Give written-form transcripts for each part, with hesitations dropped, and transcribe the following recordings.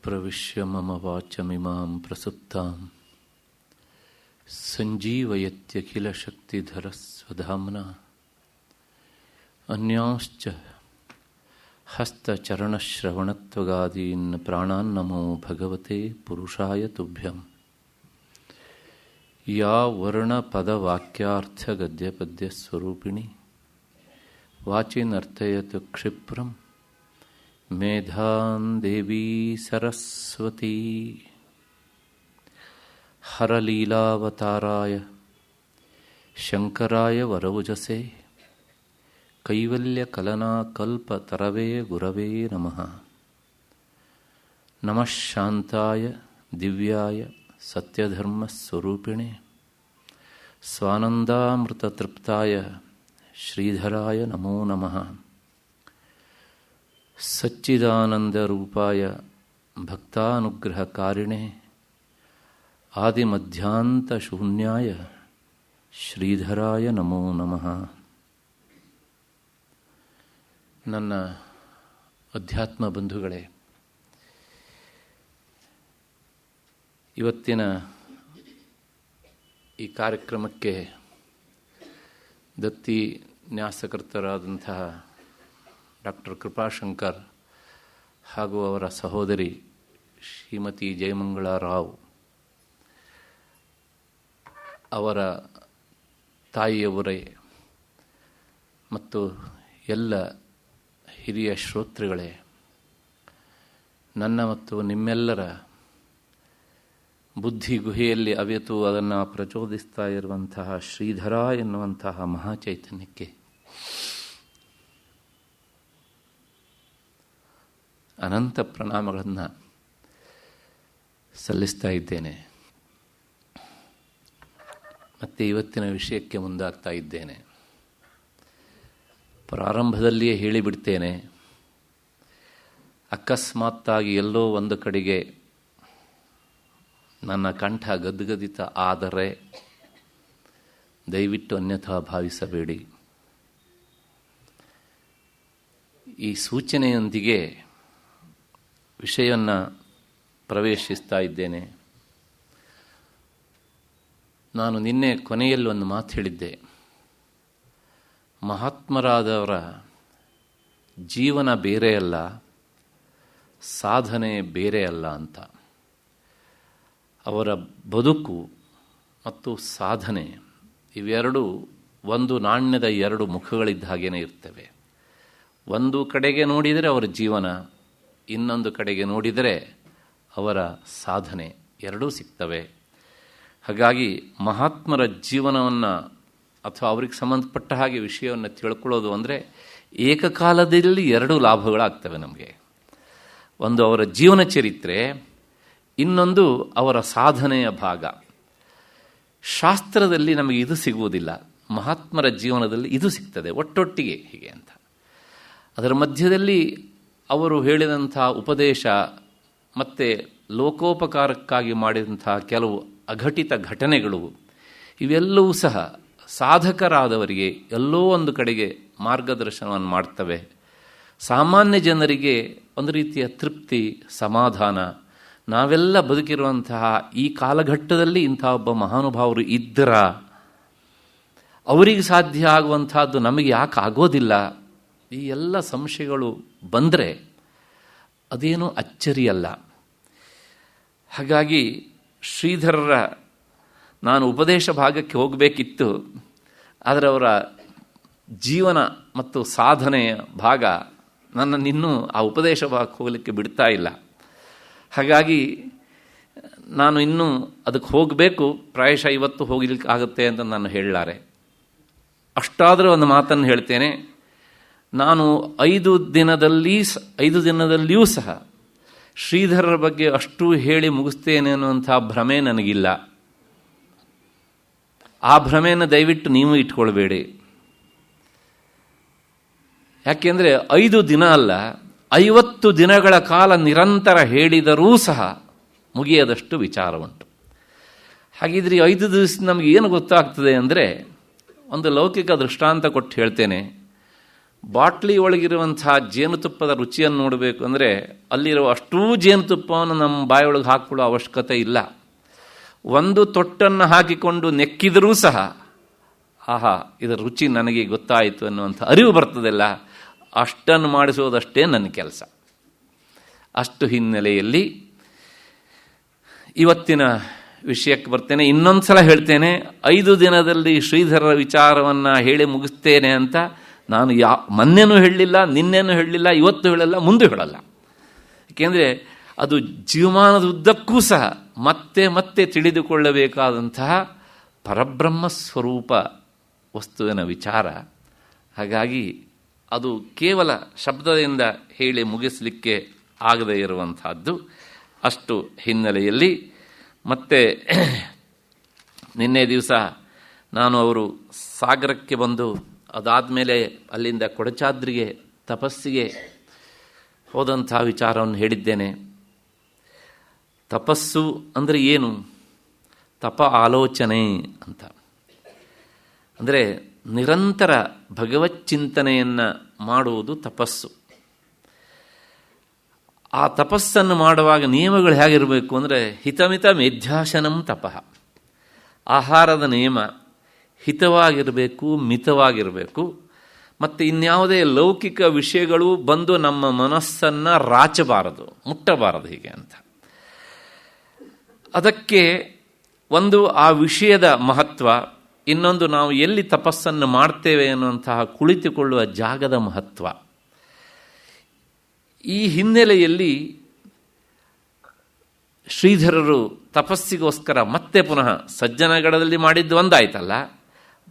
ಪ್ರವಿಶ್ಯ ಮಮ ವಾಚಮಿಮಾಂ ಪ್ರಸುಪ್ತಾಂ ಸಂಜೀವಯತ್ಯಖಿಲಶಕ್ತಿಧರಸ್ವಧಾಮ್ನಾ ಅನ್ಯಾಂಶ್ಚ ಹಸ್ತಚರಣಶ್ರವಣತ್ವಗಾದೀನ್ ಪ್ರಾಣಾನ್ನಮೋ ಭಗವತೆ ಪುರುಷಾಯ ತುಭ್ಯಂ. ಯಾ ವರ್ಣಪದವಾಕ್ಯಾರ್ಥಗದ್ಯಪದ್ಯಸ್ವರೂಪಿಣಿ ವಾಚಿನರ್ತಯತು ಕ್ಷಿಪ್ರಂ ಮೇಧಾನ್ ದೇವಿ ಸರಸ್ವತಿ. ಹರಲೀಲಾವತಾರಾಯ ಶಂಕರಾಯ ವರೌಜಸೆ ಕೈವಲ್ಯಕಲನಾಕಲ್ಪತರವೇ ಗುರವೇ ನಮಃ. ನಮಃ ಶಾಂತಾಯ ದಿವ್ಯಾಯ ಸತ್ಯಧರ್ಮಸ್ವರೂಪಿಣೆ ಸ್ವಾನಂದಾಮೃತತೃಪ್ತಾಯ ಶ್ರೀಧರಾಯ ನಮೋ ನಮಃ. ಸಚ್ಚಿದಾನಂದರೂಪಾಯ ಭಕ್ತಾನುಗ್ರಹಕಾರಿಣೆ ಆದಿಮಧ್ಯಾಂತಶೂನ್ಯಾಯ ಶ್ರೀಧರಾಯ ನಮೋ ನಮಃ. ನನ್ನ ಅಧ್ಯಾತ್ಮ ಬಂಧುಗಳೇ, ಇವತ್ತಿನ ಈ ಕಾರ್ಯಕ್ರಮಕ್ಕೆ ದತ್ತಿ ನ್ಯಾಸಕರ್ತರಾದಂತಹ ಡಾಕ್ಟರ್ ಕೃಪಾಶಂಕರ್ ಹಾಗೂ ಅವರ ಸಹೋದರಿ ಶ್ರೀಮತಿ ಜಯಮಂಗಳಾ ರಾವ್, ಅವರ ತಾಯಿಯವರೇ ಮತ್ತು ಎಲ್ಲ ಹಿರಿಯ ಶ್ರೋತೃಗಳೇ, ನನ್ನ ಮತ್ತು ನಿಮ್ಮೆಲ್ಲರ ಬುದ್ಧಿ ಗುಹೆಯಲ್ಲಿ ಅವಿತು ಅದನ್ನು ಪ್ರಚೋದಿಸ್ತಾ ಇರುವಂತಹ ಶ್ರೀಧರ ಎನ್ನುವಂತಹ ಮಹಾಚೈತನ್ಯಕ್ಕೆ ಅನಂತ ಪ್ರಣಾಮಗಳನ್ನು ಸಲ್ಲಿಸ್ತಾ ಇದ್ದೇನೆ. ಮತ್ತು ಇವತ್ತಿನ ವಿಷಯಕ್ಕೆ ಮುಂದಾಗ್ತಾ ಇದ್ದೇನೆ. ಪ್ರಾರಂಭದಲ್ಲಿಯೇ ಹೇಳಿಬಿಡ್ತೇನೆ, ಅಕಸ್ಮಾತ್ತಾಗಿ ಎಲ್ಲೋ ಒಂದು ಕಡೆಗೆ ನನ್ನ ಕಂಠ ಗದ್ಗದಿತ ಆದರೆ ದಯವಿಟ್ಟು ಅನ್ಯಥಾ ಭಾವಿಸಬೇಡಿ. ಈ ಸೂಚನೆಯೊಂದಿಗೆ ವಿಷಯವನ್ನು ಪ್ರವೇಶಿಸ್ತಾ ಇದ್ದೇನೆ. ನಾನು ನಿನ್ನೆ ಕೊನೆಯಲ್ಲಿ ಒಂದು ಮಾತು ಹೇಳಿದ್ದೆ, ಮಹಾತ್ಮರಾದವರ ಜೀವನ ಬೇರೆ ಅಲ್ಲ, ಸಾಧನೆ ಬೇರೆ ಅಲ್ಲ ಅಂತ. ಅವರ ಬದುಕು ಮತ್ತು ಸಾಧನೆ ಇವೆರಡೂ ಒಂದು ನಾಣ್ಯದ ಎರಡು ಮುಖಗಳಿದ್ದ ಹಾಗೇನೆ ಇರ್ತವೆ. ಒಂದು ಕಡೆಗೆ ನೋಡಿದರೆ ಅವರ ಜೀವನ, ಇನ್ನೊಂದು ಕಡೆಗೆ ನೋಡಿದರೆ ಅವರ ಸಾಧನೆ, ಎರಡೂ ಸಿಗ್ತವೆ. ಹಾಗಾಗಿ ಮಹಾತ್ಮರ ಜೀವನವನ್ನು ಅಥವಾ ಅವ್ರಿಗೆ ಸಂಬಂಧಪಟ್ಟ ಹಾಗೆ ವಿಷಯವನ್ನು ತಿಳ್ಕೊಳ್ಳೋದು ಅಂದರೆ ಏಕಕಾಲದಲ್ಲಿ ಎರಡು ಲಾಭಗಳಾಗ್ತವೆ ನಮಗೆ. ಒಂದು ಅವರ ಜೀವನ ಚರಿತ್ರೆ, ಇನ್ನೊಂದು ಅವರ ಸಾಧನೆಯ ಭಾಗ. ಶಾಸ್ತ್ರದಲ್ಲಿ ನಮಗೆ ಇದು ಸಿಗುವುದಿಲ್ಲ, ಮಹಾತ್ಮರ ಜೀವನದಲ್ಲಿ ಇದು ಸಿಗ್ತದೆ ಒಟ್ಟೊಟ್ಟಿಗೆ ಹೀಗೆ ಅಂತ. ಅದರ ಮಧ್ಯದಲ್ಲಿ ಅವರು ಹೇಳಿದಂಥ ಉಪದೇಶ ಮತ್ತು ಲೋಕೋಪಕಾರಕ್ಕಾಗಿ ಮಾಡಿದಂಥ ಕೆಲವು ಅಘಟಿತ ಘಟನೆಗಳು ಇವೆಲ್ಲವೂ ಸಹ ಸಾಧಕರಾದವರಿಗೆ ಎಲ್ಲೋ ಒಂದು ಕಡೆಗೆ ಮಾರ್ಗದರ್ಶನವನ್ನು ಮಾಡ್ತವೆ. ಸಾಮಾನ್ಯ ಜನರಿಗೆ ಒಂದು ರೀತಿಯ ತೃಪ್ತಿ, ಸಮಾಧಾನ. ನಾವೆಲ್ಲ ಬದುಕಿರುವಂತಹ ಈ ಕಾಲಘಟ್ಟದಲ್ಲಿ ಇಂಥ ಒಬ್ಬ ಮಹಾನುಭಾವರು ಇದ್ದರ, ಅವರಿಗೆ ಸಾಧ್ಯ ಆಗುವಂತಹದ್ದು ನಮಗೆ ಯಾಕೆ ಆಗೋದಿಲ್ಲ, ಈ ಎಲ್ಲ ಸಂಶಯಗಳು ಬಂದರೆ ಅದೇನೂ ಅಚ್ಚರಿಯಲ್ಲ. ಹಾಗಾಗಿ ಶ್ರೀಧರರ ನಾನು ಉಪದೇಶ ಭಾಗಕ್ಕೆ ಹೋಗಬೇಕಿತ್ತು, ಆದರೆ ಅವರ ಜೀವನ ಮತ್ತು ಸಾಧನೆಯ ಭಾಗ ನನ್ನನ್ನಿನ್ನೂ ಆ ಉಪದೇಶ ಭಾಗಕ್ಕೆ ಹೋಗಲಿಕ್ಕೆ ಬಿಡ್ತಾ ಇಲ್ಲ. ಹಾಗಾಗಿ ನಾನು ಇನ್ನೂ ಅದಕ್ಕೆ ಹೋಗಬೇಕು, ಪ್ರಾಯಶಃ ಇವತ್ತು ಹೋಗಲಿಕ್ಕೆ ಆಗುತ್ತೆ ಅಂತ ನಾನು ಹೇಳಲಾರೆ. ಅಷ್ಟಾದರೂ ಒಂದು ಮಾತನ್ನು ಹೇಳ್ತೇನೆ. ನಾನು 5 ದಿನದಲ್ಲಿಯೂ ಸಹ ಶ್ರೀಧರರ ಬಗ್ಗೆ ಅಷ್ಟು ಹೇಳಿ ಮುಗಿಸ್ತೇನೆ ಅನ್ನುವಂಥ ಭ್ರಮೆ ನನಗಿಲ್ಲ. ಆ ಭ್ರಮೆಯನ್ನು ದಯವಿಟ್ಟು ನೀವು ಇಟ್ಕೊಳ್ಬೇಡಿ. ಯಾಕೆಂದರೆ 5 ದಿನ ಅಲ್ಲ, 50 ದಿನಗಳ ಕಾಲ ನಿರಂತರ ಹೇಳಿದರೂ ಸಹ ಮುಗಿಯದಷ್ಟು ವಿಚಾರ ಉಂಟು. ಹಾಗಿದ್ರೆ 5 ದಿವಸ ನಮಗೆ ಏನು ಗೊತ್ತಾಗ್ತದೆ ಅಂದರೆ, ಒಂದು ಲೌಕಿಕ ದೃಷ್ಟಾಂತ ಕೊಟ್ಟು ಹೇಳ್ತೇನೆ. ಬಾಟ್ಲಿ ಒಳಗಿರುವಂತಹ ಜೇನುತುಪ್ಪದ ರುಚಿಯನ್ನು ನೋಡಬೇಕು ಅಂದರೆ ಅಲ್ಲಿರುವ ಅಷ್ಟೂ ಜೇನುತುಪ್ಪವನ್ನು ನಮ್ಮ ಬಾಯೊಳಗೆ ಹಾಕ್ಕೊಳ್ಳೋ ಅವಶ್ಯಕತೆ ಇಲ್ಲ. ಒಂದು ತೊಟ್ಟನ್ನು ಹಾಕಿಕೊಂಡು ನೆಕ್ಕಿದರೂ ಸಹ ಆಹಾ ಇದರ ರುಚಿ ನನಗೆ ಗೊತ್ತಾಯಿತು ಅನ್ನುವಂಥ ಅರಿವು ಬರ್ತದಲ್ಲ, ಅಷ್ಟನ್ನು ಮಾಡಿಸೋದಷ್ಟೇ ನನ್ನ ಕೆಲಸ. ಅಷ್ಟು ಹಿನ್ನೆಲೆಯಲ್ಲಿ ಇವತ್ತಿನ ವಿಷಯಕ್ಕೆ ಬರ್ತೇನೆ. ಇನ್ನೊಂದು ಸಲ ಹೇಳ್ತೇನೆ, 5 ದಿನದಲ್ಲಿ ಶ್ರೀಧರರ ವಿಚಾರವನ್ನು ಹೇಳಿ ಮುಗಿಸ್ತೇನೆ ಅಂತ ನಾನು ಮೊನ್ನೆನೂ ಹೇಳಲಿಲ್ಲ, ನಿನ್ನೆನೂ ಹೇಳಲಿಲ್ಲ, ಇವತ್ತು ಹೇಳಲ್ಲ, ಮುಂದೆ ಹೇಳಲ್ಲ. ಏಕೆಂದರೆ ಅದು ಜೀವಮಾನದ ಉದ್ದಕ್ಕೂ ಸಹ ಮತ್ತೆ ಮತ್ತೆ ತಿಳಿದುಕೊಳ್ಳಬೇಕಾದಂತಹ ಪರಬ್ರಹ್ಮ ಸ್ವರೂಪ ವಸ್ತುವಿನ ವಿಚಾರ. ಹಾಗಾಗಿ ಅದು ಕೇವಲ ಶಬ್ದದಿಂದ ಹೇಳಿ ಮುಗಿಸಲಿಕ್ಕೆ ಆಗದೇ ಇರುವಂತಹದ್ದು. ಅಷ್ಟು ಹಿನ್ನೆಲೆಯಲ್ಲಿ ಮತ್ತೆ ನಿನ್ನೆ ದಿವಸ ನಾನು ಅವರು ಸಾಗರಕ್ಕೆ ಬಂದು ಅದಾದಮೇಲೆ ಅಲ್ಲಿಂದ ಕೊಡಚಾದ್ರಿಗೆ ತಪಸ್ಸಿಗೆ ಹೋದಂಥ ವಿಚಾರವನ್ನು ಹೇಳಿದ್ದೇನೆ. ತಪಸ್ಸು ಅಂದರೆ ಏನು? ತಪ ಆಲೋಚನೆ ಅಂತ. ಅಂದರೆ ನಿರಂತರ ಭಗವತ್ ಚಿಂತನೆಯನ್ನು ಮಾಡುವುದು ತಪಸ್ಸು. ಆ ತಪಸ್ಸನ್ನು ಮಾಡುವಾಗ ನಿಯಮಗಳು ಹೇಗಿರಬೇಕು ಅಂದರೆ ಹಿತಮಿತ ಮೇಧ್ಯಾಶನಂ ತಪಃ. ಆಹಾರದ ನಿಯಮ ಹಿತವಾಗಿರಬೇಕು, ಮಿತವಾಗಿರಬೇಕು. ಮತ್ತು ಇನ್ಯಾವುದೇ ಲೌಕಿಕ ವಿಷಯಗಳು ಬಂದು ನಮ್ಮ ಮನಸ್ಸನ್ನು ರಾಚಬಾರದು, ಮುಟ್ಟಬಾರದು ಹೀಗೆ ಅಂತ. ಅದಕ್ಕೆ ಒಂದು ಆ ವಿಷಯದ ಮಹತ್ವ, ಇನ್ನೊಂದು ನಾವು ಎಲ್ಲಿ ತಪಸ್ಸನ್ನು ಮಾಡ್ತೇವೆ ಅನ್ನುವಂತಹ ಕುಳಿತುಕೊಳ್ಳುವ ಜಾಗದ ಮಹತ್ವ. ಈ ಹಿನ್ನೆಲೆಯಲ್ಲಿ ಶ್ರೀಧರರು ತಪಸ್ಸಿಗೋಸ್ಕರ ಮತ್ತೆ ಪುನಃ ಸಜ್ಜನಗಡದಲ್ಲಿ ಮಾಡಿದ್ದು ಒಂದಾಯ್ತಲ್ಲ,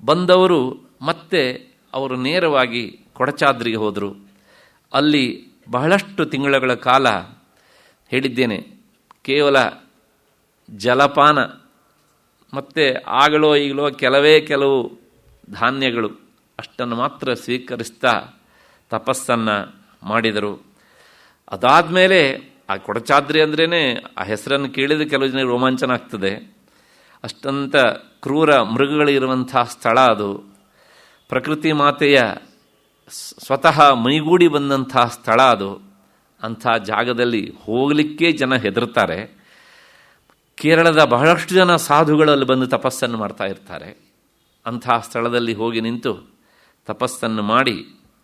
ಬಂದವರು ಮತ್ತೆ ಅವರು ನೇರವಾಗಿ ಕೊಡಚಾದ್ರಿಗೆ ಹೋದರು. ಅಲ್ಲಿ ಬಹಳಷ್ಟು ತಿಂಗಳ ಕಾಲ ಹೇಳಿದ್ದೇನೆ, ಕೇವಲ ಜಲಪಾನ ಮತ್ತು ಆಗಲೋ ಈಗಲೋ ಕೆಲವು ಧಾನ್ಯಗಳು ಅಷ್ಟನ್ನು ಮಾತ್ರ ಸ್ವೀಕರಿಸ್ತಾ ತಪಸ್ಸನ್ನು ಮಾಡಿದರು. ಅದಾದಮೇಲೆ ಆ ಕೊಡಚಾದ್ರಿ ಅಂದ್ರೇ ಆ ಹೆಸರನ್ನು ಕೇಳಿದರೆ ಕೆಲವು ಜನ ರೋಮಾಂಚನ ಆಗ್ತದೆ. ಅಷ್ಟಂತ ಕ್ರೂರ ಮೃಗಗಳಿರುವಂಥ ಸ್ಥಳ ಅದು. ಪ್ರಕೃತಿ ಮಾತೆಯ ಸ್ವತಃ ಮೈಗೂಡಿ ಬಂದಂಥ ಸ್ಥಳ ಅದು. ಅಂಥ ಜಾಗದಲ್ಲಿ ಹೋಗಲಿಕ್ಕೆ ಜನ ಹೆದರ್ತಾರೆ. ಕೇರಳದ ಬಹಳಷ್ಟು ಜನ ಸಾಧುಗಳಲ್ಲಿ ಬಂದು ತಪಸ್ಸನ್ನು ಮಾಡ್ತಾ ಇರ್ತಾರೆ. ಅಂಥ ಸ್ಥಳದಲ್ಲಿ ಹೋಗಿ ನಿಂತು ತಪಸ್ಸನ್ನು ಮಾಡಿ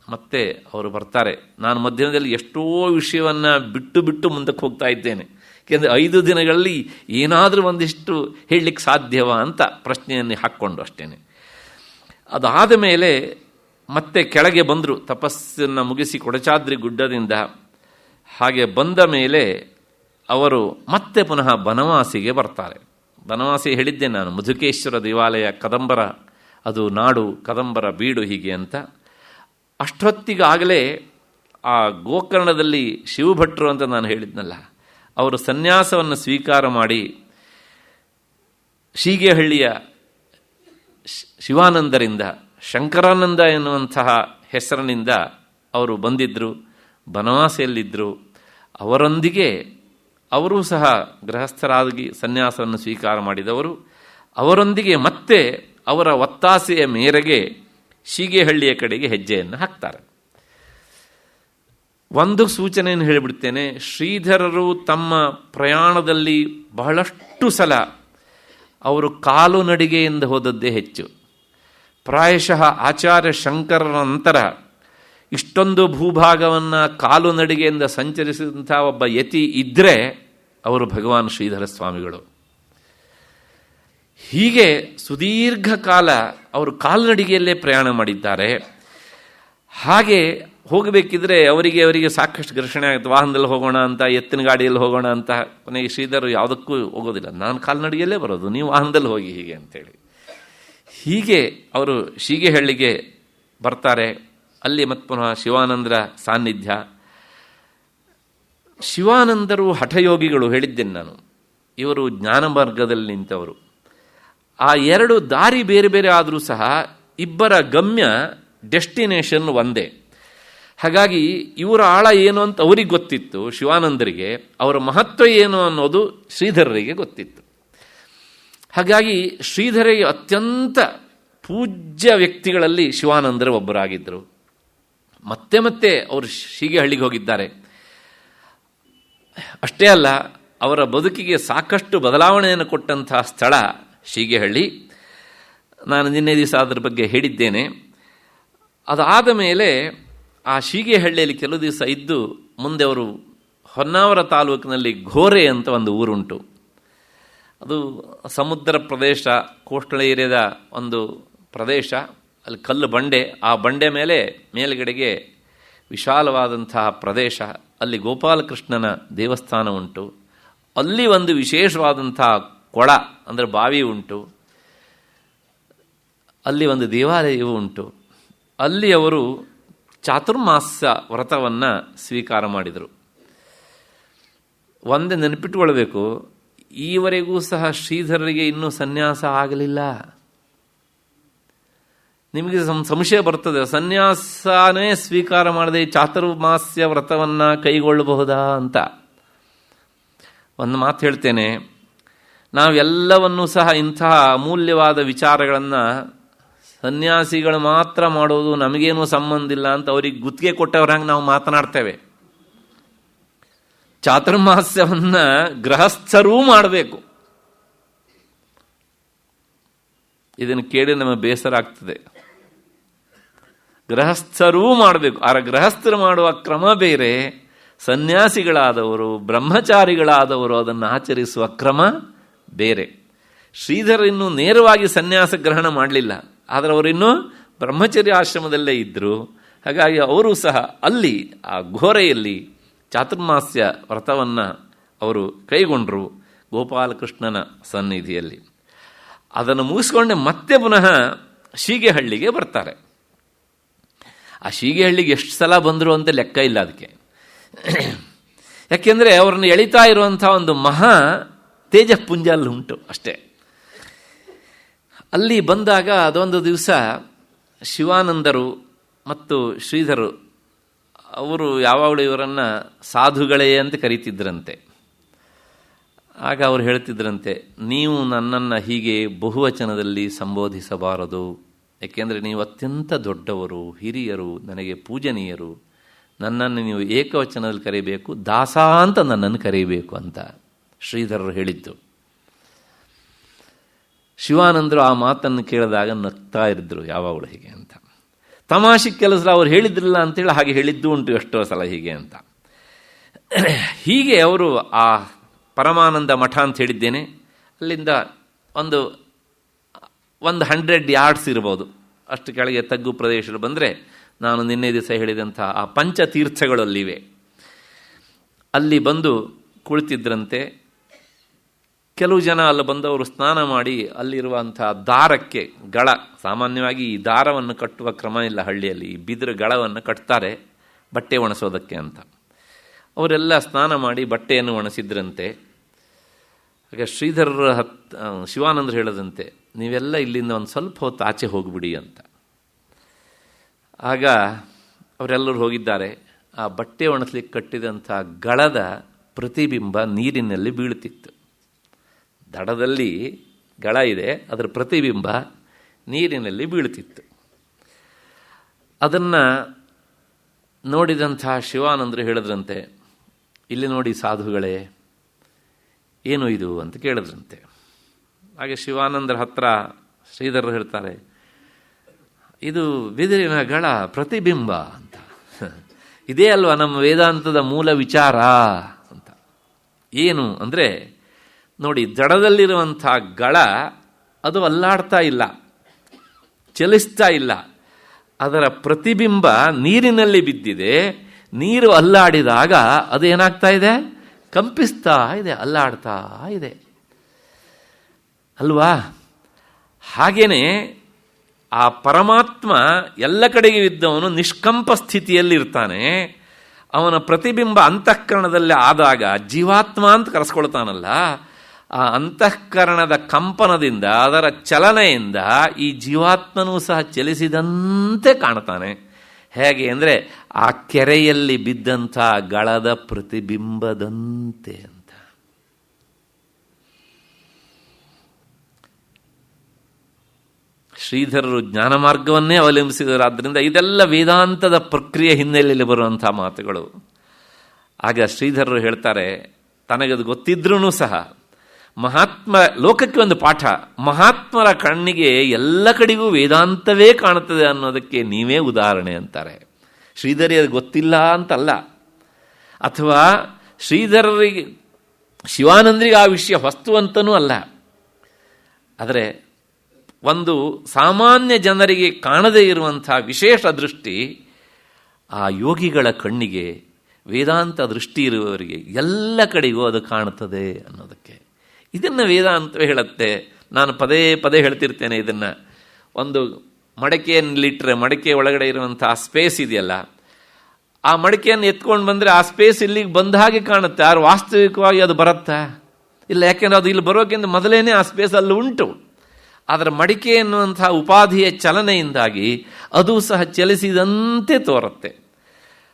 ಮತ್ತೆ ಅವರು ಬರ್ತಾರೆ. ನಾನು ಮಧ್ಯದಲ್ಲಿ ಎಷ್ಟೋ ವಿಷಯವನ್ನು ಬಿಟ್ಟು ಮುಂದಕ್ಕೆ ಹೋಗ್ತಾ ಇದ್ದೇನೆ. ಏಕೆಂದರೆ 5 ದಿನಗಳಲ್ಲಿ ಏನಾದರೂ ಒಂದಿಷ್ಟು ಹೇಳಲಿಕ್ಕೆ ಸಾಧ್ಯವಾ ಅಂತ ಪ್ರಶ್ನೆಯನ್ನು ಹಾಕ್ಕೊಂಡು ಅಷ್ಟೇ. ಅದಾದ ಮೇಲೆ ಮತ್ತೆ ಕೆಳಗೆ ಬಂದರು, ತಪಸ್ಸನ್ನು ಮುಗಿಸಿ ಕೊಡಚಾದ್ರಿ ಗುಡ್ಡದಿಂದ. ಹಾಗೆ ಬಂದ ಮೇಲೆ ಅವರು ಮತ್ತೆ ಪುನಃ ಬನವಾಸಿಗೆ ಬರ್ತಾರೆ. ಬನವಾಸಿ ಹೇಳಿದ್ದೆ ನಾನು, ಮಧುಕೇಶ್ವರ ದೇವಾಲಯ, ಕದಂಬರ ಅದು ನಾಡು, ಕದಂಬರ ಬೀಡು ಹೀಗೆ ಅಂತ. ಅಷ್ಟೊತ್ತಿಗಾಗಲೇ ಆ ಗೋಕರ್ಣದಲ್ಲಿ ಶಿವಭಟ್ರು ಅಂತ ನಾನು ಹೇಳಿದ್ನಲ್ಲ, ಅವರು ಸನ್ಯಾಸವನ್ನು ಸ್ವೀಕಾರ ಮಾಡಿ ಶೀಗೆಹಳ್ಳಿಯ ಶಿವಾನಂದರಿಂದ ಶಂಕರಾನಂದ ಎನ್ನುವಂತಹ ಹೆಸರಿನಿಂದ ಅವರು ಬಂದಿದ್ದರು, ಬನವಾಸಿಯಲ್ಲಿದ್ದರು. ಅವರೊಂದಿಗೆ ಅವರೂ ಸಹ ಗೃಹಸ್ಥರಾಗಿ ಸನ್ಯಾಸವನ್ನು ಸ್ವೀಕಾರ ಮಾಡಿದವರು. ಅವರೊಂದಿಗೆ ಮತ್ತೆ ಅವರ ಒತ್ತಾಸೆಯ ಮೇರೆಗೆ ಶೀಗೆಹಳ್ಳಿಯ ಕಡೆಗೆ ಹೆಜ್ಜೆಯನ್ನು ಹಾಕ್ತಾರೆ. ಒಂದು ಸೂಚನೆಯನ್ನು ಹೇಳಿಬಿಡ್ತೇನೆ, ಶ್ರೀಧರರು ತಮ್ಮ ಪ್ರಯಾಣದಲ್ಲಿ ಬಹಳಷ್ಟು ಸಲ ಅವರು ಕಾಲು ನಡಿಗೆಯಿಂದ ಹೋದದ್ದೇ ಹೆಚ್ಚು. ಪ್ರಾಯಶಃ ಆಚಾರ್ಯ ಶಂಕರರ ನಂತರ ಇಷ್ಟೊಂದು ಭೂಭಾಗವನ್ನು ಕಾಲು ನಡಿಗೆಯಿಂದ ಸಂಚರಿಸಿದಂಥ ಒಬ್ಬ ಯತಿ ಇದ್ದರೆ ಅವರು ಭಗವಾನ್ ಶ್ರೀಧರ ಸ್ವಾಮಿಗಳು. ಹೀಗೆ ಸುದೀರ್ಘ ಕಾಲ ಅವರು ಕಾಲ್ನಡಿಗೆಯಲ್ಲೇ ಪ್ರಯಾಣ ಮಾಡಿದ್ದಾರೆ. ಹಾಗೆ ಹೋಗಬೇಕಿದ್ರೆ ಅವರಿಗೆ ಸಾಕಷ್ಟು ಘರ್ಷಣೆ ಆಗುತ್ತೆ. ವಾಹನದಲ್ಲಿ ಹೋಗೋಣ ಅಂತ, ಎತ್ತಿನ ಗಾಡಿಯಲ್ಲಿ ಹೋಗೋಣ ಅಂತ. ಕೊನೆಗೆ ಶ್ರೀಧರು ಯಾವುದಕ್ಕೂ ಹೋಗೋದಿಲ್ಲ, ನಾನು ಕಾಲ್ನಡಿಗೆಯಲ್ಲೇ ಬರೋದು, ನೀವು ವಾಹನದಲ್ಲಿ ಹೋಗಿ ಹೀಗೆ ಅಂತೇಳಿ. ಹೀಗೆ ಅವರು ಶೀಗೆಹಳ್ಳಿಗೆ ಬರ್ತಾರೆ. ಅಲ್ಲಿ ಮತ್ತೆ ಪುನಃ ಶಿವಾನಂದರ ಸಾನ್ನಿಧ್ಯ. ಶಿವಾನಂದರು ಹಠಯೋಗಿಗಳು ಹೇಳಿದ್ದೇನೆ ನಾನು, ಇವರು ಜ್ಞಾನ ಮಾರ್ಗದಲ್ಲಿ ನಿಂತವರು. ಆ 2 ದಾರಿ ಬೇರೆ ಬೇರೆ ಆದರೂ ಸಹ ಇಬ್ಬರ ಗಮ್ಯ ಡೆಸ್ಟಿನೇಷನ್ ಒಂದೇ. ಹಾಗಾಗಿ ಇವರ ಆಳ ಏನು ಅಂತ ಅವರಿಗೆ ಗೊತ್ತಿತ್ತು ಶಿವಾನಂದರಿಗೆ, ಅವರ ಮಹತ್ವ ಏನು ಅನ್ನೋದು ಶ್ರೀಧರರಿಗೆ ಗೊತ್ತಿತ್ತು. ಹಾಗಾಗಿ ಶ್ರೀಧರಿಗೆ ಅತ್ಯಂತ ಪೂಜ್ಯ ವ್ಯಕ್ತಿಗಳಲ್ಲಿ ಶಿವಾನಂದರು ಒಬ್ಬರಾಗಿದ್ದರು. ಮತ್ತೆ ಮತ್ತೆ ಅವರು ಶೀಗೆಹಳ್ಳಿಗೆ ಹೋಗಿದ್ದಾರೆ. ಅಷ್ಟೇ ಅಲ್ಲ, ಅವರ ಬದುಕಿಗೆ ಸಾಕಷ್ಟು ಬದಲಾವಣೆಯನ್ನು ಕೊಟ್ಟಂತಹ ಸ್ಥಳ ಶೀಗೆಹಳ್ಳಿ. ನಾನು ನಿನ್ನೆ ದಿವಸ ಅದರ ಬಗ್ಗೆ ಹೇಳಿದ್ದೇನೆ. ಅದಾದ ಮೇಲೆ ಆ ಶೀಗೆಹಳ್ಳಿಯಲ್ಲಿ ಕೆಲವು ದಿವಸ ಇದ್ದು ಮುಂದೆ ಅವರು ಹೊನ್ನಾವರ ತಾಲೂಕಿನಲ್ಲಿ ಘೋರೆ ಅಂತ ಒಂದು ಊರುಂಟು. ಅದು ಸಮುದ್ರ ಪ್ರದೇಶ, ಕೋಸ್ಟಲ್ ಏರಿಯಾದ ಒಂದು ಪ್ರದೇಶ. ಅಲ್ಲಿ ಕಲ್ಲು ಬಂಡೆ, ಆ ಬಂಡೆ ಮೇಲೆ ಮೇಲುಗಡೆಗೆ ವಿಶಾಲವಾದಂತಹ ಪ್ರದೇಶ. ಅಲ್ಲಿ ಗೋಪಾಲಕೃಷ್ಣನ ದೇವಸ್ಥಾನ ಉಂಟು. ಅಲ್ಲಿ ಒಂದು ವಿಶೇಷವಾದಂತಹ ಕೊಳ ಅಂದರೆ ಬಾವಿ ಉಂಟು. ಅಲ್ಲಿ ಒಂದು ದೇವಾಲಯವೂ ಉಂಟು. ಅಲ್ಲಿ ಅವರು ಚಾತುರ್ಮಾಸ್ಯ ವ್ರತವನ್ನು ಸ್ವೀಕಾರ ಮಾಡಿದರು. ಒಂದೇ ನೆನಪಿಟ್ಟುಕೊಳ್ಬೇಕು, ಈವರೆಗೂ ಸಹ ಶ್ರೀಧರರಿಗೆ ಇನ್ನೂ ಸನ್ಯಾಸ ಆಗಲಿಲ್ಲ. ನಿಮಗೆ ಸಂಶಯ ಬರ್ತದೆ, ಸನ್ಯಾಸನೇ ಸ್ವೀಕಾರ ಮಾಡದೆ ಚಾತುರ್ಮಾಸ್ಯ ವ್ರತವನ್ನು ಕೈಗೊಳ್ಳಬಹುದಾ ಅಂತ. ಒಂದು ಮಾತು ಹೇಳ್ತೇನೆ, ನಾವೆಲ್ಲವನ್ನೂ ಸಹ ಇಂತಹ ಅಮೂಲ್ಯವಾದ ವಿಚಾರಗಳನ್ನು ಸನ್ಯಾಸಿಗಳು ಮಾತ್ರ ಮಾಡೋದು, ನಮಗೇನೂ ಸಂಬಂಧ ಇಲ್ಲ ಅಂತ ಅವ್ರಿಗೆ ಗುತ್ತಿಗೆ ಕೊಟ್ಟವ್ರಂಗೆ ನಾವು ಮಾತನಾಡ್ತೇವೆ. ಚಾತುರ್ಮಾಸ್ಯವನ್ನು ಗೃಹಸ್ಥರೂ ಮಾಡಬೇಕು. ಇದನ್ನು ಕೇಳಿ ನಮಗೆ ಬೇಸರ ಆಗ್ತದೆ. ಗೃಹಸ್ಥರೂ ಮಾಡಬೇಕು. ಆ ಗೃಹಸ್ಥರು ಮಾಡುವ ಕ್ರಮ ಬೇರೆ, ಸನ್ಯಾಸಿಗಳಾದವರು ಬ್ರಹ್ಮಚಾರಿಗಳಾದವರು ಅದನ್ನು ಆಚರಿಸುವ ಕ್ರಮ ಬೇರೆ. ಶ್ರೀಧರ ಇನ್ನೂ ನೇರವಾಗಿ ಸನ್ಯಾಸ ಗ್ರಹಣ ಮಾಡಲಿಲ್ಲ, ಆದರೆ ಅವರಿನ್ನೂ ಬ್ರಹ್ಮಚರ್ಯ ಆಶ್ರಮದಲ್ಲೇ ಇದ್ದರು. ಹಾಗಾಗಿ ಅವರು ಸಹ ಅಲ್ಲಿ ಆ ಘೋರೆಯಲ್ಲಿ ಚಾತುರ್ಮಾಸ್ಯ ವ್ರತವನ್ನು ಅವರು ಕೈಗೊಂಡರು ಗೋಪಾಲಕೃಷ್ಣನ ಸನ್ನಿಧಿಯಲ್ಲಿ. ಅದನ್ನು ಮುಗಿಸ್ಕೊಂಡೆ ಮತ್ತೆ ಪುನಃ ಶೀಗೆಹಳ್ಳಿಗೆ ಬರ್ತಾರೆ. ಆ ಶೀಗೆಹಳ್ಳಿಗೆ ಎಷ್ಟು ಸಲ ಬಂದರು ಅಂತ ಲೆಕ್ಕ ಇಲ್ಲ ಅದಕ್ಕೆ. ಯಾಕೆಂದರೆ ಅವರನ್ನು ಎಳಿತಾ ಇರುವಂಥ ಒಂದು ಮಹಾ ತೇಜಪುಂಜ ಅಲ್ಲಿ ಉಂಟು ಅಷ್ಟೇ. ಅಲ್ಲಿ ಬಂದಾಗ ಅದೊಂದು ದಿವಸ ಶಿವಾನಂದರು ಮತ್ತು ಶ್ರೀಧರು ಅವರು ಯಾವಾಗಲೂ ಇವರನ್ನು ಸಾಧುಗಳೇ ಅಂತ ಕರೀತಿದ್ರಂತೆ. ಆಗ ಅವರು ಹೇಳ್ತಿದ್ರಂತೆ, ನೀವು ನನ್ನನ್ನು ಹೀಗೆ ಬಹುವಚನದಲ್ಲಿ ಸಂಬೋಧಿಸಬಾರದು, ಏಕೆಂದರೆ ನೀವು ಅತ್ಯಂತ ದೊಡ್ಡವರು, ಹಿರಿಯರು, ನನಗೆ ಪೂಜನೀಯರು. ನನ್ನನ್ನು ನೀವು ಏಕವಚನದಲ್ಲಿ ಕರೀಬೇಕು, ದಾಸ ಅಂತ ನನ್ನನ್ನು ಕರೀಬೇಕು ಅಂತ ಶ್ರೀಧರರು ಹೇಳಿದ್ದು. ಶಿವಾನಂದರು ಆ ಮಾತನ್ನು ಕೇಳಿದಾಗ ನಗ್ತಾ ಇದ್ರು ಯಾವಾಗಲೂ ಹೀಗೆ ಅಂತ. ತಮಾಷೆ ಕೆಲಸ ಅವ್ರು ಹೇಳಿದ್ರಲ್ಲ ಅಂತೇಳಿ ಹಾಗೆ ಹೇಳಿದ್ದು ಉಂಟು ಎಷ್ಟೋ ಸಲ ಹೀಗೆ ಅಂತ. ಹೀಗೆ ಅವರು ಆ ಪರಮಾನಂದ ಮಠ ಅಂತ ಹೇಳಿದ್ದೇನೆ, ಅಲ್ಲಿಂದ ಒಂದು 100 ಯಾರ್ಡ್ಸ್ ಇರ್ಬೋದು ಅಷ್ಟು ಕೆಳಗೆ ತಗ್ಗು ಪ್ರದೇಶಗಳು ಬಂದರೆ ನಾನು ನಿನ್ನೆ ದಿವಸ ಹೇಳಿದಂಥ ಆ ಪಂಚತೀರ್ಥಗಳಲ್ಲಿವೆ. ಅಲ್ಲಿ ಬಂದು ಕುಳಿತಿದ್ರಂತೆ. ಕೆಲವು ಜನ ಅಲ್ಲಿ ಬಂದವರು ಸ್ನಾನ ಮಾಡಿ ಅಲ್ಲಿರುವಂಥ ದಾರಕ್ಕೆ ಗಳ, ಸಾಮಾನ್ಯವಾಗಿ ಈ ದಾರವನ್ನು ಕಟ್ಟುವ ಕ್ರಮ ಇಲ್ಲ ಹಳ್ಳಿಯಲ್ಲಿ, ಈ ಬಿದಿರು ಗಳವನ್ನು ಕಟ್ತಾರೆ ಬಟ್ಟೆ ಒಣಸೋದಕ್ಕೆ ಅಂತ. ಅವರೆಲ್ಲ ಸ್ನಾನ ಮಾಡಿ ಬಟ್ಟೆಯನ್ನು ಒಣಸಿದ್ರಂತೆ. ಹಾಗೆ ಶ್ರೀಧರರ ಶಿವಾನಂದರು ಹೇಳದಂತೆ, ನೀವೆಲ್ಲ ಇಲ್ಲಿಂದ ಒಂದು ಸ್ವಲ್ಪ ಹೊತ್ತು ಆಚೆ ಹೋಗಿಬಿಡಿ ಅಂತ. ಆಗ ಅವರೆಲ್ಲರೂ ಹೋಗಿದ್ದಾರೆ. ಆ ಬಟ್ಟೆ ಒಣಸ್ಲಿಕ್ಕೆ ಕಟ್ಟಿದಂಥ ಗಳದ ಪ್ರತಿಬಿಂಬ ನೀರಿನಲ್ಲಿ ಬೀಳುತ್ತಿತ್ತು. ದಡದಲ್ಲಿ ಗಳ ಇದೆ, ಅದರ ಪ್ರತಿಬಿಂಬ ನೀರಿನಲ್ಲಿ ಬೀಳುತ್ತಿತ್ತು. ಅದನ್ನು ನೋಡಿದಂಥ ಶಿವಾನಂದರು ಹೇಳಿದ್ರಂತೆ, ಇಲ್ಲಿ ನೋಡಿ ಸಾಧುಗಳೇ, ಏನು ಇದು ಅಂತ ಕೇಳಿದ್ರಂತೆ. ಹಾಗೆ ಶಿವಾನಂದರ ಹತ್ರ ಶ್ರೀಧರರು ಹೇಳ್ತಾರೆ, ಇದು ಬಿದಿರಿನ ಗಳ ಪ್ರತಿಬಿಂಬ ಅಂತ. ಇದೇ ಅಲ್ವಾ ನಮ್ಮ ವೇದಾಂತದ ಮೂಲ ವಿಚಾರ ಅಂತ. ಏನು ಅಂದರೆ ನೋಡಿ, ದಡದಲ್ಲಿರುವಂಥ ಗಳ ಅದು ಅಲ್ಲಾಡ್ತಾ ಇಲ್ಲ, ಚಲಿಸ್ತಾ ಇಲ್ಲ. ಅದರ ಪ್ರತಿಬಿಂಬ ನೀರಿನಲ್ಲಿ ಬಿದ್ದಿದೆ. ನೀರು ಅಲ್ಲಾಡಿದಾಗ ಅದೇನಾಗ್ತಾ ಇದೆ, ಕಂಪಿಸ್ತಾ ಇದೆ, ಅಲ್ಲಾಡ್ತಾ ಇದೆ ಅಲ್ವಾ. ಹಾಗೇನೆ ಆ ಪರಮಾತ್ಮ ಎಲ್ಲ ಕಡೆಗೆ ಇದ್ದವನು ನಿಷ್ಕಂಪ ಸ್ಥಿತಿಯಲ್ಲಿರ್ತಾನೆ. ಅವನ ಪ್ರತಿಬಿಂಬ ಅಂತಃಕರಣದಲ್ಲಿ ಆದಾಗ ಜೀವಾತ್ಮ ಅಂತ ಕರೆಸ್ಕೊಳ್ತಾನಲ್ಲ, ಆ ಅಂತಃಕರಣದ ಕಂಪನದಿಂದ, ಅದರ ಚಲನೆಯಿಂದ ಈ ಜೀವಾತ್ಮನೂ ಸಹ ಚಲಿಸಿದಂತೆ ಕಾಣ್ತಾನೆ. ಹೇಗೆ ಅಂದರೆ ಆ ಕೆರೆಯಲ್ಲಿ ಬಿದ್ದಂಥ ಗಳದ ಪ್ರತಿಬಿಂಬದಂತೆ ಅಂತ. ಶ್ರೀಧರರು ಜ್ಞಾನ ಮಾರ್ಗವನ್ನೇ ಅವಲಂಬಿಸಿದರಾದ್ದರಿಂದ ಇದೆಲ್ಲ ವೇದಾಂತದ ಪ್ರಕ್ರಿಯೆ ಹಿನ್ನೆಲೆಯಲ್ಲಿ ಬರುವಂಥ ಮಾತುಗಳು. ಆಗ ಶ್ರೀಧರರು ಹೇಳ್ತಾರೆ, ತನಗದು ಗೊತ್ತಿದ್ರೂ ಸಹ ಮಹಾತ್ಮ ಲೋಕಕ್ಕೆ ಒಂದು ಪಾಠ, ಮಹಾತ್ಮರ ಕಣ್ಣಿಗೆ ಎಲ್ಲ ಕಡೆಗೂ ವೇದಾಂತವೇ ಕಾಣುತ್ತದೆ ಅನ್ನೋದಕ್ಕೆ ನೀವೇ ಉದಾಹರಣೆ ಅಂತಾರೆ. ಶ್ರೀಧರಿಗೆ ಅದು ಗೊತ್ತಿಲ್ಲ ಅಂತಲ್ಲ, ಅಥವಾ ಶ್ರೀಧರರಿಗೆ ಶಿವಾನಂದರಿಗೆ ಆ ವಿಷಯ ವಸ್ತು ಅಂತನೂ ಅಲ್ಲ. ಆದರೆ ಒಂದು ಸಾಮಾನ್ಯ ಜನರಿಗೆ ಕಾಣದೇ ಇರುವಂಥ ವಿಶೇಷ ದೃಷ್ಟಿ ಆ ಯೋಗಿಗಳ ಕಣ್ಣಿಗೆ, ವೇದಾಂತ ದೃಷ್ಟಿ ಇರುವವರಿಗೆ ಎಲ್ಲ ಕಡೆಗೂ ಅದು ಕಾಣುತ್ತದೆ ಅನ್ನೋದಕ್ಕೆ. ಇದನ್ನು ವೇದಾಂತವೇ ಹೇಳುತ್ತೆ. ನಾನು ಪದೇ ಪದೇ ಹೇಳ್ತಿರ್ತೇನೆ ಇದನ್ನು. ಒಂದು ಮಡಕೆಯನ್ನಿಟ್ಟರೆ ಮಡಕೆ ಒಳಗಡೆ ಇರುವಂಥ ಸ್ಪೇಸ್ ಇದೆಯಲ್ಲ, ಆ ಮಡಕೆಯನ್ನು ಎತ್ಕೊಂಡು ಬಂದರೆ ಆ ಸ್ಪೇಸ್ ಇಲ್ಲಿಗೆ ಬಂದ ಹಾಗೆ ಕಾಣುತ್ತೆ. ಆದ್ರೆ ವಾಸ್ತವಿಕವಾಗಿ ಅದು ಬರುತ್ತಾ? ಇಲ್ಲ, ಯಾಕೆಂದರೆ ಅದು ಇಲ್ಲಿ ಬರೋಕ್ಕಿಂತ ಮೊದಲೇ ಆ ಸ್ಪೇಸ್ ಅಲ್ಲಿ ಉಂಟು. ಆದರೆ ಮಡಿಕೆ ಎನ್ನುವಂಥ ಉಪಾಧಿಯ ಚಲನೆಯಿಂದಾಗಿ ಅದು ಸಹ ಚಲಿಸಿದಂತೆ ತೋರುತ್ತೆ.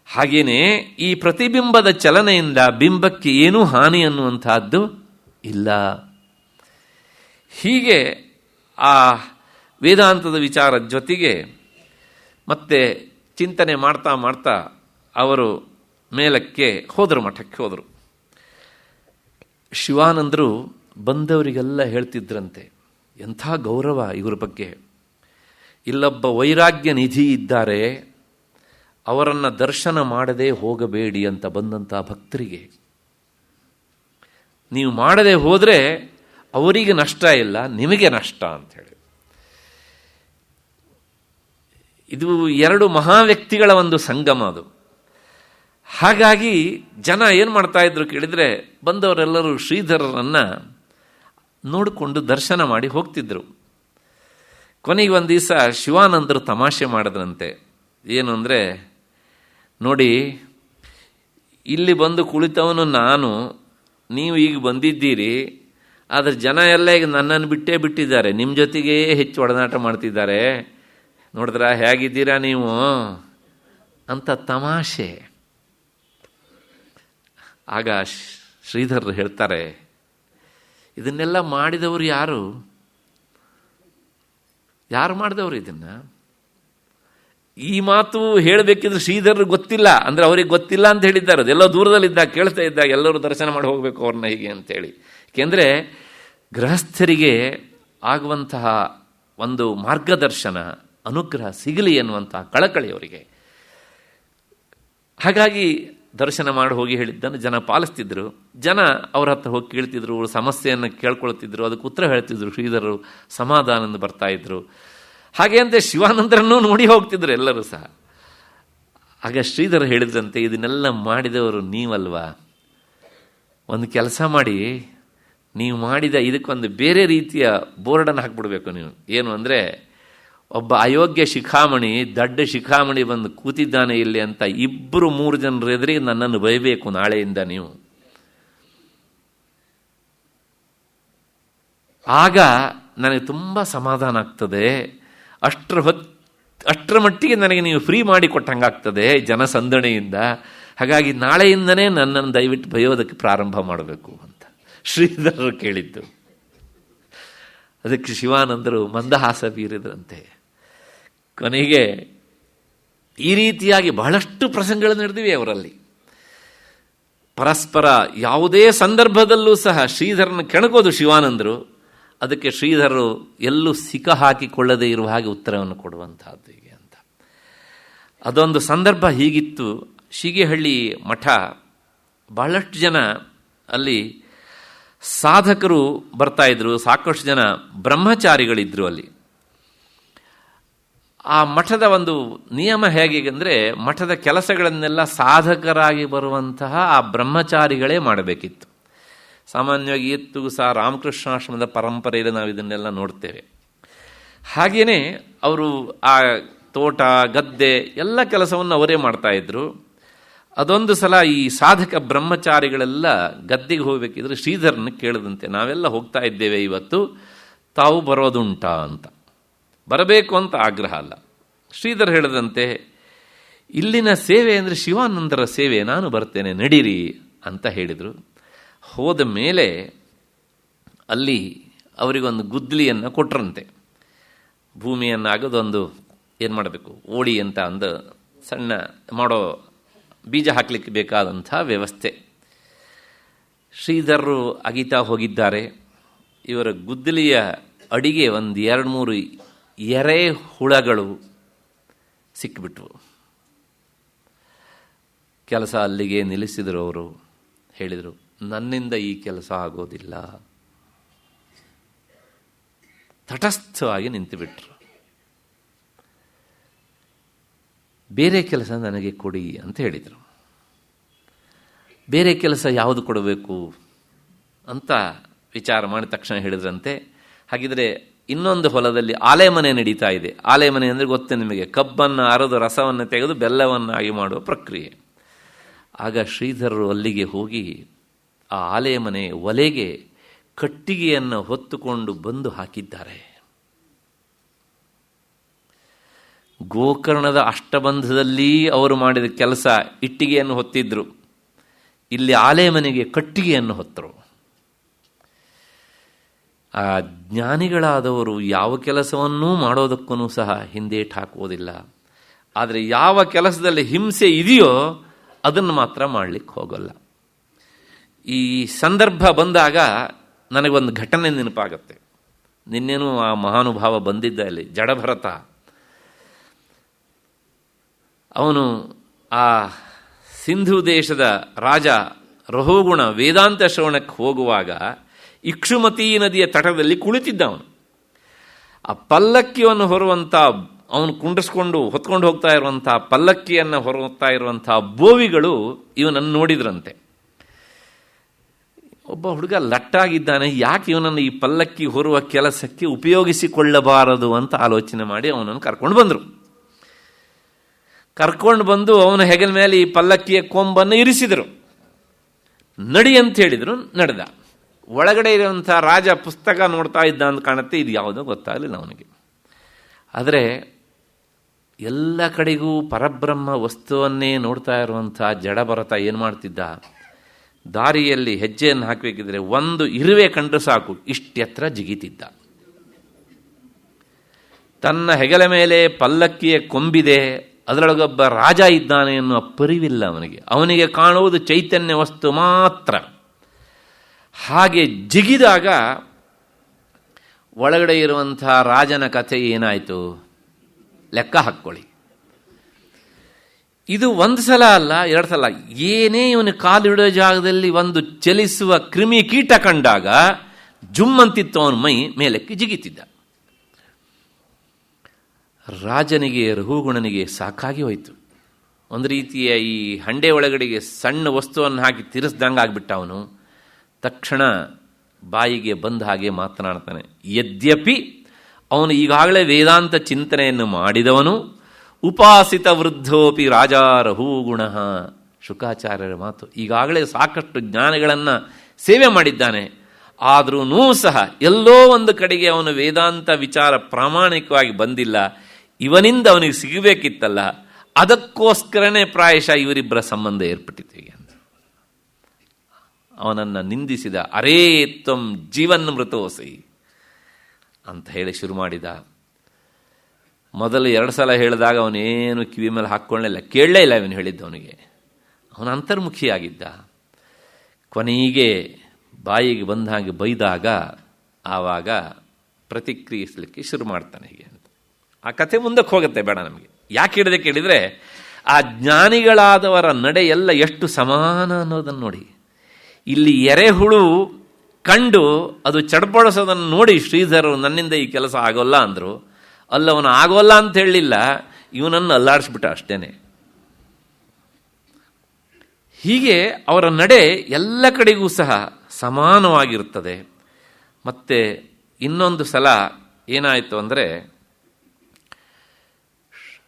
ಹಾಗೆಯೇ ಈ ಪ್ರತಿಬಿಂಬದ ಚಲನೆಯಿಂದ ಬಿಂಬಕ್ಕೆ ಏನೂ ಹಾನಿ ಅನ್ನುವಂಥದ್ದು ಇಲ್ಲ. ಹೀಗೆ ಆ ವೇದಾಂತದ ವಿಚಾರದ ಜೊತೆಗೆ ಮತ್ತೆ ಚಿಂತನೆ ಮಾಡ್ತಾ ಮಾಡ್ತಾ ಅವರು ಮೇಲಕ್ಕೆ ಹೋದರು, ಮಠಕ್ಕೆ ಹೋದರು. ಶಿವಾನಂದರು ಬಂದವರಿಗೆಲ್ಲ ಹೇಳ್ತಿದ್ರಂತೆ, ಎಂಥ ಗೌರವ ಇವರ ಬಗ್ಗೆ. ಇಲ್ಲೊಬ್ಬ ವೈರಾಗ್ಯ ನಿಧಿ ಇದ್ದಾರೆ, ಅವರನ್ನು ದರ್ಶನ ಮಾಡದೆ ಹೋಗಬೇಡಿ ಅಂತ ಬಂದಂಥ ಭಕ್ತರಿಗೆ. ನೀವು ಮಾಡದೆ ಹೋದರೆ ಅವರಿಗೆ ನಷ್ಟ ಇಲ್ಲ, ನಿಮಗೆ ನಷ್ಟ ಅಂಥೇಳಿ. ಇದು ಎರಡು ಮಹಾ ವ್ಯಕ್ತಿಗಳ ಒಂದು ಸಂಗಮ ಅದು. ಹಾಗಾಗಿ ಜನ ಏನು ಮಾಡ್ತಾ ಇದ್ರು ಕೇಳಿದರೆ, ಬಂದವರೆಲ್ಲರೂ ಶ್ರೀಧರರನ್ನು ನೋಡಿಕೊಂಡು ದರ್ಶನ ಮಾಡಿ ಹೋಗ್ತಿದ್ರು. ಕೊನೆಗೆ ಒಂದು ದಿವಸ ಶಿವಾನಂದರು ತಮಾಷೆ ಮಾಡಿದ್ರಂತೆ. ಏನು ಅಂದರೆ, ನೋಡಿ, ಇಲ್ಲಿ ಬಂದು ಕುಳಿತವನು ನಾನು, ನೀವು ಈಗ ಬಂದಿದ್ದೀರಿ, ಆದರೆ ಜನ ಎಲ್ಲ ಈಗ ನನ್ನನ್ನು ಬಿಟ್ಟೇ ಬಿಟ್ಟಿದ್ದಾರೆ, ನಿಮ್ಮ ಜೊತೆಗೇ ಹೆಚ್ಚು ಒಡನಾಟ ಮಾಡ್ತಿದ್ದಾರೆ, ನೋಡಿದ್ರ ಹೇಗಿದ್ದೀರಾ ನೀವು ಅಂತ ತಮಾಷೆ. ಆಗ ಶ್ರೀಧರರು ಹೇಳ್ತಾರೆ, ಇದನ್ನೆಲ್ಲ ಮಾಡಿದವರು ಯಾರು? ಯಾರು ಮಾಡಿದವರು ಇದನ್ನು? ಈ ಮಾತು ಹೇಳಬೇಕಿದ್ರೆ ಶ್ರೀಧರರು ಗೊತ್ತಿಲ್ಲ ಅಂದರೆ ಅವ್ರಿಗೆ ಗೊತ್ತಿಲ್ಲ ಅಂತ ಹೇಳಿದ್ದಾರೆ. ಅದೆಲ್ಲೋ ದೂರದಲ್ಲಿದ್ದಾಗ ಕೇಳ್ತಾ ಇದ್ದಾಗ ಎಲ್ಲರೂ ದರ್ಶನ ಮಾಡಿ ಹೋಗಬೇಕು ಅವ್ರನ್ನ ಹೀಗೆ ಅಂತೇಳಿ. ಏಕೆಂದರೆ ಗೃಹಸ್ಥರಿಗೆ ಆಗುವಂತಹ ಒಂದು ಮಾರ್ಗದರ್ಶನ, ಅನುಗ್ರಹ ಸಿಗಲಿ ಎನ್ನುವಂತಹ ಕಳಕಳಿ ಅವರಿಗೆ. ಹಾಗಾಗಿ ದರ್ಶನ ಮಾಡಿ ಹೋಗಿ ಹೇಳಿದ್ದನ್ನು ಜನ ಪಾಲಿಸ್ತಿದ್ರು. ಜನ ಅವ್ರ ಹತ್ರ ಹೋಗಿ ಕೇಳ್ತಿದ್ರು, ಸಮಸ್ಯೆಯನ್ನು ಕೇಳ್ಕೊಳ್ತಿದ್ರು, ಅದಕ್ಕೆ ಉತ್ತರ ಹೇಳ್ತಿದ್ರು. ಶ್ರೀಧರರು ಸಮಾಧಾನದಿಂದ ಬರ್ತಾಯಿದ್ರು. ಹಾಗೆ ಅಂತ ಶಿವಾನಂದರನ್ನು ನೋಡಿ ಹೋಗ್ತಿದ್ರು ಎಲ್ಲರೂ ಸಹ. ಆಗ ಶ್ರೀಧರ ಹೇಳಿದ್ರಂತೆ, ಇದನ್ನೆಲ್ಲ ಮಾಡಿದವರು ನೀವಲ್ವಾ, ಒಂದು ಕೆಲಸ ಮಾಡಿ, ನೀವು ಮಾಡಿದ ಇದಕ್ಕೊಂದು ಬೇರೆ ರೀತಿಯ ಬೋರ್ಡನ್ನು ಹಾಕ್ಬಿಡ್ಬೇಕು ನೀವು. ಏನು ಅಂದರೆ, ಒಬ್ಬ ಅಯೋಗ್ಯ ಶಿಖಾಮಣಿ, ದಡ್ಡ ಶಿಖಾಮಣಿ ಬಂದು ಕೂತಿದ್ದಾನೆ ಇಲ್ಲಿ ಅಂತ 2-3 ಜನರ ಎದುರಿಗೆ ನನ್ನನ್ನು ಬೈಬೇಕು ನಾಳೆಯಿಂದ ನೀವು. ಆಗ ನನಗೆ ತುಂಬ ಸಮಾಧಾನ ಆಗ್ತದೆ. ಅಷ್ಟರ ಮಟ್ಟಿಗೆ ನನಗೆ ನೀವು ಫ್ರೀ ಮಾಡಿ ಕೊಟ್ಟಂಗಾಗ್ತದೆ ಜನಸಂದಣಿಯಿಂದ. ಹಾಗಾಗಿ ನಾಳೆಯಿಂದನೇ ನನ್ನನ್ನು ದಯವಿಟ್ಟು ಬೈಯೋದಕ್ಕೆ ಪ್ರಾರಂಭ ಮಾಡಬೇಕು ಅಂತ ಶ್ರೀಧರರು ಕೇಳಿದ್ದು. ಅದಕ್ಕೆ ಶಿವಾನಂದರು ಮಂದಹಾಸ ಬೀರಿದ್ರಂತೆ. ಕೊನೆಗೆ ಈ ರೀತಿಯಾಗಿ ಬಹಳಷ್ಟು ಪ್ರಸಂಗಗಳು ನಡೆದಿವೆ ಅವರಲ್ಲಿ. ಪರಸ್ಪರ ಯಾವುದೇ ಸಂದರ್ಭದಲ್ಲೂ ಸಹ ಶ್ರೀಧರನ ಕೆಣಕೋದು ಶಿವಾನಂದರು. ಅದಕ್ಕೆ ಶ್ರೀಧರರು ಎಲ್ಲೂ ಸಿಕ್ಕ ಹಾಕಿಕೊಳ್ಳದೇ ಇರುವ ಹಾಗೆ ಉತ್ತರವನ್ನು ಕೊಡುವಂತಹದ್ದು ಹೀಗೆ ಅಂತ. ಅದೊಂದು ಸಂದರ್ಭ ಹೀಗಿತ್ತು. ಶೀಗೆಹಳ್ಳಿ ಮಠ, ಬಹಳಷ್ಟು ಜನ ಅಲ್ಲಿ ಸಾಧಕರು ಬರ್ತಾಯಿದ್ರು, ಸಾಕಷ್ಟು ಜನ ಬ್ರಹ್ಮಚಾರಿಗಳಿದ್ರು ಅಲ್ಲಿ. ಆ ಮಠದ ಒಂದು ನಿಯಮ ಹೇಗೆ ಅಂದರೆ, ಮಠದ ಕೆಲಸಗಳನ್ನೆಲ್ಲ ಸಾಧಕರಾಗಿ ಬರುವಂತಹ ಆ ಬ್ರಹ್ಮಚಾರಿಗಳೇ ಮಾಡಬೇಕಿತ್ತು. ಸಾಮಾನ್ಯವಾಗಿ ಇವತ್ತಿಗೂ ಸಹ ರಾಮಕೃಷ್ಣಾಶ್ರಮದ ಪರಂಪರೆಯಲ್ಲಿ ನಾವು ಇದನ್ನೆಲ್ಲ ನೋಡ್ತೇವೆ. ಹಾಗೆಯೇ ಅವರು ಆ ತೋಟ ಗದ್ದೆ ಎಲ್ಲ ಕೆಲಸವನ್ನು ಅವರೇ ಮಾಡ್ತಾಯಿದ್ರು. ಅದೊಂದು ಸಲ ಈ ಸಾಧಕ ಬ್ರಹ್ಮಚಾರಿಗಳೆಲ್ಲ ಗದ್ದೆಗೆ ಹೋಗಬೇಕಿದ್ರೆ ಶ್ರೀಧರನ ಕೇಳಿದಂತೆ, ನಾವೆಲ್ಲ ಹೋಗ್ತಾ ಇದ್ದೇವೆ ಇವತ್ತು, ತಾವು ಬರೋದುಂಟಾ ಅಂತ. ಬರಬೇಕು ಅಂತ ಆಗ್ರಹ ಅಲ್ಲ. ಶ್ರೀಧರ್ ಹೇಳಿದಂತೆ, ಇಲ್ಲಿನ ಸೇವೆ ಅಂದರೆ ಶಿವಾನಂದರ ಸೇವೆ, ನಾನು ಬರ್ತೇನೆ ನಡೀರಿ ಅಂತ ಹೇಳಿದರು. ಹೋದ ಮೇಲೆ ಅಲ್ಲಿ ಅವರಿಗೊಂದು ಗುದ್ದಲಿಯನ್ನು ಕೊಟ್ರಂತೆ. ಭೂಮಿಯನ್ನು ಅಗದೊಂದು ಏನು ಮಾಡಬೇಕು, ಓಡಿ ಅಂತ ಒಂದು ಸಣ್ಣ ಮಾಡೋ ಬೀಜ ಹಾಕಲಿಕ್ಕೆ ಬೇಕಾದಂಥ ವ್ಯವಸ್ಥೆ. ಶ್ರೀಧರರು ಅಗಿತಾ ಹೋಗಿದ್ದಾರೆ. ಇವರ ಗುದ್ದಲಿಯ ಅಡಿಗೆ ಒಂದು 2-3 ಎರೆ ಹುಳಗಳು ಸಿಕ್ಕಿಬಿಟ್ವು. ಕೆಲಸ ಅಲ್ಲಿಗೆ ನಿಲ್ಲಿಸಿದರು. ಅವರು ಹೇಳಿದರು, ನನ್ನಿಂದ ಈ ಕೆಲಸ ಆಗೋದಿಲ್ಲ. ತಟಸ್ಥವಾಗಿ ನಿಂತುಬಿಟ್ರು. ಬೇರೆ ಕೆಲಸ ನನಗೆ ಕೊಡಿ ಅಂತ ಹೇಳಿದರು. ಬೇರೆ ಕೆಲಸ ಯಾವುದು ಕೊಡಬೇಕು ಅಂತ ವಿಚಾರ ಮಾಡಿದ ತಕ್ಷಣ ಹೇಳಿದ್ರಂತೆ, ಹಾಗಿದ್ರೆ ಇನ್ನೊಂದು ಹೊಲದಲ್ಲಿ ಆಲೆಮನೆ ನಡೀತಾ ಇದೆ. ಆಲೆಮನೆ ಅಂದರೆ ಗೊತ್ತೇ ನಿಮಗೆ, ಕಬ್ಬನ್ನು ಅರೆದು ರಸವನ್ನು ತೆಗೆದು ಬೆಲ್ಲವನ್ನಾಗಿ ಮಾಡುವ ಪ್ರಕ್ರಿಯೆ. ಆಗ ಶ್ರೀಧರರು ಅಲ್ಲಿಗೆ ಹೋಗಿ ಆ ಆಲೆಮನೆ ಒಲೆಗೆ ಕಟ್ಟಿಗೆಯನ್ನು ಹೊತ್ತುಕೊಂಡು ಬಂದು ಹಾಕಿದ್ದಾರೆ. ಗೋಕರ್ಣದ ಅಷ್ಟಬಂಧದಲ್ಲಿ ಅವರು ಮಾಡಿದ ಕೆಲಸ ಇಟ್ಟಿಗೆಯನ್ನು ಹೊತ್ತಿದ್ರು, ಇಲ್ಲಿ ಆಲೆಮನೆಗೆ ಕಟ್ಟಿಗೆಯನ್ನು ಹೊತ್ತರು. ಆ ಜ್ಞಾನಿಗಳಾದವರು ಯಾವ ಕೆಲಸವನ್ನೂ ಮಾಡೋದಕ್ಕೂ ಸಹ ಹಿಂದೇಟು ಹಾಕುವುದಿಲ್ಲ. ಆದರೆ ಯಾವ ಕೆಲಸದಲ್ಲಿ ಹಿಂಸೆ ಇದೆಯೋ ಅದನ್ನು ಮಾತ್ರ ಮಾಡಲಿಕ್ಕೆ ಹೋಗಲ್ಲ. ಈ ಸಂದರ್ಭ ಬಂದಾಗ ನನಗೊಂದು ಘಟನೆ ನೆನಪಾಗತ್ತೆ. ನಿನ್ನೇನು ಆ ಮಹಾನುಭಾವ ಬಂದಿದ್ದ ಇಲ್ಲಿ, ಜಡಭರತ. ಅವನು ಆ ಸಿಂಧು ದೇಶದ ರಾಜ ರಹುಗುಣ ವೇದಾಂತ ಶ್ರವಣಕ್ಕೆ ಹೋಗುವಾಗ ಇಕ್ಷುಮತಿ ನದಿಯ ತಟದಲ್ಲಿ ಕುಳಿತಿದ್ದ. ಅವನು ಆ ಪಲ್ಲಕ್ಕಿಯನ್ನು ಹೊರುವಂಥ, ಅವನು ಕುಂಡಿಸ್ಕೊಂಡು ಹೊತ್ಕೊಂಡು ಹೋಗ್ತಾ ಇರುವಂಥ ಪಲ್ಲಕ್ಕಿಯನ್ನು ಹೊರುತ್ತಾ ಇರುವಂಥ ಬೋವಿಗಳು ಇವನನ್ನು ನೋಡಿದ್ರಂತೆ. ಒಬ್ಬ ಹುಡುಗ ಲಟ್ಟಾಗಿದ್ದಾನೆ, ಯಾಕೆ ಇವನನ್ನು ಈ ಪಲ್ಲಕ್ಕಿ ಹೊರುವ ಕೆಲಸಕ್ಕೆ ಉಪಯೋಗಿಸಿಕೊಳ್ಳಬಾರದು ಅಂತ ಆಲೋಚನೆ ಮಾಡಿ ಅವನನ್ನು ಕರ್ಕೊಂಡು ಬಂದರು. ಕರ್ಕೊಂಡು ಬಂದು ಅವನ ಹೆಗಲ ಮೇಲೆ ಈ ಪಲ್ಲಕ್ಕಿಯ ಕೊಂಬನ್ನು ಇರಿಸಿದರು. ನಡಿ ಅಂತ ಹೇಳಿದರು, ನಡೆದ. ಒಳಗಡೆ ಇರುವಂಥ ರಾಜ ಪುಸ್ತಕ ನೋಡ್ತಾ ಇದ್ದ ಅಂತ ಕಾಣುತ್ತೆ. ಇದು ಯಾವುದೋ ಗೊತ್ತಾಗಲಿಲ್ಲ ಅವನಿಗೆ. ಆದರೆ ಎಲ್ಲ ಕಡೆಗೂ ಪರಬ್ರಹ್ಮ ವಸ್ತುವನ್ನೇ ನೋಡ್ತಾ ಇರುವಂಥ ಜಡಭರತ ಏನು ಮಾಡ್ತಿದ್ದ, ದಾರಿಯಲ್ಲಿ ಹೆಜ್ಜೆಯನ್ನು ಹಾಕಬೇಕಿದ್ರೆ ಒಂದು ಇರುವೆ ಕಂಡ್ರೆ ಸಾಕು, ಇಷ್ಟೆತ್ರ ಜಿಗಿತಿದ್ದ. ತನ್ನ ಹೆಗಲ ಮೇಲೆ ಪಲ್ಲಕ್ಕಿಯ ಕೊಂಬಿದೆ, ಅದರೊಳಗೊಬ್ಬ ರಾಜ ಇದ್ದಾನೆ ಎನ್ನುವ ಪರಿವಿಲ್ಲ ಅವನಿಗೆ. ಅವನಿಗೆ ಕಾಣುವುದು ಚೈತನ್ಯ ವಸ್ತು ಮಾತ್ರ. ಹಾಗೆ ಜಿಗಿದಾಗ ಒಳಗಡೆ ಇರುವಂಥ ರಾಜನ ಕಥೆ ಏನಾಯಿತು ಲೆಕ್ಕ ಹಾಕ್ಕೊಳ್ಳಿ. ಇದು ಒಂದು ಸಲ ಅಲ್ಲ, 2 ಸಲ. ಏನೇ ಇವನು ಕಾಲಿಡೋ ಜಾಗದಲ್ಲಿ ಒಂದು ಚಲಿಸುವ ಕ್ರಿಮಿ ಕೀಟ ಕಂಡಾಗ ಜುಮ್ಮಂತಿತ್ತು ಅವನ ಮೈ ಮೇಲಕ್ಕೆ ಜಿಗಿತಿದ್ದ. ರಾಜನಿಗೆ ರಹುಗುಣನಿಗೆ ಸಾಕಾಗಿ ಹೋಯಿತು. ಒಂದು ರೀತಿಯ ಈ ಹಂಡೆ ಒಳಗಡೆಗೆ ಸಣ್ಣ ವಸ್ತುವನ್ನು ಹಾಕಿ ತಿರ್ಸ್ದಂಗೆ ಆಗಿಬಿಟ್ಟ ಅವನು. ತಕ್ಷಣ ಬಾಯಿಗೆ ಬಂದ ಹಾಗೆ ಮಾತನಾಡ್ತಾನೆ. ಯದ್ಯಪಿ ಅವನು ಈಗಾಗಲೇ ವೇದಾಂತ ಚಿಂತನೆಯನ್ನು ಮಾಡಿದವನು, ಉಪಾಸಿತ ವೃದ್ಧೋಪಿ ರಾಜ ರಹುಗುಣ. ಶುಕಾಚಾರ್ಯರ ಮಾತು. ಈಗಾಗಲೇ ಸಾಕಷ್ಟು ಜ್ಞಾನಗಳನ್ನು ಸೇವೆ ಮಾಡಿದ್ದಾನೆ. ಆದ್ರೂ ಸಹ ಎಲ್ಲೋ ಒಂದು ಕಡೆಗೆ ಅವನು ವೇದಾಂತ ವಿಚಾರ ಪ್ರಾಮಾಣಿಕವಾಗಿ ಬಂದಿಲ್ಲ. ಇವನಿಂದ ಅವನಿಗೆ ಸಿಗಬೇಕಿತ್ತಲ್ಲ, ಅದಕ್ಕೋಸ್ಕರನೇ ಪ್ರಾಯಶಃ ಇವರಿಬ್ಬರ ಸಂಬಂಧ ಏರ್ಪಟ್ಟಿದೆ ಅಂತ ಅವನನ್ನು ನಿಂದಿಸಿದ. ಅರೇ ತ್ವಂ ಜೀವನ್ ಮೃತೋಸಿ ಅಂತ ಹೇಳಿ ಶುರು ಮಾಡಿದ. ಮೊದಲು 2 ಸಲ ಹೇಳಿದಾಗ ಅವನೇನು ಕಿವಿ ಮೇಲೆ ಹಾಕ್ಕೊಳ್ಳಲಿಲ್ಲ, ಕೇಳಲೇ ಇಲ್ಲ ಇವನು ಹೇಳಿದ್ದವನಿಗೆ. ಅವನ ಅಂತರ್ಮುಖಿಯಾಗಿದ್ದ. ಕೊನೆಗೆ ಬಾಯಿಗೆ ಬಂದ ಹಾಗೆ ಬೈದಾಗ ಆವಾಗ ಪ್ರತಿಕ್ರಿಯಿಸಲಿಕ್ಕೆ ಶುರು ಮಾಡ್ತಾನೆ ಹೀಗೆ ಅಂತ. ಆ ಕಥೆ ಮುಂದಕ್ಕೆ ಹೋಗುತ್ತೆ, ಬೇಡ ನಮಗೆ. ಯಾಕೆ ಹೇಳಿದೆ ಕೇಳಿದರೆ, ಆ ಜ್ಞಾನಿಗಳಾದವರ ನಡೆ ಎಲ್ಲ ಎಷ್ಟು ಸಮಾನ ಅನ್ನೋದನ್ನು ನೋಡಿ. ಇಲ್ಲಿ ಎರೆಹುಳು ಕಂಡು ಅದು ಚಡಪಡಿಸೋದನ್ನು ನೋಡಿ ಶ್ರೀಧರರು ನನ್ನಿಂದ ಈ ಕೆಲಸ ಆಗೋಲ್ಲ ಅಂದರು. ಅಲ್ಲವನು ಆಗೋಲ್ಲ ಅಂತ ಹೇಳಲಿಲ್ಲ, ಇವನನ್ನು ಅಲ್ಲಾಡಿಸ್ಬಿಟ್ಟ ಅಷ್ಟೇನೆ. ಹೀಗೆ ಅವರ ನಡೆ ಎಲ್ಲ ಕಡೆಗೂ ಸಹ ಸಮಾನವಾಗಿರುತ್ತದೆ. ಮತ್ತು ಇನ್ನೊಂದು ಸಲ ಏನಾಯಿತು ಅಂದರೆ,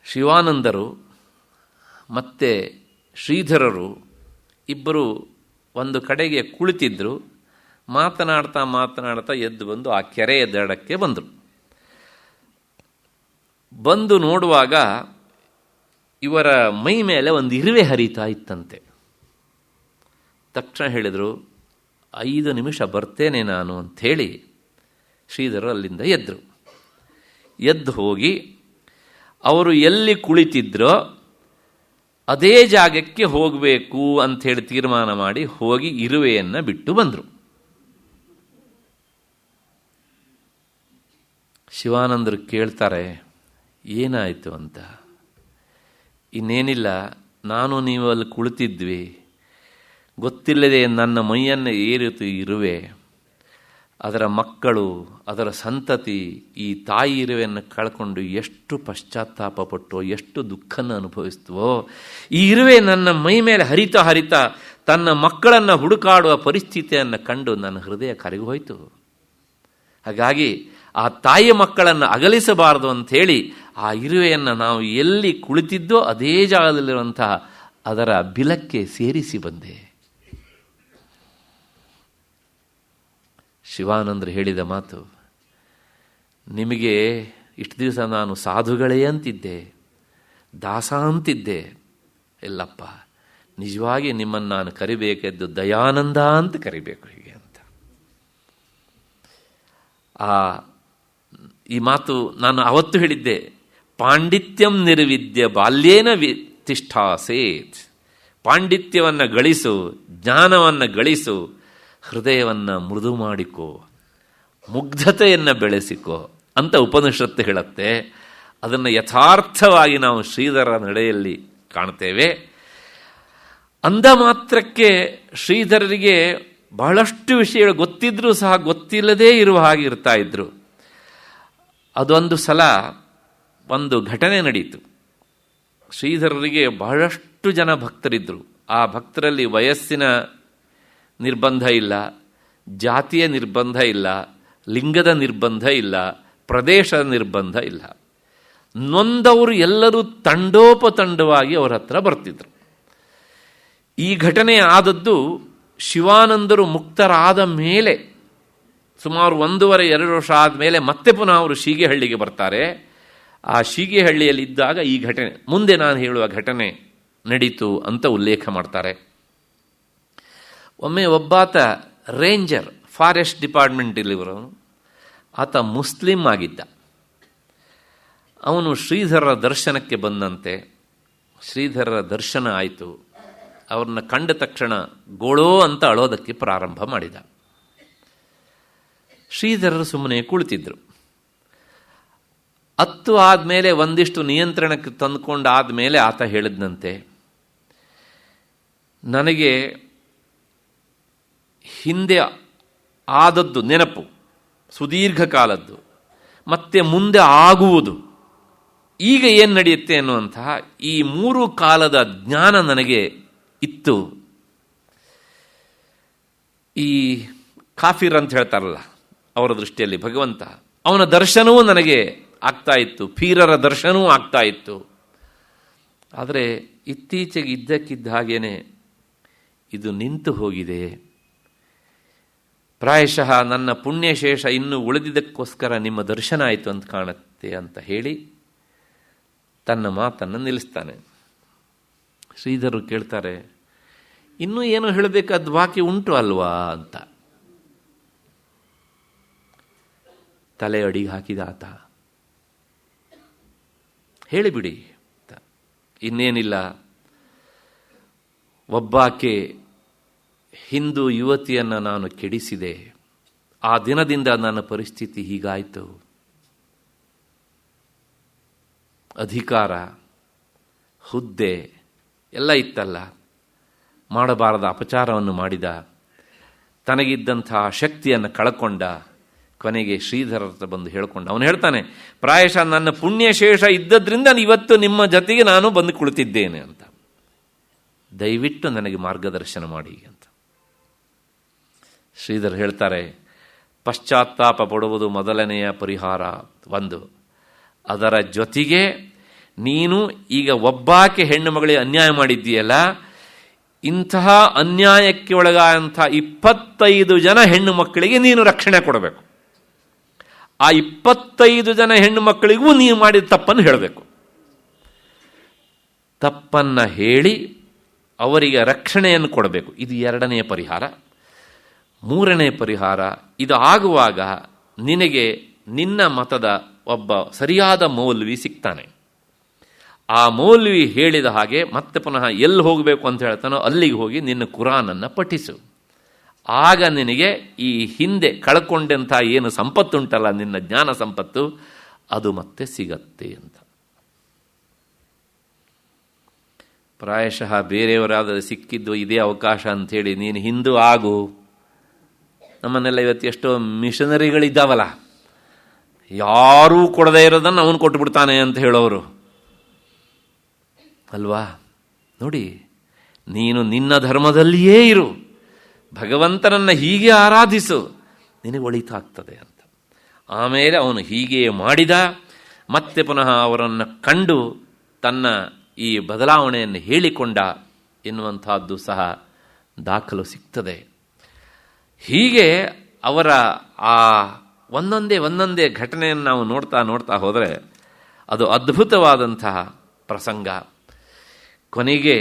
ಶಿವಾನಂದರು ಮತ್ತು ಶ್ರೀಧರರು ಇಬ್ಬರು ಒಂದು ಕಡೆಗೆ ಕುಳಿತಿದ್ದರು. ಮಾತನಾಡ್ತಾ ಮಾತನಾಡ್ತಾ ಎದ್ದು ಬಂದು ಆ ಕೆರೆಯ ದಡಕ್ಕೆ ಬಂದರು. ಬಂದು ನೋಡುವಾಗ ಇವರ ಮೈ ಮೇಲೆ ಒಂದು ಇರುವೆ ಹರಿತಾ ಇತ್ತಂತೆ. ತಕ್ಷಣ ಹೇಳಿದರು, 5 ನಿಮಿಷ ಬರ್ತೇನೆ ನಾನು ಅಂಥೇಳಿ ಶ್ರೀಧರರು ಅಲ್ಲಿಂದ ಎದ್ದರು. ಎದ್ದು ಹೋಗಿ ಅವರು ಎಲ್ಲಿ ಕುಳಿತಿದ್ರೋ ಅದೇ ಜಾಗಕ್ಕೆ ಹೋಗಬೇಕು ಅಂಥೇಳಿ ತೀರ್ಮಾನ ಮಾಡಿ ಹೋಗಿ ಇರುವೆಯನ್ನು ಬಿಟ್ಟು ಬಂದರು. ಶಿವಾನಂದರು ಕೇಳ್ತಾರೆ, ಏನಾಯಿತು ಅಂತ. ಇನ್ನೇನಿಲ್ಲ, ನಾನು ನೀವು ಅಲ್ಲಿ ಕುಳಿತಿದ್ವಿ, ಗೊತ್ತಿಲ್ಲದೆ ನನ್ನ ಮೈಯನ್ನು ಏರಿತು ಇರುವೆ, ಅದರ ಮಕ್ಕಳು, ಅದರ ಸಂತತಿ ಈ ತಾಯಿ ಇರುವೆಯನ್ನು ಕಳ್ಕೊಂಡು ಎಷ್ಟು ಪಶ್ಚಾತ್ತಾಪಪಟ್ಟೋ, ಎಷ್ಟು ದುಃಖನ ಅನುಭವಿಸ್ತವೋ. ಈ ಇರುವೆ ನನ್ನ ಮೈ ಮೇಲೆ ಹರಿತಾ ಹರಿತಾ ತನ್ನ ಮಕ್ಕಳನ್ನು ಹುಡುಕಾಡುವ ಪರಿಸ್ಥಿತಿಯನ್ನು ಕಂಡು ನನ್ನ ಹೃದಯ ಕರಗಿ ಹಾಗಾಗಿ ಆ ತಾಯಿಯ ಮಕ್ಕಳನ್ನು ಅಗಲಿಸಬಾರದು ಅಂಥೇಳಿ ಆ ಇರುವೆಯನ್ನು ನಾವು ಎಲ್ಲಿ ಕುಳಿತಿದ್ದೋ ಅದೇ ಜಾಗದಲ್ಲಿರುವಂತಹ ಅದರ ಬಿಲಕ್ಕೆ ಸೇರಿಸಿ ಬಂದೆ. ಶಿವಾನಂದರು ಹೇಳಿದ ಮಾತು, ನಿಮಗೆ ಇಷ್ಟು ದಿವಸ ನಾನು ಸಾಧುಗಳೇ ಅಂತಿದ್ದೆ, ದಾಸ ಅಂತಿದ್ದೆ. ಇಲ್ಲಪ್ಪ, ನಿಜವಾಗಿ ನಿಮ್ಮನ್ನು ನಾನು ಕರಿಬೇಕೆದ್ದು ದಯಾನಂದ ಅಂತ ಕರಿಬೇಕು ಹೀಗೆ ಅಂತ. ಈ ಮಾತು ನಾನು ಅವತ್ತು ಹೇಳಿದ್ದೆ, ಪಾಂಡಿತ್ಯಂ ನಿರ್ವಿದ್ಯ ಬಾಲ್ಯೇನ ತಿಷ್ಠಾಸೇತ್. ಪಾಂಡಿತ್ಯವನ್ನು ಗಳಿಸು, ಜ್ಞಾನವನ್ನು ಗಳಿಸು, ಹೃದಯವನ್ನು ಮೃದು ಮಾಡಿಕೋ, ಮುಗ್ಧತೆಯನ್ನು ಬೆಳೆಸಿಕೋ ಅಂತ ಉಪನಿಷತ್ತು ಹೇಳುತ್ತೆ. ಅದನ್ನು ಯಥಾರ್ಥವಾಗಿ ನಾವು ಶ್ರೀಧರ ನಡೆಯಲ್ಲಿ ಕಾಣ್ತೇವೆ. ಅಂದ ಮಾತ್ರಕ್ಕೆ ಶ್ರೀಧರರಿಗೆ ಬಹಳಷ್ಟು ವಿಷಯಗಳು ಗೊತ್ತಿದ್ರೂ ಸಹ ಗೊತ್ತಿಲ್ಲದೇ ಇರುವ ಹಾಗೆ ಇರ್ತಾ ಇದ್ರು. ಅದೊಂದು ಸಲ ಒಂದು ಘಟನೆ ನಡೀತು. ಶ್ರೀಧರರಿಗೆ ಬಹಳಷ್ಟು ಜನ ಭಕ್ತರಿದ್ದರು. ಆ ಭಕ್ತರಲ್ಲಿ ವಯಸ್ಸಿನ ನಿರ್ಬಂಧ ಇಲ್ಲ, ಜಾತಿಯ ನಿರ್ಬಂಧ ಇಲ್ಲ, ಲಿಂಗದ ನಿರ್ಬಂಧ ಇಲ್ಲ, ಪ್ರದೇಶದ ನಿರ್ಬಂಧ ಇಲ್ಲ. ನೊಂದವರು ಎಲ್ಲರೂ ತಂಡೋಪತಂಡವಾಗಿ ಅವರ ಹತ್ರ ಬರ್ತಿದ್ರು. ಈ ಘಟನೆ ಆದದ್ದು ಶಿವಾನಂದರು ಮುಕ್ತರಾದ ಮೇಲೆ, ಸುಮಾರು 1.5-2 ವರ್ಷ ಆದಮೇಲೆ ಮತ್ತೆ ಪುನಃ ಅವರು ಶೀಗೆಹಳ್ಳಿಗೆ ಬರ್ತಾರೆ. ಆ ಶೀಗೆಹಳ್ಳಿಯಲ್ಲಿದ್ದಾಗ ಈ ಘಟನೆ, ಮುಂದೆ ನಾನು ಹೇಳುವ ಘಟನೆ ನಡೀತು ಅಂತ ಉಲ್ಲೇಖ ಮಾಡ್ತಾರೆ. ಒಮ್ಮೆ ಒಬ್ಬಾತ ರೇಂಜರ್, ಫಾರೆಸ್ಟ್ ಡಿಪಾರ್ಟ್ಮೆಂಟ್ ಇಲ್ಲಿವರು, ಆತ ಮುಸ್ಲಿಂ ಆಗಿದ್ದ. ಅವನು ಶ್ರೀಧರರ ದರ್ಶನಕ್ಕೆ ಬಂದಂತೆ. ಶ್ರೀಧರರ ದರ್ಶನ ಆಯಿತು. ಅವ್ರನ್ನ ಕಂಡ ತಕ್ಷಣ ಗೋಳೋ ಅಂತ ಅಳೋದಕ್ಕೆ ಪ್ರಾರಂಭ ಮಾಡಿದ. ಶ್ರೀಧರರು ಸುಮ್ಮನೆ ಕುಳಿತಿದ್ರು. ಹತ್ತು ಆದಮೇಲೆ ಒಂದಿಷ್ಟು ನಿಯಂತ್ರಣಕ್ಕೆ ತಂದುಕೊಂಡು ಆದಮೇಲೆ ಆತ ಹೇಳಿದ್ನಂತೆ, ನನಗೆ ಹಿಂದೆ ಆದದ್ದು ನೆನಪು, ಸುದೀರ್ಘ ಕಾಲದ್ದು, ಮತ್ತೆ ಮುಂದೆ ಆಗುವುದು, ಈಗ ಏನು ನಡೆಯುತ್ತೆ ಅನ್ನುವಂತಹ ಈ 3 ಕಾಲದ ಜ್ಞಾನ ನನಗೆ ಇತ್ತು. ಈ ಕಾಫಿರ್ ಅಂತ ಹೇಳ್ತಾರಲ್ಲ ಅವರ ದೃಷ್ಟಿಯಲ್ಲಿ ಭಗವಂತ, ಅವನ ದರ್ಶನವೂ ನನಗೆ ಆಗ್ತಾ ಇತ್ತು, ಪೀರರ ದರ್ಶನವೂ ಆಗ್ತಾ ಇತ್ತು. ಆದರೆ ಇತ್ತೀಚೆಗೆ ಇದ್ದಕ್ಕಿದ್ದ ಹಾಗೇನೆ ಇದು ನಿಂತು ಹೋಗಿದೆ. ಪ್ರಾಯಶಃ ನನ್ನ ಪುಣ್ಯಶೇಷ ಇನ್ನೂ ಉಳಿದಿದ್ದಕ್ಕೋಸ್ಕರ ನಿಮ್ಮ ದರ್ಶನ ಆಯಿತು ಅಂತ ಕಾಣುತ್ತೆ ಅಂತ ಹೇಳಿ ತನ್ನ ಮಾತನ್ನು ನಿಲ್ಲಿಸ್ತಾನೆ. ಶ್ರೀಧರರು ಕೇಳ್ತಾರೆ, ಇನ್ನೂ ಏನೋ ಹೇಳಬೇಕಾದ ಬಾಕಿ ಉಂಟು ಅಲ್ವಾ ಅಂತ. ತಲೆ ಅಡಿಗೆ ಹಾಕಿದ ಆತ, ಹೇಳಿಬಿಡಿ ಅಂತ. ಇನ್ನೇನಿಲ್ಲ, ಒಬ್ಬಾಕೆ ಹಿಂದೂ ಯುವತಿಯನ್ನು ನಾನು ಕೆಡಿಸಿದೆ, ಆ ದಿನದಿಂದ ನನ್ನ ಪರಿಸ್ಥಿತಿ ಹೀಗಾಯಿತು. ಅಧಿಕಾರ, ಹುದ್ದೆ ಎಲ್ಲ ಇತ್ತಲ್ಲ, ಮಾಡಬಾರದ ಅಪಚಾರವನ್ನು ಮಾಡಿದ, ತನಗಿದ್ದಂಥ ಶಕ್ತಿಯನ್ನು ಕಳ್ಕೊಂಡ. ಕೊನೆಗೆ ಶ್ರೀಧರ ಬಂದು ಹೇಳ್ಕೊಂಡ. ಅವನು ಹೇಳ್ತಾನೆ, ಪ್ರಾಯಶಃ ನನ್ನ ಪುಣ್ಯಶೇಷ ಇದ್ದದ್ರಿಂದ ಇವತ್ತು ನಿಮ್ಮ ಜೊತೆಗೆ ನಾನು ಬಂದು ಕುಳಿತಿದ್ದೇನೆ ಅಂತ. ದಯವಿಟ್ಟು ನನಗೆ ಮಾರ್ಗದರ್ಶನ ಮಾಡಿ ಅಂತ. ಶ್ರೀಧರ್ ಹೇಳ್ತಾರೆ, ಪಶ್ಚಾತ್ತಾಪ ಪಡುವುದು ಮೊದಲನೆಯ ಪರಿಹಾರ ಒಂದು. ಅದರ ಜೊತೆಗೆ ನೀನು ಈಗ ಒಬ್ಬಾಕೆ ಹೆಣ್ಣು ಮಗಳಿಗೆ ಅನ್ಯಾಯ ಮಾಡಿದ್ದೀಯಲ್ಲ, ಇಂತಹ ಅನ್ಯಾಯಕ್ಕೆ ಒಳಗಾದಂಥ 25 ಜನ ಹೆಣ್ಣು ಮಕ್ಕಳಿಗೆ ನೀನು ರಕ್ಷಣೆ ಕೊಡಬೇಕು. ಆ 25 ಜನ ಹೆಣ್ಣು ಮಕ್ಕಳಿಗೂ ನೀನು ಮಾಡಿದ ತಪ್ಪನ್ನು ಹೇಳಬೇಕು. ತಪ್ಪನ್ನು ಹೇಳಿ ಅವರಿಗೆ ರಕ್ಷಣೆಯನ್ನು ಕೊಡಬೇಕು. ಇದು 2ನೇ ಪರಿಹಾರ. 3ನೇ ಪರಿಹಾರ, ಇದು ಆಗುವಾಗ ನಿನಗೆ ನಿನ್ನ ಮತದ ಒಬ್ಬ ಸರಿಯಾದ ಮೌಲ್ವಿ ಸಿಗ್ತಾನೆ. ಆ ಮೌಲ್ವಿ ಹೇಳಿದ ಹಾಗೆ ಮತ್ತೆ ಪುನಃ ಎಲ್ಲಿ ಹೋಗಬೇಕು ಅಂತ ಹೇಳ್ತಾನೋ ಅಲ್ಲಿಗೆ ಹೋಗಿ ನಿನ್ನ ಕುರಾನನ್ನು ಪಠಿಸು. ಆಗ ನಿನಗೆ ಈ ಹಿಂದೆ ಕಳ್ಕೊಂಡಂಥ ಏನು ಸಂಪತ್ತುಂಟಲ್ಲ, ನಿನ್ನ ಜ್ಞಾನ ಸಂಪತ್ತು, ಅದು ಮತ್ತೆ ಸಿಗತ್ತೆ ಅಂತ. ಪ್ರಾಯಶಃ ಬೇರೆಯವರಾದರೆ ಸಿಕ್ಕಿದ್ದು ಇದೇ ಅವಕಾಶ ಅಂಥೇಳಿ ನೀನು ಹಿಂದೂ ಆಗು. ನಮ್ಮನ್ನೆಲ್ಲ ಇವತ್ತು ಎಷ್ಟೋ ಮಿಷನರಿಗಳಿದ್ದಾವಲ್ಲ, ಯಾರೂ ಕೊಡದೇ ಇರೋದನ್ನು ಅವನು ಕೊಟ್ಟುಬಿಡ್ತಾನೆ ಅಂತ ಹೇಳೋರು ಅಲ್ವಾ. ನೋಡಿ, ನೀನು ನಿನ್ನ ಧರ್ಮದಲ್ಲಿಯೇ ಇರು, ಭಗವಂತನನ್ನು ಹೀಗೆ ಆರಾಧಿಸು, ನಿನಗೆ ಒಳಿತಾಗ್ತದೆ ಅಂತ. ಆಮೇಲೆ ಅವನು ಹೀಗೆ ಮಾಡಿದ. ಮತ್ತೆ ಪುನಃ ಅವರನ್ನು ಕಂಡು ತನ್ನ ಈ ಬದಲಾವಣೆಯನ್ನು ಹೇಳಿಕೊಂಡ ಎನ್ನುವಂಥದ್ದು ಸಹ ದಾಖಲು ಸಿಗ್ತದೆ. ಹೀಗೆ ಅವರ ಆ ಒಂದೊಂದೇ ಘಟನೆಯನ್ನು ನಾವು ನೋಡ್ತಾ ಹೋದರೆ ಅದು ಅದ್ಭುತವಾದಂತಹ ಪ್ರಸಂಗ. ಕೊನೆಗೆ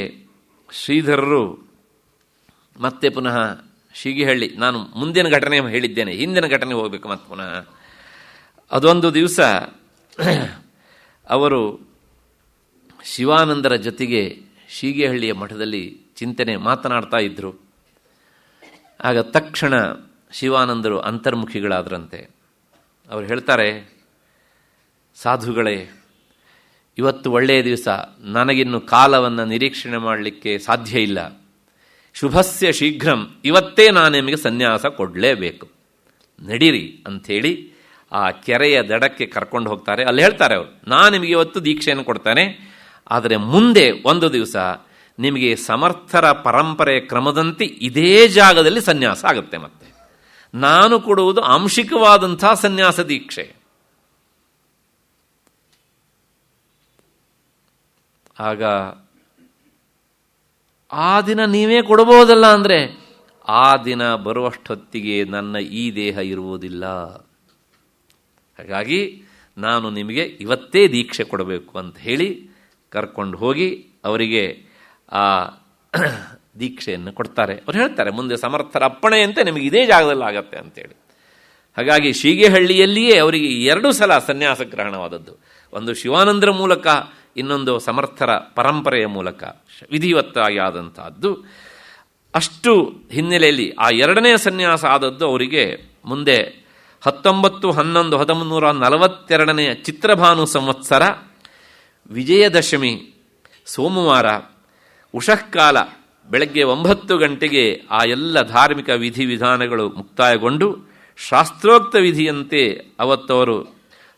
ಶ್ರೀಧರರು ಮತ್ತೆ ಪುನಃ ಶೀಗಿಹಳ್ಳಿ, ನಾನು ಮುಂದಿನ ಘಟನೆ ಹೇಳಿದ್ದೇನೆ, ಹಿಂದಿನ ಘಟನೆ ಹೋಗಬೇಕು ಮತ್ತೆ ಪುನಃ. ಅದೊಂದು ದಿವಸ ಅವರು ಶಿವಾನಂದರ ಜೊತೆಗೆ ಶೀಗಿಹಳ್ಳಿಯ ಮಠದಲ್ಲಿ ಚಿಂತನೆ ಮಾತನಾಡ್ತಾ ಇದ್ದರು. ಆಗ ತಕ್ಷಣ ಶಿವಾನಂದರು ಅಂತರ್ಮುಖಿಗಳಾದ್ರಂತೆ. ಅವರು ಹೇಳ್ತಾರೆ, ಸಾಧುಗಳೇ, ಇವತ್ತು ಒಳ್ಳೆಯ ದಿವಸ, ನನಗಿನ್ನು ಕಾಲವನ್ನು ನಿರೀಕ್ಷಣೆ ಮಾಡಲಿಕ್ಕೆ ಸಾಧ್ಯ ಇಲ್ಲ. ಶುಭಸ್ಯ ಶೀಘ್ರಂ, ಇವತ್ತೇ ನಾನು ನಿಮಗೆ ಸನ್ಯಾಸ ಕೊಡಲೇಬೇಕು, ನಡೀರಿ ಅಂಥೇಳಿ ಆ ಕೆರೆಯ ದಡಕ್ಕೆ ಕರ್ಕೊಂಡು ಹೋಗ್ತಾರೆ. ಅಲ್ಲಿ ಹೇಳ್ತಾರೆ ಅವರು, ನಾನು ನಿಮಗೆ ಇವತ್ತು ದೀಕ್ಷೆಯನ್ನು ಕೊಡ್ತೇನೆ, ಆದರೆ ಮುಂದೆ ಒಂದು ದಿವಸ ನಿಮಗೆ ಸಮರ್ಥರ ಪರಂಪರೆಯ ಕ್ರಮದಂತೆ ಇದೇ ಜಾಗದಲ್ಲಿ ಸನ್ಯಾಸ ಆಗುತ್ತೆ. ಮತ್ತೆ ನಾನು ಕೊಡುವುದು ಆಂಶಿಕವಾದಂಥ ಸನ್ಯಾಸ ದೀಕ್ಷೆ. ಆಗ ಆ ದಿನ ನೀವೇ ಕೊಡಬಹುದಲ್ಲ ಅಂದರೆ, ಆ ದಿನ ಬರುವಷ್ಟೊತ್ತಿಗೆ ನನ್ನ ಈ ದೇಹ ಇರುವುದಿಲ್ಲ. ಹಾಗಾಗಿ ನಾನು ನಿಮಗೆ ಇವತ್ತೇ ದೀಕ್ಷೆ ಕೊಡಬೇಕು ಅಂತ ಹೇಳಿ ಕರ್ಕೊಂಡು ಹೋಗಿ ಅವರಿಗೆ ಆ ದೀಕ್ಷೆಯನ್ನು ಕೊಡ್ತಾರೆ. ಅವ್ರು ಹೇಳ್ತಾರೆ, ಮುಂದೆ ಸಮರ್ಥರ ಅಪ್ಪಣೆಯಂತೆ ನಿಮಗೆ ಇದೇ ಜಾಗದಲ್ಲಿ ಆಗತ್ತೆ ಅಂತೇಳಿ. ಹಾಗಾಗಿ ಶೀಗೆಹಳ್ಳಿಯಲ್ಲಿಯೇ ಅವರಿಗೆ 2 ಸಲ ಸನ್ಯಾಸ ಗ್ರಹಣವಾದದ್ದು. ಒಂದು ಶಿವಾನಂದರ ಮೂಲಕ, ಇನ್ನೊಂದು ಸಮರ್ಥರ ಪರಂಪರೆಯ ಮೂಲಕ ವಿಧಿವತ್ತಾಗಿ ಆದಂತಹದ್ದು. ಅಷ್ಟು ಹಿನ್ನೆಲೆಯಲ್ಲಿ ಆ 2ನೇ ಸನ್ಯಾಸ ಆದದ್ದು ಅವರಿಗೆ ಮುಂದೆ 19/11/1142 ಚಿತ್ರಭಾನು ಸಂವತ್ಸರ ವಿಜಯದಶಮಿ ಸೋಮವಾರ ಉಷಃಕಾಲ ಬೆಳಗ್ಗೆ 9 ಗಂಟೆಗೆ ಆ ಎಲ್ಲ ಧಾರ್ಮಿಕ ವಿಧಿವಿಧಾನಗಳು ಮುಕ್ತಾಯಗೊಂಡು ಶಾಸ್ತ್ರೋಕ್ತ ವಿಧಿಯಂತೆ ಅವತ್ತವರು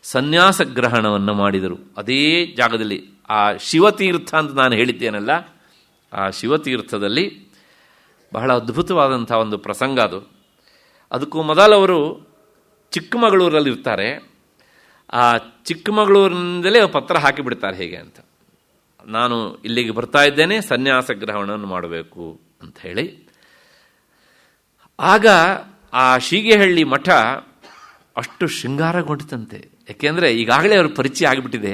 ಸನ್ಯಾಸ ಗ್ರಹಣವನ್ನು ಮಾಡಿದರು. ಅದೇ ಜಾಗದಲ್ಲಿ, ಆ ಶಿವತೀರ್ಥ ಅಂತ ನಾನು ಹೇಳಿದ್ದೇನಲ್ಲ, ಆ ಶಿವತೀರ್ಥದಲ್ಲಿ ಬಹಳ ಅದ್ಭುತವಾದಂಥ ಒಂದು ಪ್ರಸಂಗ ಅದು. ಅದಕ್ಕೂ ಮೊದಲವರು ಚಿಕ್ಕಮಗಳೂರಲ್ಲಿರ್ತಾರೆ. ಆ ಚಿಕ್ಕಮಗಳೂರಿನಿಂದಲೇ ಪತ್ರ ಹಾಕಿಬಿಡ್ತಾರೆ ಹೇಗೆ ಅಂತ, ನಾನು ಇಲ್ಲಿಗೆ ಬರ್ತಾ ಇದ್ದೇನೆ, ಸನ್ಯಾಸ ಗ್ರಹಣವನ್ನು ಮಾಡಬೇಕು ಅಂತ ಹೇಳಿ. ಆಗ ಆ ಶೀಗೆಹಳ್ಳಿ ಮಠ ಅಷ್ಟು ಶೃಂಗಾರಗೊಂಡಿತಂತೆ. ಯಾಕೆಂದರೆ ಈಗಾಗಲೇ ಅವ್ರ ಪರಿಚಯ ಆಗಿಬಿಟ್ಟಿದೆ.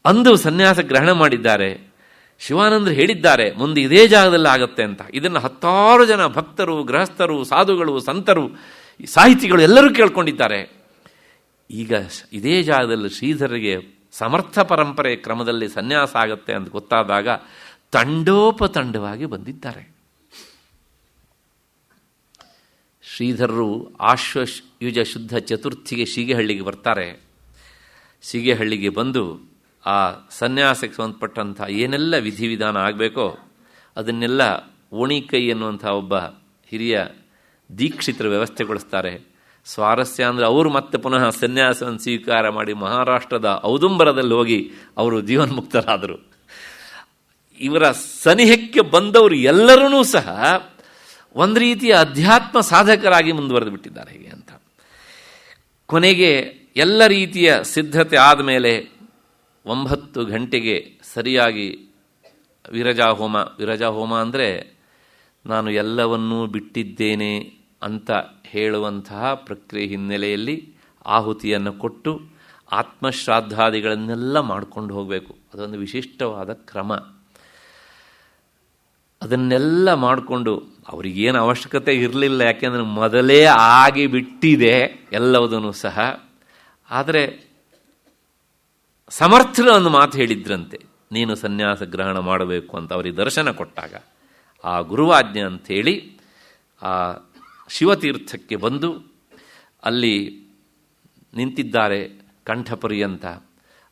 ಅಂದು ಸನ್ಯಾಸ ಗ್ರಹಣ ಮಾಡಿದ್ದಾರೆ. ಶಿವಾನಂದರು ಹೇಳಿದ್ದಾರೆ, ಮುಂದೆ ಇದೇ ಜಾಗದಲ್ಲಿ ಆಗತ್ತೆ ಅಂತ. ಇದನ್ನು 10 ಜನ ಭಕ್ತರು, ಗೃಹಸ್ಥರು, ಸಾಧುಗಳು, ಸಂತರು, ಸಾಹಿತಿಗಳು ಎಲ್ಲರೂ ಕೇಳ್ಕೊಂಡಿದ್ದಾರೆ. ಈಗ ಇದೇ ಜಾಗದಲ್ಲಿ ಶ್ರೀಧರಿಗೆ ಸಮರ್ಥ ಪರಂಪರೆ ಕ್ರಮದಲ್ಲಿ ಸನ್ಯಾಸ ಆಗತ್ತೆ ಅಂತ ಗೊತ್ತಾದಾಗ ತಂಡೋಪತಂಡವಾಗಿ ಬಂದಿದ್ದಾರೆ. ಶ್ರೀಧರರು ಆಶ್ವಯುಜ ಶುದ್ಧ ಚತುರ್ಥಿಗೆ ಶೀಗೆಹಳ್ಳಿಗೆ ಬರ್ತಾರೆ. ಶೀಗೆಹಳ್ಳಿಗೆ ಬಂದು ಆ ಸನ್ಯಾಸಕ್ಕೆ ಸಂಬಂಧಪಟ್ಟಂಥ ಏನೆಲ್ಲ ವಿಧಿವಿಧಾನ ಆಗಬೇಕೋ ಅದನ್ನೆಲ್ಲ ಓಣಿಕೈ ಎನ್ನುವಂಥ ಒಬ್ಬ ಹಿರಿಯ ದೀಕ್ಷಿತರ ವ್ಯವಸ್ಥೆಗೊಳಿಸ್ತಾರೆ. ಸ್ವಾರಸ್ಯ ಅಂದರೆ ಅವರು ಮತ್ತೆ ಪುನಃ ಸನ್ಯಾಸವನ್ನು ಸ್ವೀಕಾರ ಮಾಡಿ ಮಹಾರಾಷ್ಟ್ರದ ಔದುಂಬರದಲ್ಲಿ ಹೋಗಿ ಅವರು ಜೀವನ್ಮುಕ್ತರಾದರು. ಇವರ ಸನಿಹಕ್ಕೆ ಬಂದವರು ಎಲ್ಲರೂ ಸಹ ಒಂದು ರೀತಿಯ ಅಧ್ಯಾತ್ಮ ಸಾಧಕರಾಗಿ ಮುಂದುವರೆದು ಬಿಟ್ಟಿದ್ದಾರೆ ಹೀಗೆ ಅಂತ. ಕೊನೆಗೆ ಎಲ್ಲ ರೀತಿಯ ಸಿದ್ಧತೆ ಆದಮೇಲೆ 9 ಗಂಟೆಗೆ ಸರಿಯಾಗಿ ವಿರಜಾಹೋಮ ಅಂದರೆ ನಾನು ಎಲ್ಲವನ್ನೂ ಬಿಟ್ಟಿದ್ದೇನೆ ಅಂತ ಹೇಳುವಂತಹ ಪ್ರಕ್ರಿಯೆ ಹಿನ್ನೆಲೆಯಲ್ಲಿ ಆಹುತಿಯನ್ನು ಕೊಟ್ಟು ಆತ್ಮಶ್ರಾದ್ದಾದಿಗಳನ್ನೆಲ್ಲ ಮಾಡಿಕೊಂಡು ಹೋಗಬೇಕು. ಅದೊಂದು ವಿಶಿಷ್ಟವಾದ ಕ್ರಮ. ಅದನ್ನೆಲ್ಲ ಮಾಡಿಕೊಂಡು ಅವರಿಗೇನು ಅವಶ್ಯಕತೆ ಇರಲಿಲ್ಲ, ಯಾಕೆಂದರೆ ಮೊದಲೇ ಆಗಿಬಿಟ್ಟಿದೆ ಎಲ್ಲವುದನ್ನು ಸಹ. ಆದರೆ ಸಮರ್ಥರು ಒಂದು ಮಾತು ಹೇಳಿದ್ರಂತೆ, ನೀನು ಸನ್ಯಾಸ ಗ್ರಹಣ ಮಾಡಬೇಕು ಅಂತ ಅವರಿಗೆ ದರ್ಶನ ಕೊಟ್ಟಾಗ ಆ ಗುರುವಾಜ್ಞೆ ಅಂಥೇಳಿ ಆ ಶಿವತೀರ್ಥಕ್ಕೆ ಬಂದು ಅಲ್ಲಿ ನಿಂತಿದ್ದಾರೆ ಕಂಠಪರ್ಯಂತ.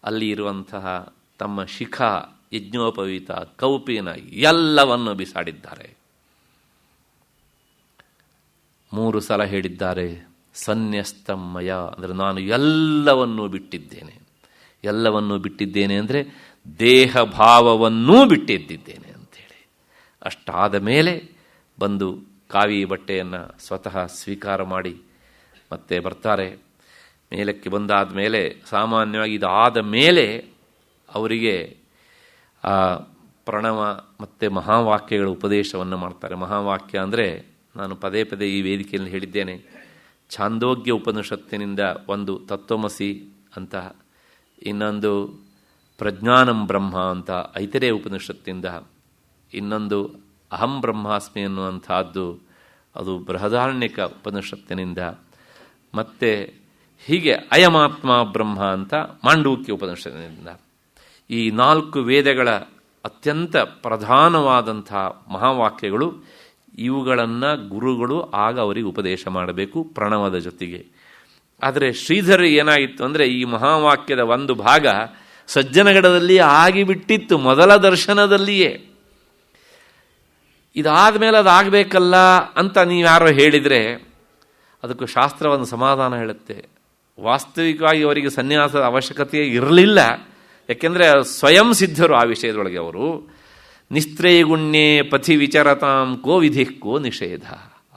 ಅಲ್ಲಿ ಇರುವಂತಹ ತಮ್ಮ ಶಿಖ, ಯಜ್ಞೋಪವೀತ, ಕೌಪೀನ ಎಲ್ಲವನ್ನು ಬಿಸಾಡಿದ್ದಾರೆ. 3 ಸಲ ಹೇಳಿದ್ದಾರೆ, ಸನ್ಯಸ್ತಮ್ಮಯ ಅಂದರೆ ನಾನು ಎಲ್ಲವನ್ನೂ ಬಿಟ್ಟಿದ್ದೇನೆ. ಎಲ್ಲವನ್ನೂ ಬಿಟ್ಟಿದ್ದೇನೆ ಅಂದರೆ ದೇಹ ಭಾವವನ್ನೂ ಬಿಟ್ಟಿದ್ದೇನೆ ಅಂಥೇಳಿ. ಅಷ್ಟಾದ ಮೇಲೆ ಬಂದು ಕಾವಿ ಬಟ್ಟೆಯನ್ನು ಸ್ವತಃ ಸ್ವೀಕಾರ ಮಾಡಿ ಮತ್ತೆ ಬರ್ತಾರೆ. ಮೇಲಕ್ಕೆ ಬಂದಾದ ಮೇಲೆ ಸಾಮಾನ್ಯವಾಗಿ ಇದಾದ ಮೇಲೆ ಅವರಿಗೆ ಆ ಪ್ರಣವ ಮತ್ತು ಮಹಾವಾಕ್ಯಗಳ ಉಪದೇಶವನ್ನು ಮಾಡ್ತಾರೆ. ಮಹಾವಾಕ್ಯ ಅಂದರೆ ನಾನು ಪದೇ ಪದೇ ಈ ವೇದಿಕೆಯಲ್ಲಿ ಹೇಳಿದ್ದೇನೆ, ಛಾಂದೋಗ್ಯ ಉಪನಿಷತ್ತಿನಿಂದ ಒಂದು ತತ್ವಮಸಿ ಅಂತ, ಇನ್ನೊಂದು ಪ್ರಜ್ಞಾನಂ ಬ್ರಹ್ಮ ಅಂತ ಐತರೇಯ ಉಪನಿಷತ್ತಿಂದ, ಇನ್ನೊಂದು ಅಹಂ ಬ್ರಹ್ಮಾಸ್ಮಿ ಅನ್ನುವಂಥದ್ದು ಅದು ಬೃಹದಾರಣ್ಯಕ ಉಪನಿಷತ್ತಿನಿಂದ, ಮತ್ತು ಹೀಗೆ ಅಯಮಾತ್ಮ ಬ್ರಹ್ಮ ಅಂತ ಮಾಂಡೂಕ್ಯ ಉಪನಿಷತ್ತಿನಿಂದ. ಈ 4 ವೇದಗಳ ಅತ್ಯಂತ ಪ್ರಧಾನವಾದಂಥ ಮಹಾವಾಕ್ಯಗಳು. ಇವುಗಳನ್ನು ಗುರುಗಳು ಆಗ ಅವರಿಗೆ ಉಪದೇಶ ಮಾಡಬೇಕು ಪ್ರಣವದ ಜೊತೆಗೆ. ಆದರೆ ಶ್ರೀಧರ ಏನಾಗಿತ್ತು ಅಂದರೆ ಈ ಮಹಾವಾಕ್ಯದ ಒಂದು ಭಾಗ ಸಜ್ಜನಗಡದಲ್ಲಿ ಆಗಿಬಿಟ್ಟಿತ್ತು ಮೊದಲ ದರ್ಶನದಲ್ಲಿಯೇ. ಇದಾದ ಮೇಲೆ ಅದಾಗಬೇಕಲ್ಲ ಅಂತ ನೀವ್ಯಾರೋ ಹೇಳಿದರೆ ಅದಕ್ಕೂ ಶಾಸ್ತ್ರ ಒಂದು ಸಮಾಧಾನ ಹೇಳುತ್ತೆ. ವಾಸ್ತವಿಕವಾಗಿ ಅವರಿಗೆ ಸನ್ಯಾಸದ ಅವಶ್ಯಕತೆಯೇ ಇರಲಿಲ್ಲ. ಯಾಕೆಂದರೆ ಸ್ವಯಂ ಸಿದ್ಧರು ಆ ವಿಷಯದೊಳಗೆ. ಅವರು ನಿಸ್ತ್ರೈಗುಣ್ಯೇ ಪಥಿ ವಿಚರತಾಂ ಕೋ ವಿಧಿ ಕೋ ನಿಷೇಧ.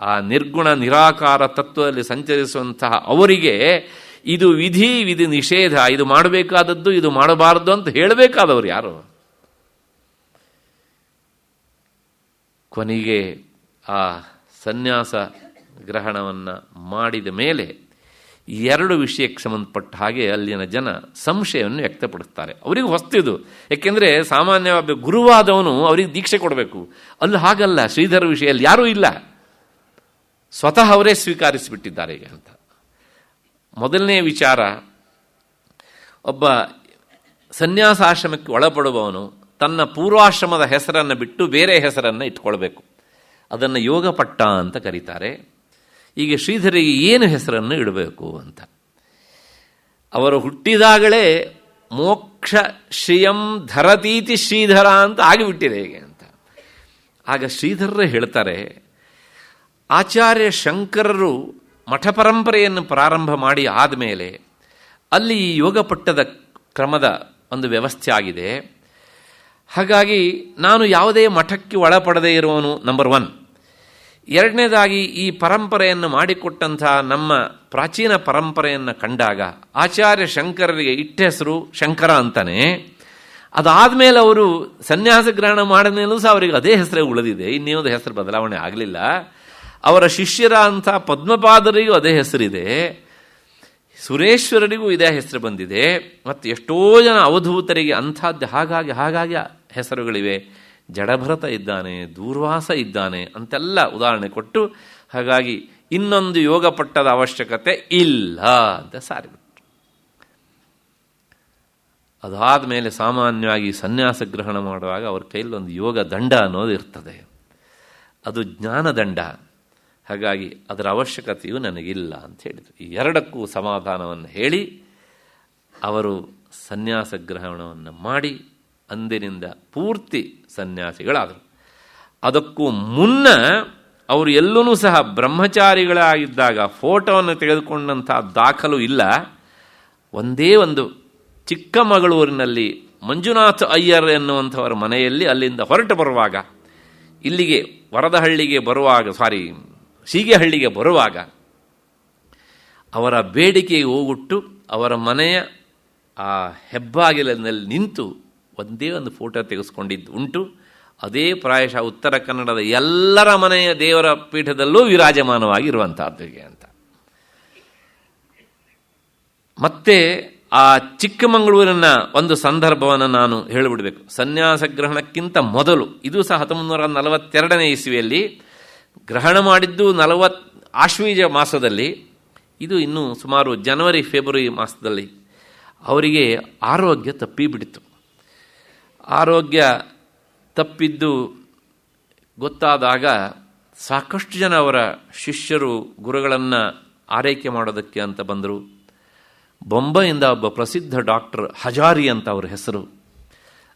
ಆ ನಿರ್ಗುಣ ನಿರಾಕಾರ ತತ್ವದಲ್ಲಿ ಸಂಚರಿಸುವಂತಹ ಅವರಿಗೆ ಇದು ವಿಧಿ ನಿಷೇಧ, ಇದು ಮಾಡಬೇಕಾದದ್ದು ಇದು ಮಾಡಬಾರದು ಅಂತ ಹೇಳಬೇಕಾದವರು ಯಾರು? ಕೊನೆಗೆ ಆ ಸನ್ಯಾಸ ಗ್ರಹಣವನ್ನು ಮಾಡಿದ ಮೇಲೆ 2 ವಿಷಯಕ್ಕೆ ಸಂಬಂಧಪಟ್ಟ ಹಾಗೆ ಅಲ್ಲಿನ ಜನ ಸಂಶಯವನ್ನು ವ್ಯಕ್ತಪಡಿಸ್ತಾರೆ. ಅವರಿಗೆ ಹೊಸ್ತಿದು. ಏಕೆಂದರೆ ಸಾಮಾನ್ಯವಾಗಿ ಗುರುವಾದವನು ಅವರಿಗೆ ದೀಕ್ಷೆ ಕೊಡಬೇಕು. ಅಲ್ಲಿ ಹಾಗಲ್ಲ. ಶ್ರೀಧರ ವಿಷಯದಲ್ಲಿ ಯಾರೂ ಇಲ್ಲ, ಸ್ವತಃ ಅವರೇ ಸ್ವೀಕರಿಸಿಬಿಟ್ಟಿದ್ದಾರೆ ಈಗ ಅಂತ. ಮೊದಲನೇ ವಿಚಾರ, ಒಬ್ಬ ಸನ್ಯಾಸಾಶ್ರಮಕ್ಕೆ ಒಳಪಡುವವನು ತನ್ನ ಪೂರ್ವಾಶ್ರಮದ ಹೆಸರನ್ನು ಬಿಟ್ಟು ಬೇರೆ ಹೆಸರನ್ನು ಇಟ್ಕೊಳ್ಬೇಕು. ಅದನ್ನು ಯೋಗಪಟ್ಟ ಅಂತ ಕರೀತಾರೆ. ಈಗ ಶ್ರೀಧರಿಗೆ ಏನು ಹೆಸರನ್ನು ಇಡಬೇಕು ಅಂತ ಅವರು ಹುಟ್ಟಿದಾಗಲೇ ಮೋಕ್ಷ ಶ್ರಿಯಂ ಧರತೀತಿ ಶ್ರೀಧರ ಅಂತ ಆಗಿಬಿಟ್ಟಿದೆ ಹೇಗೆ ಅಂತ. ಆಗ ಶ್ರೀಧರರು ಹೇಳ್ತಾರೆ, ಆಚಾರ್ಯ ಶಂಕರರು ಮಠ ಪರಂಪರೆಯನ್ನು ಪ್ರಾರಂಭ ಮಾಡಿ ಆದಮೇಲೆ ಅಲ್ಲಿ ಯೋಗಪಟ್ಟದ ಕ್ರಮದ ಒಂದು ವ್ಯವಸ್ಥೆ ಆಗಿದೆ. ಹಾಗಾಗಿ ನಾನು ಯಾವುದೇ ಮಠಕ್ಕೆ ಒಳಪಡದೇ ಇರುವವನು ನಂಬರ್ 1. ಎರಡನೇದಾಗಿ ಈ ಪರಂಪರೆಯನ್ನು ಮಾಡಿಕೊಟ್ಟಂಥ ನಮ್ಮ ಪ್ರಾಚೀನ ಪರಂಪರೆಯನ್ನು ಕಂಡಾಗ ಆಚಾರ್ಯ ಶಂಕರರಿಗೆ ಇಟ್ಟ ಹೆಸರು ಶಂಕರ ಅಂತಾನೆ. ಅದಾದಮೇಲೆ ಅವರು ಸನ್ಯಾಸ ಗ್ರಹಣ ಮಾಡಿದ ಮೇಲೂ ಸಹ ಅವರಿಗೆ ಅದೇ ಹೆಸರೇ ಉಳಿದಿದೆ, ಇನ್ನೇನೊಂದು ಹೆಸರು ಬದಲಾವಣೆ ಆಗಲಿಲ್ಲ. ಅವರ ಶಿಷ್ಯರ ಅಂಥ ಪದ್ಮಪಾದರಿಗೂ ಅದೇ ಹೆಸರಿದೆ, ಸುರೇಶ್ವರರಿಗೂ ಇದೇ ಹೆಸರು ಬಂದಿದೆ, ಮತ್ತು ಎಷ್ಟೋ ಜನ ಅವಧೂತರಿಗೆ ಅಂಥದ್ದು ಹಾಗಾಗಿ ಹೆಸರುಗಳಿವೆ. ಜಡಭರತ ಇದ್ದಾನೆ, ದೂರ್ವಾಸ ಇದ್ದಾನೆ ಅಂತೆಲ್ಲ ಉದಾಹರಣೆ ಕೊಟ್ಟು, ಹಾಗಾಗಿ ಇನ್ನೊಂದು ಯೋಗ ಪಟ್ಟದ ಅವಶ್ಯಕತೆ ಇಲ್ಲ ಅಂತ ಸಾರಿಬಿಟ್ರು. ಅದಾದ ಮೇಲೆ ಸಾಮಾನ್ಯವಾಗಿ ಸನ್ಯಾಸ ಗ್ರಹಣ ಮಾಡುವಾಗ ಅವ್ರ ಕೈಯಲ್ಲಿ ಒಂದು ಯೋಗ ದಂಡ ಅನ್ನೋದು ಇರ್ತದೆ, ಅದು ಜ್ಞಾನದಂಡ. ಹಾಗಾಗಿ ಅದರ ಅವಶ್ಯಕತೆಯೂ ನನಗಿಲ್ಲ ಅಂತ ಹೇಳಿದರು. ಈ 2ಕ್ಕೂ ಸಮಾಧಾನವನ್ನು ಹೇಳಿ ಅವರು ಸನ್ಯಾಸ ಗ್ರಹಣವನ್ನು ಮಾಡಿ ಅಂದಿನಿಂದ ಪೂರ್ತಿ ಸನ್ಯಾಸಿಗಳಾದರು. ಅದಕ್ಕೂ ಮುನ್ನ ಅವರು ಎಲ್ಲೂ ಸಹ ಬ್ರಹ್ಮಚಾರಿಗಳಾಗಿದ್ದಾಗ ಫೋಟೋವನ್ನು ತೆಗೆದುಕೊಂಡಂಥ ದಾಖಲು ಇಲ್ಲ. ಒಂದೇ ಒಂದು ಚಿಕ್ಕಮಗಳೂರಿನಲ್ಲಿ ಮಂಜುನಾಥ ಅಯ್ಯರ್ ಎನ್ನುವಂಥವರ ಮನೆಯಲ್ಲಿ ಅಲ್ಲಿಂದ ಹೊರಟು ಬರುವಾಗ, ಇಲ್ಲಿಗೆ ವರದಹಳ್ಳಿಗೆ ಬರುವಾಗ, ಸೀಗೆಹಳ್ಳಿಗೆ ಬರುವಾಗ ಅವರ ಬೇಡಿಕೆಗೆ ಹೋಗುಟ್ಟು ಅವರ ಮನೆಯ ಆ ಹೆಬ್ಬಾಗಿಲಿನಲ್ಲಿ ನಿಂತು ಒಂದೇ ಒಂದು ಫೋಟೋ ತೆಗೆಸ್ಕೊಂಡಿದ್ದು ಉಂಟು. ಅದೇ ಪ್ರಾಯಶಃ ಉತ್ತರ ಕನ್ನಡದ ಎಲ್ಲರ ಮನೆಯ ದೇವರ ಪೀಠದಲ್ಲೂ ವಿರಾಜಮಾನವಾಗಿರುವಂಥದ್ದಿಗೆ ಅಂತ. ಮತ್ತೆ ಆ ಚಿಕ್ಕಮಗಳೂರಿನ ಒಂದು ಸಂದರ್ಭವನ್ನು ನಾನು ಹೇಳಿಬಿಡಬೇಕು. ಸನ್ಯಾಸ ಗ್ರಹಣಕ್ಕಿಂತ ಮೊದಲು, ಇದು ಸಹ 1942ನೇ ಇಸ್ವಿಯಲ್ಲಿ ಗ್ರಹಣ ಮಾಡಿದ್ದು 40 ಆಶ್ವೀಜ ಮಾಸದಲ್ಲಿ. ಇದು ಇನ್ನು ಸುಮಾರು ಜನವರಿ ಫೆಬ್ರವರಿ ಮಾಸದಲ್ಲಿ ಅವರಿಗೆ ಆರೋಗ್ಯ ತಪ್ಪಿಬಿಡಿತು. ಆರೋಗ್ಯ ತಪ್ಪಿದ್ದು ಗೊತ್ತಾದಾಗ ಸಾಕಷ್ಟು ಜನ ಅವರ ಶಿಷ್ಯರು ಗುರುಗಳನ್ನು ಆರೈಕೆ ಮಾಡೋದಕ್ಕೆ ಅಂತ ಬಂದರು. ಬೊಂಬೈಯಿಂದ ಒಬ್ಬ ಪ್ರಸಿದ್ಧ ಡಾಕ್ಟರ್ ಹಜಾರಿ ಅಂತ ಅವರ ಹೆಸರು,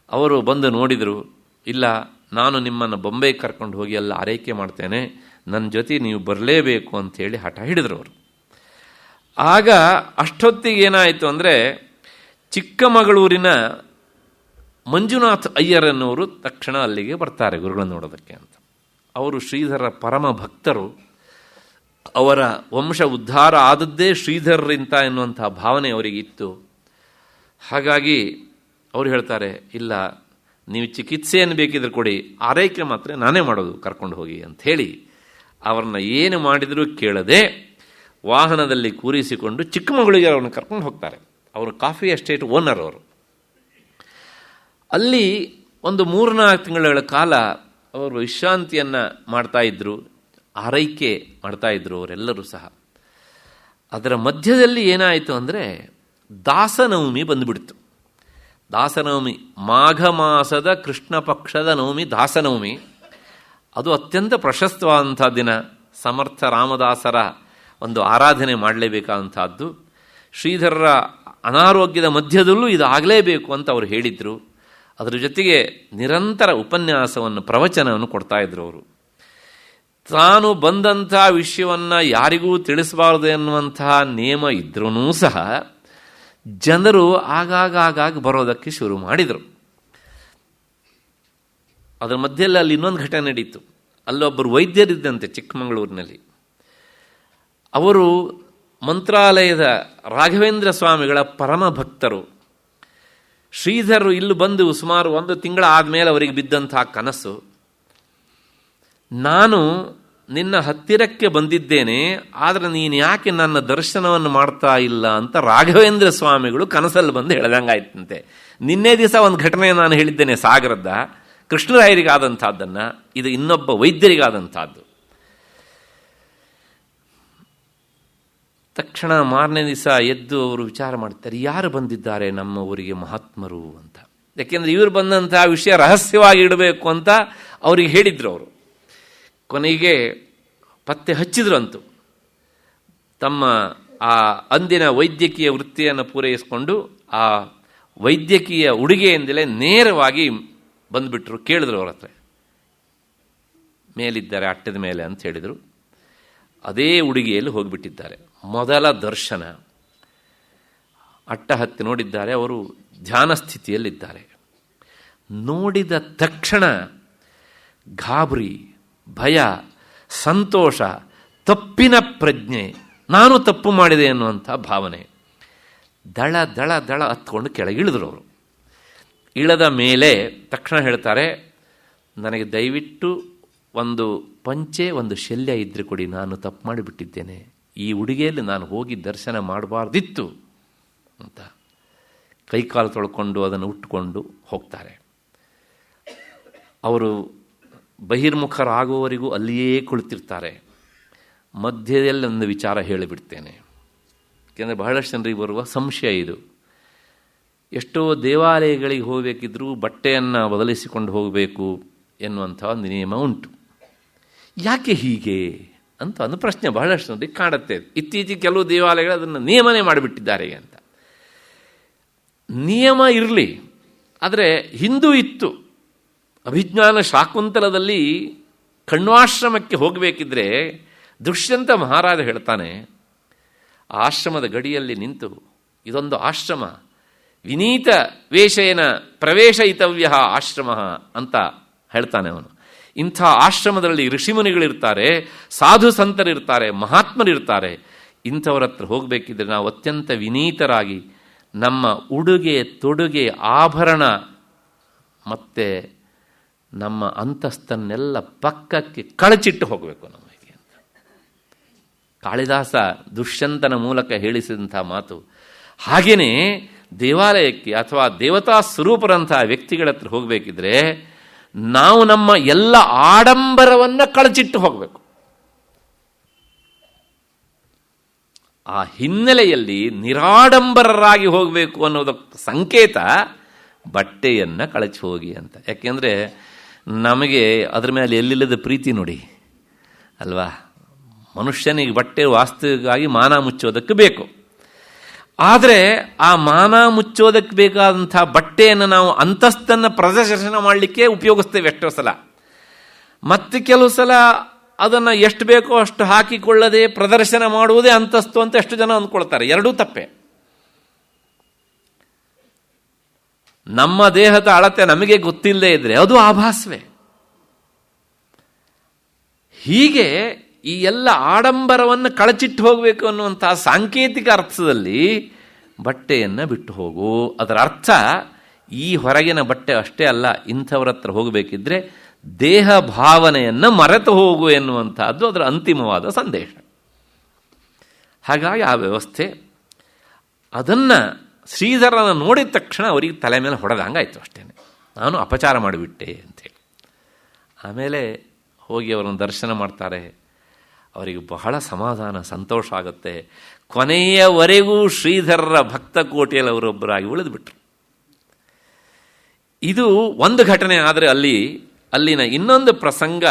ಅವರು ಬಂದು ನೋಡಿದರು. ಇಲ್ಲ, ನಾನು ನಿಮ್ಮನ್ನು ಬೊಂಬೈ ಕರ್ಕೊಂಡು ಹೋಗಿ ಎಲ್ಲ ಆರೈಕೆ ಮಾಡ್ತೇನೆ, ನನ್ನ ಜೊತೆ ನೀವು ಬರಲೇಬೇಕು ಅಂಥೇಳಿ ಹಠ ಹಿಡಿದ್ರು ಅವರು. ಆಗ ಅಷ್ಟೊತ್ತಿಗೆ ಏನಾಯಿತು ಅಂದರೆ, ಚಿಕ್ಕಮಗಳೂರಿನ ಮಂಜುನಾಥ್ ಅಯ್ಯರ್ ಅನ್ನೋರು ತಕ್ಷಣ ಅಲ್ಲಿಗೆ ಬರ್ತಾರೆ ಗುರುಗಳನ್ನು ನೋಡೋದಕ್ಕೆ ಅಂತ. ಅವರು ಶ್ರೀಧರ ಪರಮ ಭಕ್ತರು, ಅವರ ವಂಶ ಉದ್ಧಾರ ಆದದ್ದೇ ಶ್ರೀಧರರಿಂದ ಎನ್ನುವಂಥ ಭಾವನೆ ಅವರಿಗಿತ್ತು. ಹಾಗಾಗಿ ಅವರು ಹೇಳ್ತಾರೆ, ಇಲ್ಲ, ನೀವು ಚಿಕಿತ್ಸೆಯನ್ನು ಬೇಕಿದ್ರೆ ಕೊಡಿ, ಆರೈಕೆ ಮಾತ್ರ ನಾನೇ ಮಾಡೋದು, ಕರ್ಕೊಂಡು ಹೋಗಿ ಅಂಥೇಳಿ ಅವ್ರನ್ನ ಏನು ಮಾಡಿದರೂ ಕೇಳದೆ ವಾಹನದಲ್ಲಿ ಕೂರಿಸಿಕೊಂಡು ಚಿಕ್ಕಮಗಳೂರಿಗೆ ಅವ್ರನ್ನ ಕರ್ಕೊಂಡು ಹೋಗ್ತಾರೆ. ಅವರು ಕಾಫಿ ಎಸ್ಟೇಟ್ ಓನರ್ ಅವರು. ಅಲ್ಲಿ ಒಂದು 3-4 ತಿಂಗಳ ಕಾಲ ಅವರು ವಿಶ್ರಾಂತಿಯನ್ನು ಮಾಡ್ತಾಯಿದ್ರು, ಆರೈಕೆ ಮಾಡ್ತಾಯಿದ್ರು ಅವರೆಲ್ಲರೂ ಸಹ. ಅದರ ಮಧ್ಯದಲ್ಲಿ ಏನಾಯಿತು ಅಂದರೆ, ದಾಸನವಮಿ ಬಂದುಬಿಡ್ತು. ದಾಸನವಮಿ, ಮಾಘ ಮಾಸದ ಕೃಷ್ಣ ಪಕ್ಷದ ನವಮಿ ದಾಸನವಮಿ. ಅದು ಅತ್ಯಂತ ಪ್ರಶಸ್ತವಾದಂಥ ದಿನ. ಸಮರ್ಥ ರಾಮದಾಸರ ಒಂದು ಆರಾಧನೆ ಮಾಡಲೇಬೇಕಾದಂಥದ್ದು. ಶ್ರೀಧರರ ಅನಾರೋಗ್ಯದ ಮಧ್ಯದಲ್ಲೂ ಇದು ಆಗಲೇಬೇಕು ಅಂತ ಅವರು ಹೇಳಿದರು. ಅದರ ಜೊತೆಗೆ ನಿರಂತರ ಉಪನ್ಯಾಸವನ್ನು, ಪ್ರವಚನವನ್ನು ಕೊಡ್ತಾಯಿದ್ರು ಅವರು. ತಾನು ಬಂದಂಥ ವಿಷಯವನ್ನು ಯಾರಿಗೂ ತಿಳಿಸಬಾರದು ಎನ್ನುವಂತಹ ನಿಯಮ ಇದ್ರೂ ಸಹ ಜನರು ಆಗಾಗ ಬರೋದಕ್ಕೆ ಶುರು ಮಾಡಿದರು. ಅದರ ಮಧ್ಯದಲ್ಲಿ ಅಲ್ಲಿ ಇನ್ನೊಂದು ಘಟನೆ ನಡೀತು. ಅಲ್ಲೊಬ್ಬರು ವೈದ್ಯರಿದ್ದಂತೆ ಚಿಕ್ಕಮಗಳೂರಿನಲ್ಲಿ. ಅವರು ಮಂತ್ರಾಲಯದ ರಾಘವೇಂದ್ರ ಸ್ವಾಮಿಗಳ ಪರಮ ಭಕ್ತರು. ಶ್ರೀಧರರು ಇಲ್ಲಿ ಬಂದು ಸುಮಾರು 1 ತಿಂಗಳ ಆದಮೇಲೆ ಅವರಿಗೆ ಬಿದ್ದಂಥ ಕನಸು, ನಾನು ನಿನ್ನ ಹತ್ತಿರಕ್ಕೆ ಬಂದಿದ್ದೇನೆ, ಆದರೆ ನೀನು ಯಾಕೆ ನನ್ನ ದರ್ಶನವನ್ನು ಮಾಡ್ತಾ ಇಲ್ಲ ಅಂತ ರಾಘವೇಂದ್ರ ಸ್ವಾಮಿಗಳು ಕನಸಲ್ಲಿ ಬಂದು ಹೇಳ್ದಂಗಾಯ್ತಂತೆ. ನಿನ್ನೆ ದಿವಸ ಒಂದು ಘಟನೆ ನಾನು ಹೇಳಿದ್ದೇನೆ ಸಾಗರದ, ಕೃಷ್ಣರಾಯರಿಗಾದಂಥದ್ದನ್ನು, ಇದು ಇನ್ನೊಬ್ಬ ವೈದ್ಯರಿಗಾದಂಥದ್ದು. ತಕ್ಷಣ ಮಾರನೇ ದಿವಸ ಎದ್ದು ಅವರು ವಿಚಾರ ಮಾಡ್ತಾರೆ, ಯಾರು ಬಂದಿದ್ದಾರೆ ನಮ್ಮ ಊರಿಗೆ ಮಹಾತ್ಮರು ಅಂತ. ಯಾಕೆಂದರೆ ಇವರು ಬಂದಂಥ ವಿಷಯ ರಹಸ್ಯವಾಗಿ ಇಡಬೇಕು ಅಂತ ಅವ್ರಿಗೆ ಹೇಳಿದರು ಅವರು. ಕೊನೆಗೆ ಪತ್ತೆ ಹಚ್ಚಿದ್ರು ಅಂತು. ತಮ್ಮ ಆ ಅಂದಿನ ವೈದ್ಯಕೀಯ ವೃತ್ತಿಯನ್ನು ಪೂರೈಸಿಕೊಂಡು ಆ ವೈದ್ಯಕೀಯ ಉಡುಗೆಯಿಂದಲೇ ನೇರವಾಗಿ ಬಂದುಬಿಟ್ರು. ಕೇಳಿದ್ರು ಅವ್ರ ಹತ್ರ, ಮೇಲಿದ್ದಾರೆ ಅಟ್ಟದ ಮೇಲೆ ಅಂತ ಹೇಳಿದರು. ಅದೇ ಉಡುಗೆಯಲ್ಲಿ ಹೋಗಿಬಿಟ್ಟಿದ್ದಾರೆ. ಮೊದಲ ದರ್ಶನ. ಅಟ್ಟ ಹತ್ತಿ ನೋಡಿದ್ದಾರೆ, ಅವರು ಧ್ಯಾನ ಸ್ಥಿತಿಯಲ್ಲಿದ್ದಾರೆ. ನೋಡಿದ ತಕ್ಷಣ ಗಾಬರಿ, ಭಯ, ಸಂತೋಷ, ತಪ್ಪಿನ ಪ್ರಜ್ಞೆ, ನಾನು ತಪ್ಪು ಮಾಡಿದೆ ಅನ್ನುವಂಥ ಭಾವನೆ. ದಳ ದಳ ದಳ ಹತ್ಕೊಂಡು ಕೆಳಗಿಳಿದ್ರು ಅವರು. ಇಳದ ಮೇಲೆ ತಕ್ಷಣ ಹೇಳ್ತಾರೆ, ನನಗೆ ದಯವಿಟ್ಟು ಒಂದು ಪಂಚೆ, ಒಂದು ಶಲ್ಯ ಇದ್ರೆ ಕೊಡಿ, ನಾನು ತಪ್ಪು ಮಾಡಿಬಿಟ್ಟಿದ್ದೇನೆ, ಈ ಉಡುಗೆಯಲ್ಲಿ ನಾನು ಹೋಗಿ ದರ್ಶನ ಮಾಡಬಾರ್ದಿತ್ತು ಅಂತ ಕೈಕಾಲು ತೊಳ್ಕೊಂಡು ಅದನ್ನು ಉಟ್ಕೊಂಡು ಹೋಗ್ತಾರೆ. ಅವರು ಬಹಿರ್ಮುಖರಾಗುವವರೆಗೂ ಅಲ್ಲಿಯೇ ಕುಳಿತಿರ್ತಾರೆ. ಮಧ್ಯದಲ್ಲಿ ಒಂದು ವಿಚಾರ ಹೇಳಿಬಿಡ್ತೇನೆ, ಏಕೆಂದರೆ ಬಹಳಷ್ಟು ಜನರಿಗೆ ಬರುವ ಸಂಶಯ ಇದು. ಎಷ್ಟೋ ದೇವಾಲಯಗಳಿಗೆ ಹೋಗಬೇಕಿದ್ರೂ ಬಟ್ಟೆಯನ್ನು ಬದಲಿಸಿಕೊಂಡು ಹೋಗಬೇಕು ಎನ್ನುವಂಥ ಒಂದು ನಿಯಮ ಉಂಟು. ಯಾಕೆ ಹೀಗೆ ಅಂತ ಒಂದು ಪ್ರಶ್ನೆ ಬಹಳಷ್ಟು ಜನರಿಗೆ ಕಾಡುತ್ತೆ. ಇತ್ತೀಚೆಗೆ ಕೆಲವು ದೇವಾಲಯಗಳು ಅದನ್ನು ನಿಯಮನೇ ಮಾಡಿಬಿಟ್ಟಿದ್ದಾರೆ ಅಂತ. ನಿಯಮ ಇರಲಿ, ಆದರೆ ಹಿಂದೂ ಇತ್ತು. ಅಭಿಜ್ಞಾನ ಶಾಕುಂತಲದಲ್ಲಿ ಕಣ್ವಾಶ್ರಮಕ್ಕೆ ಹೋಗಬೇಕಿದ್ರೆ ದುಷ್ಯಂತ ಮಹಾರಾಜ ಹೇಳ್ತಾನೆ, ಆಶ್ರಮದ ಗಡಿಯಲ್ಲಿ ನಿಂತು, ಇದೊಂದು ಆಶ್ರಮ, ವಿನೀತ ವೇಷೇನ ಪ್ರವೇಶಯಿತವ್ಯ ಆಶ್ರಮ ಅಂತ ಹೇಳ್ತಾನೆ ಅವನು. ಇಂಥ ಆಶ್ರಮದಲ್ಲಿ ಋಷಿಮುನಿಗಳಿರ್ತಾರೆ, ಸಾಧು ಸಂತರಿರ್ತಾರೆ, ಮಹಾತ್ಮರಿರ್ತಾರೆ. ಇಂಥವ್ರ ಹತ್ರ ಹೋಗಬೇಕಿದ್ರೆ ನಾವು ಅತ್ಯಂತ ವಿನೀತರಾಗಿ ನಮ್ಮ ಉಡುಗೆ ತೊಡುಗೆ ಆಭರಣ ಮತ್ತು ನಮ್ಮ ಅಂತಸ್ತನ್ನೆಲ್ಲ ಪಕ್ಕಕ್ಕೆ ಕಳಚಿಟ್ಟು ಹೋಗಬೇಕು ನಮಗೆ ಅಂತ ಕಾಳಿದಾಸ ದುಷ್ಯಂತನ ಮೂಲಕ ಹೇಳಿಸಿದಂಥ ಮಾತು. ಹಾಗೆಯೇ ದೇವಾಲಯಕ್ಕೆ ಅಥವಾ ದೇವತಾ ಸ್ವರೂಪರಂಥ ವ್ಯಕ್ತಿಗಳ ಹತ್ರ ಹೋಗಬೇಕಿದ್ರೆ ನಾವು ನಮ್ಮ ಎಲ್ಲ ಆಡಂಬರವನ್ನು ಕಳಚಿಟ್ಟು ಹೋಗಬೇಕು. ಆ ಹಿನ್ನೆಲೆಯಲ್ಲಿ ನಿರಾಡಂಬರರಾಗಿ ಹೋಗಬೇಕು ಅನ್ನೋದಕ್ಕೆ ಸಂಕೇತ ಬಟ್ಟೆಯನ್ನು ಕಳಚಿ ಹೋಗಿ ಅಂತ. ಯಾಕೆಂದರೆ ನಮಗೆ ಅದರ ಮೇಲೆ ಎಲ್ಲಿಲ್ಲದ ಪ್ರೀತಿ ನೋಡಿ ಅಲ್ವಾ. ಮನುಷ್ಯನಿಗೆ ಬಟ್ಟೆ ವಾಸ್ತವಿಕವಾಗಿ ಮಾನ ಮುಚ್ಚೋದಕ್ಕೆ ಬೇಕು. ಆದರೆ ಆ ಮಾನ ಮುಚ್ಚೋದಕ್ಕೆ ಬೇಕಾದಂಥ ಬಟ್ಟೆಯನ್ನು ನಾವು ಅಂತಸ್ತನ್ನು ಪ್ರದರ್ಶನ ಮಾಡಲಿಕ್ಕೆ ಉಪಯೋಗಿಸ್ತೇವೆ ಎಷ್ಟೋ ಸಲ. ಮತ್ತು ಕೆಲವು ಸಲ ಅದನ್ನು ಎಷ್ಟು ಬೇಕೋ ಅಷ್ಟು ಹಾಕಿಕೊಳ್ಳದೆ ಪ್ರದರ್ಶನ ಮಾಡುವುದೇ ಅಂತಸ್ತು ಅಂತ ಎಷ್ಟು ಜನ ಅಂದ್ಕೊಳ್ತಾರೆ. ಎರಡೂ ತಪ್ಪೆ. ನಮ್ಮ ದೇಹದ ಅಳತೆ ನಮಗೆ ಗೊತ್ತಿಲ್ಲದೆ ಇದ್ರೆ ಅದು ಆಭಾಸವೇ. ಹೀಗೆ ಈ ಎಲ್ಲ ಆಡಂಬರವನ್ನು ಕಳಚಿಟ್ಟು ಹೋಗಬೇಕು ಅನ್ನುವಂತಹ ಸಾಂಕೇತಿಕ ಅರ್ಥದಲ್ಲಿ ಬಟ್ಟೆಯನ್ನು ಬಿಟ್ಟು ಹೋಗು. ಅದರ ಅರ್ಥ ಈ ಹೊರಗಿನ ಬಟ್ಟೆ ಅಷ್ಟೇ ಅಲ್ಲ, ಇಂಥವ್ರ ಹತ್ರ ಹೋಗಬೇಕಿದ್ರೆ ದೇಹ ಭಾವನೆಯನ್ನು ಮರೆತು ಹೋಗು ಎನ್ನುವಂತಹದ್ದು ಅದರ ಅಂತಿಮವಾದ ಸಂದೇಶ. ಹಾಗಾಗಿ ಆ ವ್ಯವಸ್ಥೆ ಅದನ್ನು ಶ್ರೀಧರನ ನೋಡಿದ ತಕ್ಷಣ ಅವರಿಗೆ ತಲೆ ಮೇಲೆ ಹೊಡೆದಂಗಾಯ್ತು. ಅಷ್ಟೇ, ನಾನು ಅಪಚಾರ ಮಾಡಿಬಿಟ್ಟೆ ಅಂತೇಳಿ. ಆಮೇಲೆ ಹೋಗಿ ಅವರನ್ನು ದರ್ಶನ ಮಾಡ್ತಾರೆ. ಅವರಿಗೆ ಬಹಳ ಸಮಾಧಾನ, ಸಂತೋಷ ಆಗುತ್ತೆ. ಕೊನೆಯವರೆಗೂ ಶ್ರೀಧರರ ಭಕ್ತ ಕೋಟೆಯಲ್ಲಿ ಅವರೊಬ್ಬರಾಗಿ ಉಳಿದುಬಿಟ್ರು. ಇದು ಒಂದು ಘಟನೆ. ಆದರೆ ಅಲ್ಲಿನ ಇನ್ನೊಂದು ಪ್ರಸಂಗ,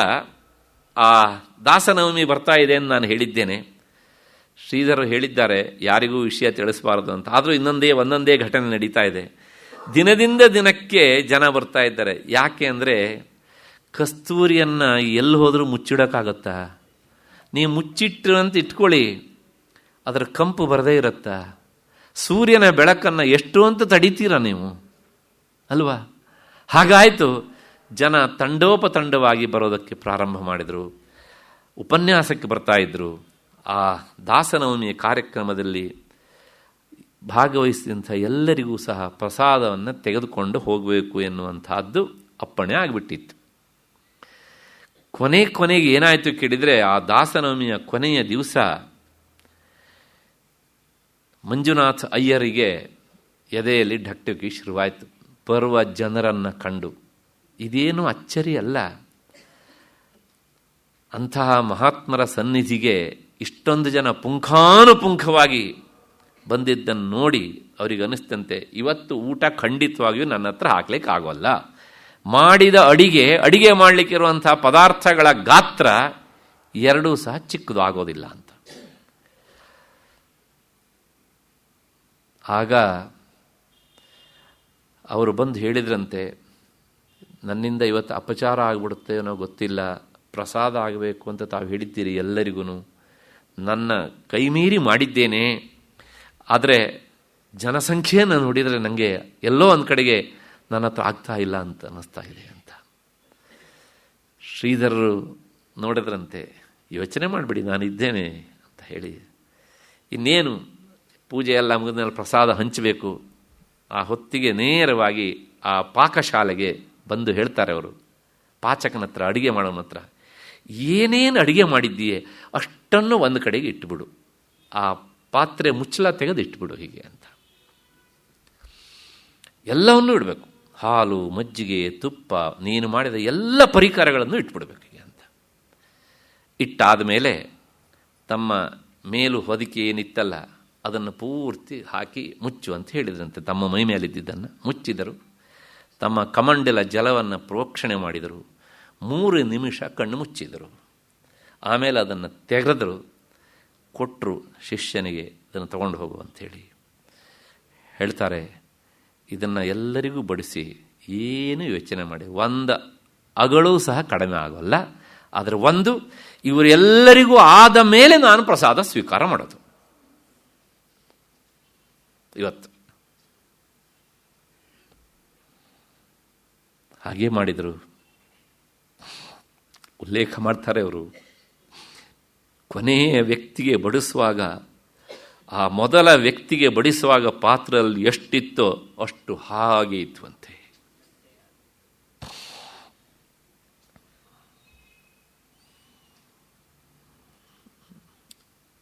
ಆ ದಾಸನವಮಿ ಬರ್ತಾ ಇದೆ ಅಂತ ನಾನು ಹೇಳಿದ್ದೇನೆ. ಶ್ರೀಧರರು ಹೇಳಿದ್ದಾರೆ ಯಾರಿಗೂ ವಿಷಯ ತಿಳಿಸಬಾರದು ಅಂತ. ಆದರೂ ಒಂದೊಂದೇ ಘಟನೆ ನಡೀತಾ ಇದೆ. ದಿನದಿಂದ ದಿನಕ್ಕೆ ಜನ ಬರ್ತಾ ಇದ್ದಾರೆ. ಯಾಕೆ ಅಂದರೆ ಕಸ್ತೂರಿಯನ್ನು ಎಲ್ಲಿ ಹೋದರೂ ಮುಚ್ಚಿಡೋಕ್ಕಾಗತ್ತಾ? ನೀವು ಮುಚ್ಚಿಟ್ರು ಅಂತ ಇಟ್ಕೊಳ್ಳಿ, ಅದರ ಕಂಪು ಬರದೇ ಇರುತ್ತಾ? ಸೂರ್ಯನ ಬೆಳಕನ್ನು ಎಷ್ಟು ಅಂತ ತಡಿತೀರ ನೀವು ಅಲ್ವಾ? ಹಾಗಾಯಿತು. ಜನ ತಂಡೋಪತಂಡವಾಗಿ ಬರೋದಕ್ಕೆ ಪ್ರಾರಂಭ ಮಾಡಿದರು. ಉಪನ್ಯಾಸಕ್ಕೆ ಬರ್ತಾ ಇದ್ದರು. ಆ ದಾಸನವಮಿಯ ಕಾರ್ಯಕ್ರಮದಲ್ಲಿ ಭಾಗವಹಿಸಿದಂಥ ಎಲ್ಲರಿಗೂ ಸಹ ಪ್ರಸಾದವನ್ನು ತೆಗೆದುಕೊಂಡು ಹೋಗಬೇಕು ಎನ್ನುವಂತಹದ್ದು ಅಪ್ಪಣೆ ಆಗಿಬಿಟ್ಟಿತ್ತು. ಕೊನೆಗೆ ಏನಾಯಿತು ಕೇಳಿದರೆ, ಆ ದಾಸನವಮಿಯ ಕೊನೆಯ ದಿವಸ ಮಂಜುನಾಥ್ ಅಯ್ಯರಿಗೆ ಎದೆಯಲ್ಲಿ ಢಕ್ಟಕಿ ಶುರುವಾಯಿತು. ಬರುವ ಜನರನ್ನು ಕಂಡು ಇದೇನು ಅಚ್ಚರಿ ಅಲ್ಲ. ಅಂತಹ ಮಹಾತ್ಮರ ಸನ್ನಿಧಿಗೆ ಇಷ್ಟೊಂದು ಜನ ಪುಂಖಾನುಪುಂಖವಾಗಿ ಬಂದಿದ್ದನ್ನು ನೋಡಿ ಅವರಿಗೆ ಅನ್ನಿಸ್ತಂತೆ, ಇವತ್ತು ಊಟ ಖಂಡಿತವಾಗಿಯೂ ನನ್ನ ಹತ್ರ ಹಾಕ್ಲಿಕ್ಕೆ ಆಗೋಲ್ಲ. ಮಾಡಿದ ಅಡಿಗೆ ಮಾಡಲಿಕ್ಕಿರುವಂಥ ಪದಾರ್ಥಗಳ ಗಾತ್ರ ಎರಡೂ ಸಹ ಚಿಕ್ಕದು ಆಗೋದಿಲ್ಲ ಅಂತ. ಆಗ ಅವರು ಬಂದು ಹೇಳಿದ್ರಂತೆ, ನನ್ನಿಂದ ಇವತ್ತು ಅಪಚಾರ ಆಗಿಬಿಡುತ್ತೆ ಅನ್ನೋ ಗೊತ್ತಿಲ್ಲ, ಪ್ರಸಾದ ಆಗಬೇಕು ಅಂತ ತಾವು ಹೇಳಿದ್ದೀರಿ ಎಲ್ಲರಿಗೂ, ನನ್ನ ಕೈಮೀರಿ ಮಾಡಿದ್ದೇನೆ. ಆದರೆ ಜನಸಂಖ್ಯೆಯನ್ನು ನೋಡಿದರೆ ನನಗೆ ಎಲ್ಲೋ ಒಂದು ಕಡೆಗೆ ನನ್ನ ಹತ್ರ ಆಗ್ತಾ ಇಲ್ಲ ಅಂತ ಅನ್ನಿಸ್ತಾ ಇದೆ ಅಂತ. ಶ್ರೀಧರರು ನೋಡಿದ್ರಂತೆ, ಯೋಚನೆ ಮಾಡಿಬಿಡಿ, ನಾನಿದ್ದೇನೆ ಅಂತ ಹೇಳಿ ಇನ್ನೇನು ಪೂಜೆ ಎಲ್ಲ ಮುಗಿದ್ಮೇಲೆ ಪ್ರಸಾದ ಹಂಚಬೇಕು. ಆ ಹೊತ್ತಿಗೆ ನೇರವಾಗಿ ಆ ಪಾಕಶಾಲೆಗೆ ಬಂದು ಹೇಳ್ತಾರೆ ಅವರು ಪಾಚಕನ ಹತ್ರ, ಅಡುಗೆ ಮಾಡೋನ ಹತ್ರ, ಏನೇನು ಅಡುಗೆ ಮಾಡಿದ್ದೀಯೆ ಅಷ್ಟನ್ನು ಒಂದು ಕಡೆಗೆ ಇಟ್ಟುಬಿಡು, ಆ ಪಾತ್ರೆ ಮುಚ್ಚಲ ತೆಗೆದು ಇಟ್ಬಿಡು ಹೀಗೆ ಅಂತ. ಎಲ್ಲವನ್ನೂ ಇಡಬೇಕು, ಹಾಲು, ಮಜ್ಜಿಗೆ, ತುಪ್ಪ, ನೀನು ಮಾಡಿದ ಎಲ್ಲ ಪರಿಕರಗಳನ್ನು ಇಟ್ಬಿಡ್ಬೇಕು ಹೀಗೆ ಅಂತ. ಇಟ್ಟಾದ ಮೇಲೆ ತಮ್ಮ ಮೇಲು ಹೊದಿಕೆ ಏನಿತ್ತಲ್ಲ ಅದನ್ನು ಪೂರ್ತಿ ಹಾಕಿ ಮುಚ್ಚು ಅಂತ ಹೇಳಿದ್ರಂತೆ. ತಮ್ಮ ಮೈ ಮೇಲಿದ್ದನ್ನು ಮುಚ್ಚಿದರು. ತಮ್ಮ ಕಮಂಡಲ ಜಲವನ್ನು ಪ್ರೋಕ್ಷಣೆ ಮಾಡಿದರು. 3 ನಿಮಿಷ ಕಣ್ಣು ಮುಚ್ಚಿದರು. ಆಮೇಲೆ ಅದನ್ನು ತೆಗೆದರು, ಕೊಟ್ಟರು ಶಿಷ್ಯನಿಗೆ, ಇದನ್ನು ತಗೊಂಡು ಹೋಗು ಅಂಥೇಳಿ ಹೇಳ್ತಾರೆ. ಇದನ್ನು ಎಲ್ಲರಿಗೂ ಬಡಿಸಿ ಏನು ಯೋಚನೆ ಮಾಡಿ ಒಂದು ಅಗಳೂ ಸಹ ಕಡಿಮೆ ಆಗೋಲ್ಲ. ಆದರೆ ಒಂದು, ಇವರೆಲ್ಲರಿಗೂ ಆದ ಮೇಲೆ ನಾನು ಪ್ರಸಾದ ಸ್ವೀಕಾರ ಮಾಡೋದು ಇವತ್ತು. ಹಾಗೇ ಮಾಡಿದರು. ಉಲ್ಲೇಖ ಮಾಡ್ತಾರೆ ಅವರು, ಕೊನೆಯ ವ್ಯಕ್ತಿಗೆ ಬಡಿಸುವಾಗ, ಆ ಮೊದಲ ವ್ಯಕ್ತಿಗೆ ಬಡಿಸುವಾಗ ಪಾತ್ರೆಯಲ್ಲಿ ಎಷ್ಟಿತ್ತೋ ಅಷ್ಟು ಹಾಗೆ ಇತ್ತುವಂತೆ.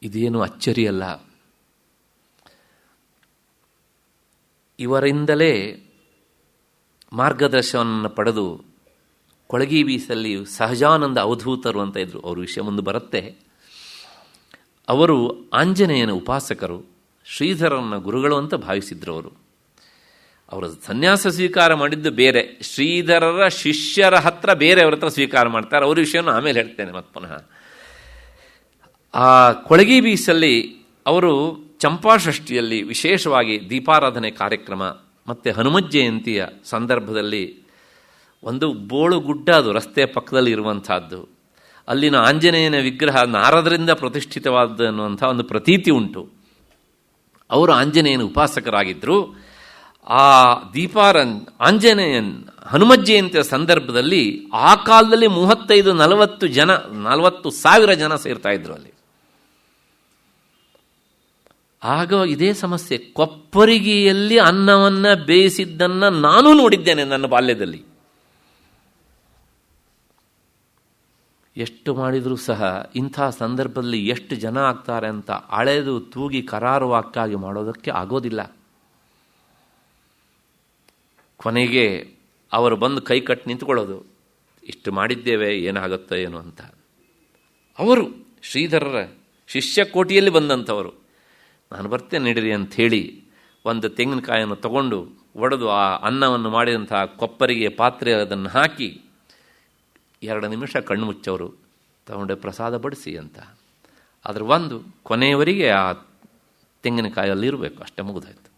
ಇದೇನು ಅಚ್ಚರಿಯಲ್ಲ. ಇವರಿಂದಲೇ ಮಾರ್ಗದರ್ಶನವನ್ನು ಪಡೆದು ಕೊಳಗಿ ಬೀಸಲ್ಲಿ ಸಹಜಾನಂದ ಅವಧೂತರು ಅಂತ ಇದ್ರು. ಅವ್ರ ವಿಷಯ ಮುಂದೆ ಬರುತ್ತೆ. ಅವರು ಆಂಜನೇಯನ ಉಪಾಸಕರು, ಶ್ರೀಧರನ ಗುರುಗಳು ಅಂತ ಭಾವಿಸಿದ್ರು ಅವರು ಸನ್ಯಾಸ ಸ್ವೀಕಾರ ಮಾಡಿದ್ದು ಬೇರೆ, ಶ್ರೀಧರರ ಶಿಷ್ಯರ ಹತ್ರ ಬೇರೆಯವ್ರ ಹತ್ರ ಸ್ವೀಕಾರ ಮಾಡ್ತಾರೆ. ಅವ್ರ ವಿಷಯವನ್ನು ಆಮೇಲೆ ಹೇಳ್ತೇನೆ ಮತ್ತೆ ಪುನಃ. ಆ ಕೊಳಗಿ ಬೀಸಲ್ಲಿ ಅವರು ಚಂಪಾಷಷ್ಠಿಯಲ್ಲಿ ವಿಶೇಷವಾಗಿ ದೀಪಾರಾಧನೆ ಕಾರ್ಯಕ್ರಮ ಮತ್ತು ಹನುಮತ್ ಜಯಂತಿಯ ಸಂದರ್ಭದಲ್ಲಿ ಒಂದು ಬೋಳು ಗುಡ್ಡ, ಅದು ರಸ್ತೆಯ ಪಕ್ಕದಲ್ಲಿ ಇರುವಂಥದ್ದು, ಅಲ್ಲಿನ ಆಂಜನೇಯನ ವಿಗ್ರಹ ನಾರದರಿಂದ ಪ್ರತಿಷ್ಠಿತವಾದ ಅನ್ನುವಂಥ ಒಂದು ಪ್ರತೀತಿ ಉಂಟು. ಅವರು ಆಂಜನೇಯನ ಉಪಾಸಕರಾಗಿದ್ದರು. ಆ ಆಂಜನೇಯನ್ ಹನುಮತ್ ಜಯಂತಿಯ ಸಂದರ್ಭದಲ್ಲಿ ಆ ಕಾಲದಲ್ಲಿ 35-40,000 ಜನ ಸೇರ್ತಾ ಇದ್ರು ಅಲ್ಲಿ. ಆಗ ಇದೇ ಸಮಸ್ಯೆ. ಕೊಪ್ಪರಿಗೆಯಲ್ಲಿ ಅನ್ನವನ್ನು ಬೇಯಿಸಿದ್ದನ್ನು ನಾನು ನೋಡಿದ್ದೇನೆ ನನ್ನ ಬಾಲ್ಯದಲ್ಲಿ. ಎಷ್ಟು ಮಾಡಿದರೂ ಸಹ ಇಂಥ ಸಂದರ್ಭದಲ್ಲಿ ಎಷ್ಟು ಜನ ಆಗ್ತಾರೆ ಅಂತ ಅಳೆದು ತೂಗಿ ಕರಾರುವಾಕ್ಕಾಗಿ ಮಾಡೋದಕ್ಕೆ ಆಗೋದಿಲ್ಲ. ಕೊನೆಗೆ ಅವರು ಬಂದು ಕೈ ಕಟ್ಟಿ ನಿಂತ್ಕೊಳ್ಳೋದು, ಇಷ್ಟು ಮಾಡಿದ್ದೇವೆ ಏನಾಗುತ್ತೋ ಏನೋ ಅಂತ. ಅವರು ಶ್ರೀಧರರ ಶಿಷ್ಯ ಕೋಟಿಯಲ್ಲಿ ಬಂದಂಥವರು. ನಾನು ಬರ್ತೇನೆ ನಡೀರಿ ಅಂಥೇಳಿ ಒಂದು ತೆಂಗಿನಕಾಯನ್ನು ತಗೊಂಡು ಒಡೆದು ಆ ಅನ್ನವನ್ನು ಮಾಡಿದಂಥ ಕೊಪ್ಪರಿಗೆ ಪಾತ್ರೆ ಅದನ್ನು ಹಾಕಿ 2 ನಿಮಿಷ ಕಣ್ಣು ಮುಚ್ಚವರು, ತಗೊಂಡೆ ಪ್ರಸಾದ ಬಡಿಸಿ ಅಂತ. ಅದರ ಒಂದು ಕೊನೆಯವರೆಗೆ ಆ ತೆಂಗಿನಕಾಯಲ್ಲಿ ಇರಬೇಕು, ಅಷ್ಟೇ ಮುಗಿದಾಯ್ತು.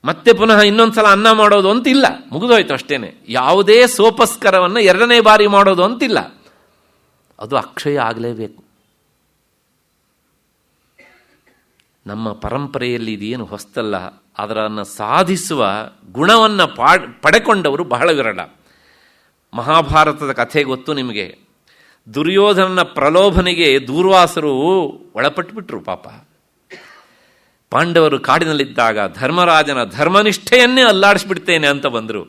ಮತ್ತೆ ಪುನಃ ಇನ್ನೊಂದು ಸಲ ಅನ್ನ ಮಾಡೋದು ಅಂತಿಲ್ಲ, ಮುಗಿದೋಯ್ತು ಅಷ್ಟೇನೆ. ಯಾವುದೇ ಸೋಪಸ್ಕರವನ್ನು 2ನೇ ಬಾರಿ ಮಾಡೋದು ಅಂತಿಲ್ಲ, ಅದು ಅಕ್ಷಯ ಆಗಲೇಬೇಕು. ನಮ್ಮ ಪರಂಪರೆಯಲ್ಲಿ ಇದೇನು ಹೊಸ್ತಲ್ಲ, ಅದನ್ನು ಸಾಧಿಸುವ ಗುಣವನ್ನು ಪಡೆಕೊಂಡವರು ಬಹಳ ವಿರಳ. ಮಹಾಭಾರತದ ಕಥೆ ಗೊತ್ತು ನಿಮಗೆ. ದುರ್ಯೋಧನನ ಪ್ರಲೋಭನೆಗೆ ದೂರ್ವಾಸರು ಒಳಪಟ್ಟುಬಿಟ್ರು ಪಾಪ. ಪಾಂಡವರು ಕಾಡಿನಲ್ಲಿದ್ದಾಗ ಧರ್ಮರಾಜನ ಧರ್ಮನಿಷ್ಠೆಯನ್ನೇ ಅಲ್ಲಾಡಿಸ್ಬಿಡ್ತೇನೆ ಅಂತ ಬಂದರು.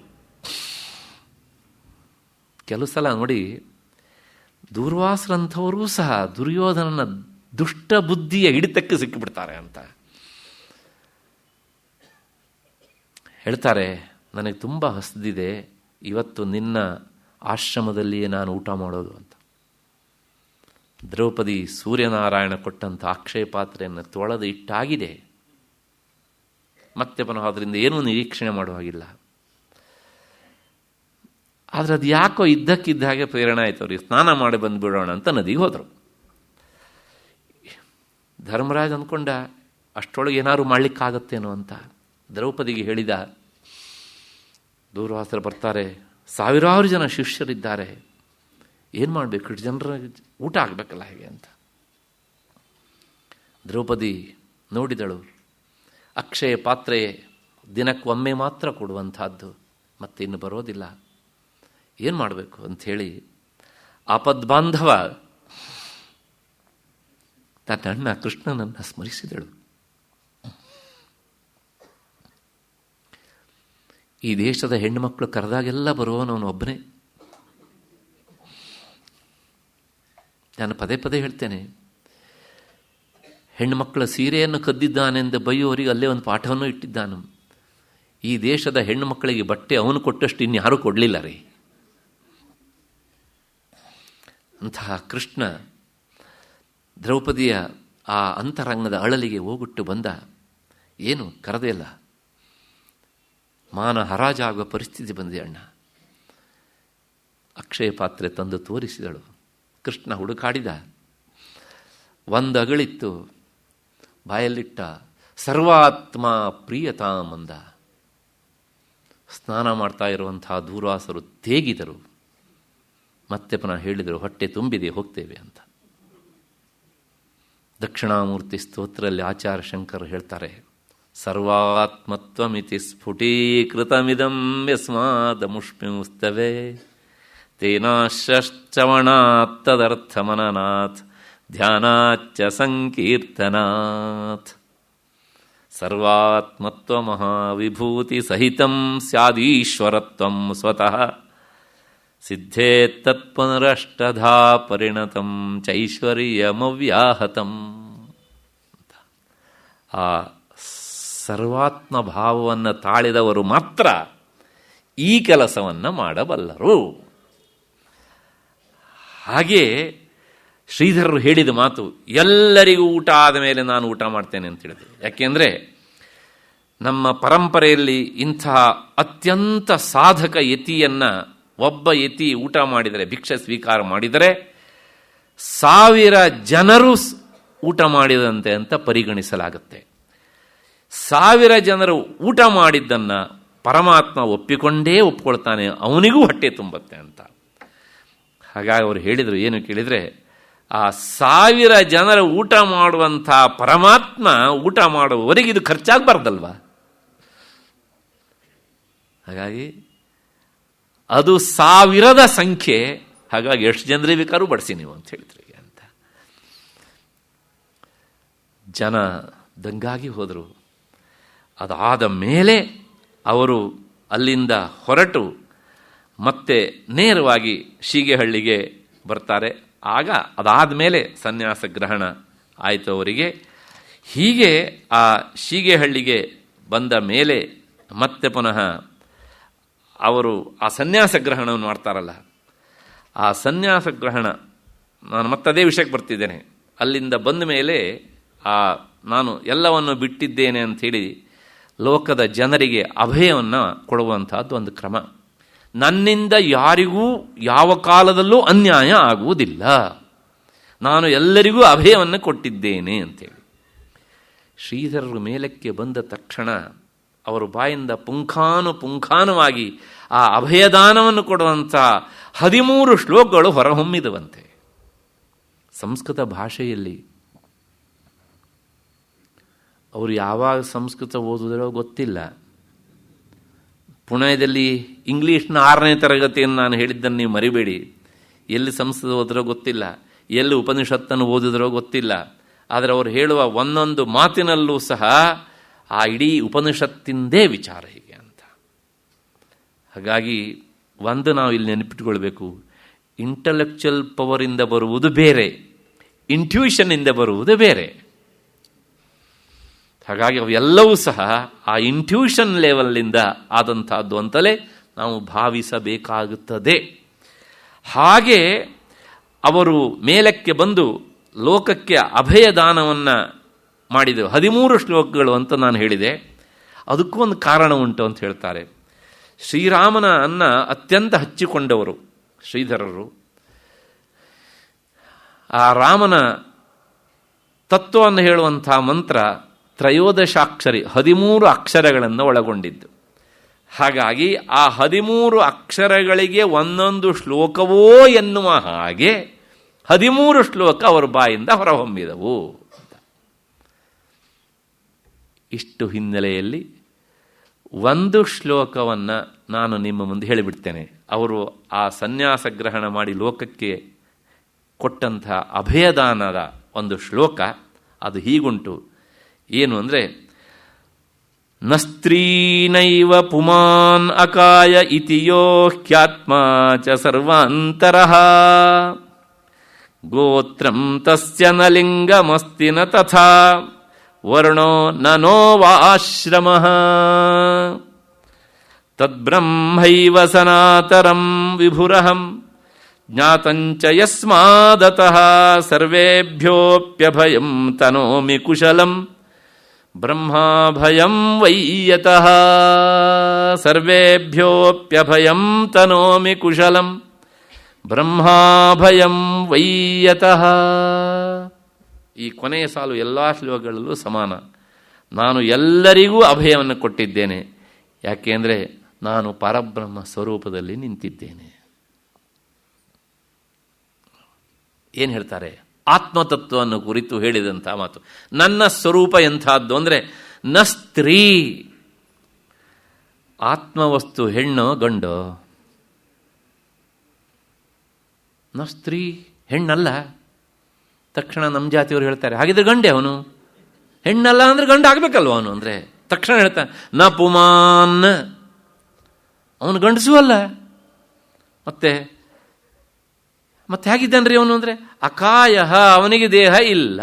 ಕೆಲವು ಸಲ ನೋಡಿ, ದೂರ್ವಾಸರಂಥವರೂ ಸಹ ದುರ್ಯೋಧನನ ದುಷ್ಟ ಬುದ್ಧಿಯ ಹಿಡಿತಕ್ಕೆ ಸಿಕ್ಕಿಬಿಡ್ತಾರೆ ಅಂತ ಹೇಳ್ತಾರೆ. ನನಗೆ ತುಂಬ ಹಸಿದಿದೆ, ಇವತ್ತು ನಿನ್ನ ಆಶ್ರಮದಲ್ಲಿಯೇ ನಾನು ಊಟ ಮಾಡೋದು ಅಂತ. ದ್ರೌಪದಿ ಸೂರ್ಯನಾರಾಯಣ ಕೊಟ್ಟಂಥ ಅಕ್ಷಯ ಪಾತ್ರೆಯನ್ನು ತೊಳೆದು ಇಟ್ಟಾಗಿದೆ. ಮತ್ತೆ ಪುನಃ ಅದರಿಂದ ಏನೂ ನಿರೀಕ್ಷಣೆ ಮಾಡುವಾಗಿಲ್ಲ. ಆದರೆ ಅದು ಯಾಕೋ ಇದ್ದಕ್ಕಿದ್ದ ಹಾಗೆ ಪ್ರೇರಣೆ ಆಯಿತು ಅವ್ರಿಗೆ. ಸ್ನಾನ ಮಾಡಿ ಬಂದುಬಿಡೋಣ ಅಂತ ನದಿಗೆ ಹೋದರು. ಧರ್ಮರಾಜ್ ಅಂದ್ಕೊಂಡ ಅಷ್ಟರೊಳಗೆ ಏನಾದ್ರು ಮಾಡಲಿಕ್ಕಾಗತ್ತೇನೋ ಅಂತ. ದ್ರೌಪದಿಗೆ ಹೇಳಿದ, ದೂರ್ವಾಸರು ಬರ್ತಾರೆ, 1000 ಜನ ಶಿಷ್ಯರಿದ್ದಾರೆ, ಏನು ಮಾಡಬೇಕು, ಇಷ್ಟು ಜನರ ಊಟ ಆಗಬೇಕಲ್ಲ ಹೇಗೆ ಅಂತ. ದ್ರೌಪದಿ ನೋಡಿದಳು, ಅಕ್ಷಯ ಪಾತ್ರೆ ದಿನಕ್ಕೊಮ್ಮೆ ಮಾತ್ರ ಕೊಡುವಂಥದ್ದು, ಮತ್ತೆ ಇನ್ನು ಬರೋದಿಲ್ಲ, ಏನು ಮಾಡಬೇಕು ಅಂಥೇಳಿ ಆಪದ್ಬಾಂಧವ ತನ್ನ ಅಣ್ಣ ಕೃಷ್ಣನನ್ನು ಸ್ಮರಿಸಿದಳು. ಈ ದೇಶದ ಹೆಣ್ಣುಮಕ್ಕಳು ಕರೆದಾಗೆಲ್ಲ ಬರುವವನವನು ಒಬ್ಬನೇ. ನಾನು ಪದೇ ಪದೇ ಹೇಳ್ತೇನೆ, ಹೆಣ್ಣುಮಕ್ಕಳ ಸೀರೆಯನ್ನು ಕದ್ದಿದ್ದಾನೆಂದು ಬೈಯುವವರಿಗೆ ಅಲ್ಲೇ ಒಂದು ಪಾಠವನ್ನು ಇಟ್ಟಿದ್ದಾನು. ಈ ದೇಶದ ಹೆಣ್ಣು ಮಕ್ಕಳಿಗೆ ಬಟ್ಟೆ ಅವನು ಕೊಟ್ಟಷ್ಟು ಇನ್ಯಾರೂ ಕೊಡಲಿಲ್ಲ ರೀ. ಅಂತಹ ಕೃಷ್ಣ ದ್ರೌಪದಿಯ ಆ ಅಂತರಂಗದ ಅಳಲಿಗೆ ಹೋಗುಟ್ಟು ಬಂದ. ಏನು ಕರೆದೇ ಇಲ್ಲ, ಮಾನ ಹರಾಜಾಗುವ ಪರಿಸ್ಥಿತಿ ಬಂದಿದೆ ಅಣ್ಣ. ಅಕ್ಷಯ ಪಾತ್ರೆ ತಂದು ತೋರಿಸಿದಳು. ಕೃಷ್ಣ ಹುಡುಕಾಡಿದ, ಒಂದು ಅಗಳಿತ್ತು, ಬಾಯಲ್ಲಿಟ್ಟ, ಸರ್ವಾತ್ಮ ಪ್ರಿಯತಾಮಂದ. ಸ್ನಾನ ಮಾಡ್ತಾ ಇರುವಂತಹ ದೂರ್ವಾಸರು ತೇಗಿದರು. ಮತ್ತೆ ಪುನಃ ಹೇಳಿದರು, ಹೊಟ್ಟೆ ತುಂಬಿದೆ, ಹೋಗ್ತೇವೆ ಅಂತ. ದಕ್ಷಿಣಾಮೂರ್ತಿ ಸ್ತೋತ್ರದಲ್ಲಿ ಆಚಾರ್ಯ ಶಂಕರ್ ಹೇಳ್ತಾರೆ, ಸರ್ವಾತ್ಮತ್ವಮಿತಿ ಸ್ಫುಟೀಕೃತಮಿದಂ ಯಸ್ಮಾದಮುಷ್ಮಿಸ್ತವೇ ತೇನಾಶ್ರಶ್ಚವಣಾತ್ ತದರ್ಥಮನನಾತ್ ಧ್ಯಾನಾಚ್ಚ ಸಂಕೀರ್ತನಾತ್. ಸರ್ವಾತ್ಮತ್ವ ಮಹಾವಿಭೂತಿ ಸಹಿತಂ ಸ್ಯಾದೀಶ್ವರತ್ವಂ ಸ್ವತಃ ಸಿದ್ಧೇತ್ತತ್ಪುನರಷ್ಟಧಾ ಪರಿಣತಂ ಚೈಶ್ವರ್ಯಮವ್ಯಾಹತಂ. ಆ ಸರ್ವಾತ್ಮ ಭಾವವನ್ನು ತಾಳಿದವರು ಮಾತ್ರ ಈ ಕೆಲಸವನ್ನು ಮಾಡಬಲ್ಲರು. ಹಾಗೆ ಶ್ರೀಧರರು ಹೇಳಿದ ಮಾತು, ಎಲ್ಲರಿಗೂ ಊಟ ಆದ ಮೇಲೆ ನಾನು ಊಟ ಮಾಡ್ತೇನೆ ಅಂತ ಹೇಳಿದ್ರು. ಯಾಕೆಂದರೆ ನಮ್ಮ ಪರಂಪರೆಯಲ್ಲಿ ಇಂತಹ ಅತ್ಯಂತ ಸಾಧಕ ಯತಿಯನ್ನು ಒಬ್ಬ ಯತಿ ಊಟ ಮಾಡಿದರೆ, ಭಿಕ್ಷೆ ಸ್ವೀಕಾರ ಮಾಡಿದರೆ 1000 ಜನರು ಊಟ ಮಾಡಿದಂತೆ ಅಂತ ಪರಿಗಣಿಸಲಾಗುತ್ತೆ. 1000 ಜನರು ಊಟ ಮಾಡಿದ್ದನ್ನು ಪರಮಾತ್ಮ ಒಪ್ಪಿಕೊಳ್ತಾನೆ, ಅವನಿಗೂ ಹೊಟ್ಟೆ ತುಂಬತ್ತೆ ಅಂತ. ಹಾಗಾಗಿ ಅವರು ಹೇಳಿದರು, ಏನು ಕೇಳಿದರೆ, ಆ 1000 ಜನರ ಊಟ ಮಾಡುವಂಥ ಪರಮಾತ್ಮ ಊಟ ಮಾಡುವವರೆಗೆ ಇದು ಖರ್ಚಾಗಬಾರ್ದಲ್ವ? ಹಾಗಾಗಿ ಅದು 1000ದ ಸಂಖ್ಯೆ. ಹಾಗಾಗಿ ಎಷ್ಟು ಜನರೇ ಬೇಕಾದ್ರೂ ಬಡಿಸಿ ನೀವು ಅಂತ ಹೇಳಿದ್ರಿ ಅಂತ. ಜನ ದಂಗಾಗಿ ಹೋದರು. ಅದಾದ ಮೇಲೆ ಅವರು ಅಲ್ಲಿಂದ ಹೊರಟು ಮತ್ತೆ ನೇರವಾಗಿ ಶೀಗೆಹಳ್ಳಿಗೆ ಬರ್ತಾರೆ. ಆಗ ಅದಾದ ಮೇಲೆ ಸನ್ಯಾಸ ಗ್ರಹಣ ಆಯಿತು ಅವರಿಗೆ. ಹೀಗೆ ಆ ಶೀಗೆಹಳ್ಳಿಗೆ ಬಂದ ಮೇಲೆ ಮತ್ತೆ ಪುನಃ ಅವರು ಆ ಸನ್ಯಾಸ ಗ್ರಹಣವನ್ನು ಮಾಡ್ತಾರಲ್ಲ, ಆ ಸನ್ಯಾಸ ಗ್ರಹಣ, ನಾನು ಮತ್ತದೇ ವಿಷಯಕ್ಕೆ ಬರ್ತಿದ್ದೇನೆ. ಅಲ್ಲಿಂದ ಬಂದ ಮೇಲೆ ನಾನು ಎಲ್ಲವನ್ನು ಬಿಟ್ಟಿದ್ದೇನೆ ಅಂಥೇಳಿ ಲೋಕದ ಜನರಿಗೆ ಅಭಯವನ್ನು ಕೊಡುವಂಥದ್ದು ಒಂದು ಕ್ರಮ. ನನ್ನಿಂದ ಯಾರಿಗೂ ಯಾವ ಕಾಲದಲ್ಲೂ ಅನ್ಯಾಯ ಆಗುವುದಿಲ್ಲ, ನಾನು ಎಲ್ಲರಿಗೂ ಅಭಯವನ್ನು ಕೊಟ್ಟಿದ್ದೇನೆ ಅಂತೇಳಿ. ಶ್ರೀಧರರು ಮೇಲಕ್ಕೆ ಬಂದ ತಕ್ಷಣ ಅವರ ಬಾಯಿಂದ ಪುಂಖಾನುವಾಗಿ ಆ ಅಭಯದಾನವನ್ನು ಕೊಡುವಂಥ 13 ಶ್ಲೋಕಗಳು ಹೊರಹೊಮ್ಮಿದವಂತೆ ಸಂಸ್ಕೃತ ಭಾಷೆಯಲ್ಲಿ. ಅವರು ಯಾವಾಗ ಸಂಸ್ಕೃತ ಓದಿದ್ರೋ ಗೊತ್ತಿಲ್ಲ. ಪುಣೆಯಲ್ಲಿ ಇಂಗ್ಲೀಷ್ನ 6ನೇ ತರಗತಿಯನ್ನು ನಾನು ಹೇಳಿದ್ದನ್ನು ನೀವು ಮರಿಬೇಡಿ. ಎಲ್ಲಿ ಸಂಸ್ಕೃತ ಓದಿದ್ರೋ ಗೊತ್ತಿಲ್ಲ, ಎಲ್ಲಿ ಉಪನಿಷತ್ತನ್ನು ಓದಿದ್ರೋ ಗೊತ್ತಿಲ್ಲ. ಆದರೆ ಅವರು ಹೇಳುವ ಒಂದೊಂದು ಮಾತಿನಲ್ಲೂ ಸಹ ಆ ಇಡೀ ಉಪನಿಷತ್ತಿಂದೇ ವಿಚಾರ ಹೀಗೆ ಅಂತ. ಹಾಗಾಗಿ ಒಂದು ನಾವು ಇಲ್ಲಿ ನೆನಪಿಟ್ಕೊಳ್ಬೇಕು, ಇಂಟಲೆಕ್ಚುಯಲ್ ಪವರಿಂದ ಬರುವುದು ಬೇರೆ, ಇಂಟ್ಯೂಷನ್ನಿಂದ ಬರುವುದು ಬೇರೆ. ಹಾಗಾಗಿ ಅವೆಲ್ಲವೂ ಸಹ ಆ ಇಂಟ್ಯೂಷನ್ ಲೆವೆಲ್ನಿಂದ ಆದಂಥದ್ದು ಅಂತಲೇ ನಾವು ಭಾವಿಸಬೇಕಾಗುತ್ತದೆ. ಹಾಗೆ ಅವರು ಮೇಲಕ್ಕೆ ಬಂದು ಲೋಕಕ್ಕೆ ಅಭಯದಾನವನ್ನು ಮಾಡಿದರು. 13 ಶ್ಲೋಕಗಳು ಅಂತ ನಾನು ಹೇಳಿದೆ. ಅದಕ್ಕೂ ಒಂದು ಕಾರಣ ಉಂಟು ಅಂತ ಹೇಳ್ತಾರೆ. ಶ್ರೀರಾಮನ ಅನ್ನ ಅತ್ಯಂತ ಹಚ್ಚಿಕೊಂಡವರು ಶ್ರೀಧರರು. ಆ ರಾಮನ ತತ್ವವನ್ನು ಹೇಳುವಂಥ ಮಂತ್ರ ತ್ರಯೋದಶಾಕ್ಷರಿ, 13 ಅಕ್ಷರಗಳನ್ನು ಒಳಗೊಂಡಿದ್ದು. ಹಾಗಾಗಿ ಆ 13 ಅಕ್ಷರಗಳಿಗೆ ಒಂದೊಂದು ಶ್ಲೋಕವೋ ಎನ್ನುವ ಹಾಗೆ 13 ಶ್ಲೋಕ ಅವರ ಬಾಯಿಂದ ಹೊರಹೊಮ್ಮಿದವು. ಇಷ್ಟು ಹಿನ್ನೆಲೆಯಲ್ಲಿ ಒಂದು ಶ್ಲೋಕವನ್ನು ನಾನು ನಿಮ್ಮ ಮುಂದೆ ಹೇಳಿಬಿಡ್ತೇನೆ. ಅವರು ಆ ಸನ್ಯಾಸ ಗ್ರಹಣ ಮಾಡಿ ಲೋಕಕ್ಕೆ ಕೊಟ್ಟಂಥ ಅಭಯದಾನದ ಒಂದು ಶ್ಲೋಕ ಅದು ಹೀಗುಂಟು. ಏನು ಅಂದರೆ, ನಸ್ತ್ರೀನೈವ ಪುಮಾನ್ ಅಕಾಯ ಇತಿಯೋ ಹ್ಯಾತ್ಮ ಚ ಸರ್ವಾಂತರಃ ಗೋತ್ರಂ ತಸ್ಯ ನ ಲಿಂಗಮಸ್ತಿ ನ ತಥಾ ವರ್ಣೋ ನೋ ವಾಶ್ರಮಃ ತದ್ಬ್ರಹ್ಮೈವ ಸನಾತರಂ ವಿಭುರಹಂ ಜ್ಞಾತಂಚ ಯಸ್ಮಾದತಃ ಸರ್ವೇಭ್ಯೋಪ್ಯಭಯಂ ತನೋಮಿ ಕುಶಲಂ ಬ್ರಹ್ಮಾಭಯಂ ವೈಯತಃ ಸರ್ವೇಭ್ಯೋಪ್ಯಭಯಂ ತನೋಮಿ ಕುಶಲಂ ಬ್ರಹ್ಮಾಭಯಂ ವೈಯತಃ. ಈ ಕೊನೆಯ ಸಾಲು ಎಲ್ಲ ಶ್ಲೋಕಗಳಲ್ಲೂ ಸಮಾನ. ನಾನು ಎಲ್ಲರಿಗೂ ಅಭಯವನ್ನು ಕೊಟ್ಟಿದ್ದೇನೆ, ಯಾಕೆಂದರೆ ನಾನು ಪರಬ್ರಹ್ಮ ಸ್ವರೂಪದಲ್ಲಿ ನಿಂತಿದ್ದೇನೆ. ಏನು ಹೇಳ್ತಾರೆ? ಆತ್ಮತತ್ವವನ್ನು ಕುರಿತು ಹೇಳಿದಂಥ ಮಾತು. ನನ್ನ ಸ್ವರೂಪ ಎಂಥದ್ದು ಅಂದರೆ ನ ಸ್ತ್ರೀ. ಆತ್ಮವಸ್ತು ಹೆಣ್ಣು ಗಂಡು? ನ ಸ್ತ್ರೀ, ಹೆಣ್ಣಲ್ಲ. ತಕ್ಷಣ ನಮ್ಮ ಜಾತಿಯವರು ಹೇಳ್ತಾರೆ, ಹಾಗಿದ್ರೆ ಗಂಡೆ ಅವನು, ಹೆಣ್ಣಲ್ಲ ಅಂದರೆ ಗಂಡು ಆಗಬೇಕಲ್ವ ಅವನು ಅಂದರೆ. ತಕ್ಷಣ ಹೇಳ್ತಾನೆ ನ ಪುಮಾನ್, ಅವನು ಗಂಡಸೂ ಅಲ್ಲ. ಮತ್ತೆ ಹೇಗಿದ್ದಾನ್ರಿ ಅವನು ಅಂದರೆ ಅಕಾಯ, ಅವನಿಗೆ ದೇಹ ಇಲ್ಲ.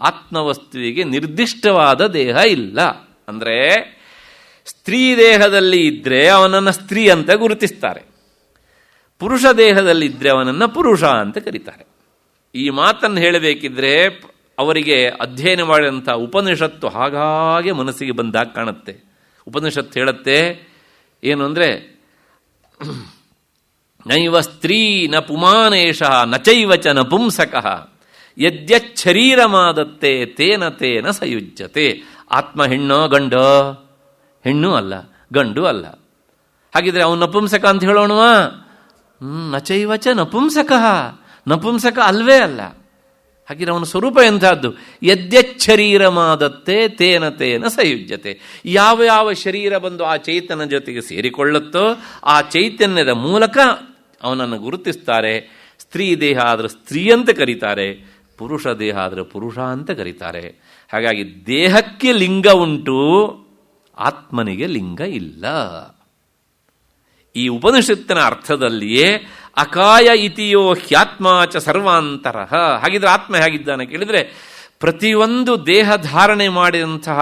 ಆತ್ಮವಸ್ತುವಿಗೆ ನಿರ್ದಿಷ್ಟವಾದ ದೇಹ ಇಲ್ಲ. ಅಂದರೆ ಸ್ತ್ರೀ ದೇಹದಲ್ಲಿ ಇದ್ದರೆ ಅವನನ್ನು ಸ್ತ್ರೀ ಅಂತ ಗುರುತಿಸ್ತಾರೆ, ಪುರುಷ ದೇಹದಲ್ಲಿ ಇದ್ದರೆ ಅವನನ್ನು ಪುರುಷ ಅಂತ ಕರೀತಾರೆ. ಈ ಮಾತನ್ನು ಹೇಳಬೇಕಿದ್ರೆ ಅವರಿಗೆ ಅಧ್ಯಯನ ಮಾಡಿದಂಥ ಉಪನಿಷತ್ತು ಹಾಗಾಗಿ ಮನಸ್ಸಿಗೆ ಬಂದಾಗ ಕಾಣುತ್ತೆ. ಉಪನಿಷತ್ತು ಹೇಳುತ್ತೆ ಏನು ಅಂದರೆ, ನೈವ ಸ್ತ್ರೀ ನ ಪುಮಾನೇಶ ನಚೈವ ಚ ನಪುಂಸಕಃ ಯದ್ಯಚ್ಛರೀರಮಾದತ್ತೆ ತೇನ ತೇನ ಸಯುಜ್ಯತೆ. ಆತ್ಮ ಹೆಣ್ಣೋ ಗಂಡೋ? ಹೆಣ್ಣು ಅಲ್ಲ, ಗಂಡು ಅಲ್ಲ. ಹಾಗಿದ್ರೆ ಅವನು ನಪುಂಸಕ ಅಂತ ಹೇಳೋಣವಾ? ನಚೈವ ಚ ನಪುಂಸಕಃ, ನಪುಂಸಕ ಅಲ್ವೇ ಅಲ್ಲ. ಹಾಗಿದ್ರೆ ಅವನ ಸ್ವರೂಪ ಎಂಥದ್ದು? ಯದ್ಯಚ್ಛರೀರಮಾದತ್ತೆ ತೇನ ತೇನ ಸಯುಜ್ಯತೆ. ಯಾವ ಯಾವ ಶರೀರ ಬಂದು ಆ ಚೈತನ್ಯ ಜೊತೆಗೆ ಸೇರಿಕೊಳ್ಳುತ್ತೋ ಆ ಚೈತನ್ಯದ ಮೂಲಕ ಅವನನ್ನು ಗುರುತಿಸ್ತಾರೆ. ಸ್ತ್ರೀ ದೇಹ ಆದರೆ ಸ್ತ್ರೀ ಅಂತ ಕರೀತಾರೆ, ಪುರುಷ ದೇಹ ಆದರೆ ಪುರುಷ ಅಂತ ಕರೀತಾರೆ. ಹಾಗಾಗಿ ದೇಹಕ್ಕೆ ಲಿಂಗ ಉಂಟು, ಆತ್ಮನಿಗೆ ಲಿಂಗ ಇಲ್ಲ. ಈ ಉಪನಿಷತ್ತಿನ ಅರ್ಥದಲ್ಲಿಯೇ ಅಕಾಯ ಇತಿಯೋ ಹ್ಯಾತ್ಮಾಚ ಸರ್ವಾಂತರಃ. ಹಾಗಿದ್ರೆ ಆತ್ಮ ಹೇಗಿದ್ದಾನೆ ಕೇಳಿದರೆ, ಪ್ರತಿಯೊಂದು ದೇಹ ಧಾರಣೆ ಮಾಡಿದಂತಹ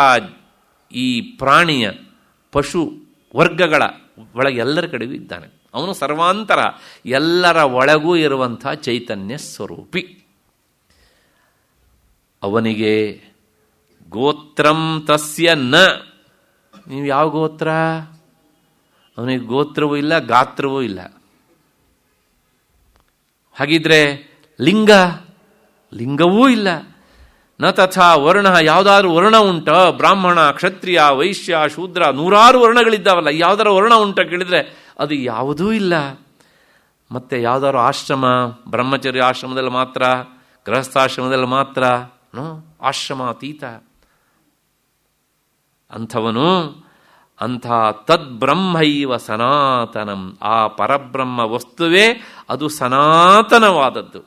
ಈ ಪ್ರಾಣಿಯ ಪಶು ವರ್ಗಗಳ ಒಳಗೆ ಎಲ್ಲರ ಕಡೆಗೂ ಇದ್ದಾನೆ. ಅವನು ಸರ್ವಾಂತರ, ಎಲ್ಲರ ಒಳಗೂ ಇರುವಂಥ ಚೈತನ್ಯ ಸ್ವರೂಪಿ. ಅವನಿಗೆ ಗೋತ್ರಂ ತಸ್ಯ ನ. ನೀವು ಯಾವ ಗೋತ್ರ? ಅವನಿಗೆ ಗೋತ್ರವೂ ಇಲ್ಲ, ಗಾತ್ರವೂ ಇಲ್ಲ. ಹಾಗಿದ್ರೆ ಲಿಂಗ? ಲಿಂಗವೂ ಇಲ್ಲ. ನ ತಥಾ ವರ್ಣ. ಯಾವುದಾದ್ರೂ ವರ್ಣ ಉಂಟ? ಬ್ರಾಹ್ಮಣ, ಕ್ಷತ್ರಿಯ, ವೈಶ್ಯ, ಶೂದ್ರ, 100 ವರ್ಣಗಳಿದ್ದಾವಲ್ಲ, ಯಾವುದಾದ್ರು ವರ್ಣ ಉಂಟ ಕೇಳಿದರೆ ಅದು ಯಾವುದೂ ಇಲ್ಲ. ಮತ್ತು ಯಾವುದಾದ್ರು ಆಶ್ರಮ, ಬ್ರಹ್ಮಚರ್ಯ ಆಶ್ರಮದಲ್ಲಿ ಮಾತ್ರ, ಗೃಹಸ್ಥಾಶ್ರಮದಲ್ಲಿ ಮಾತ್ರ, ಆಶ್ರಮಾತೀತ ಅಂಥವನು. ಅಂಥ ತದ್ಬ್ರಹ್ಮೈವ ಸನಾತನಂ. ಆ ಪರಬ್ರಹ್ಮ ವಸ್ತುವೇ ಅದು ಸನಾತನವಾದದ್ದು.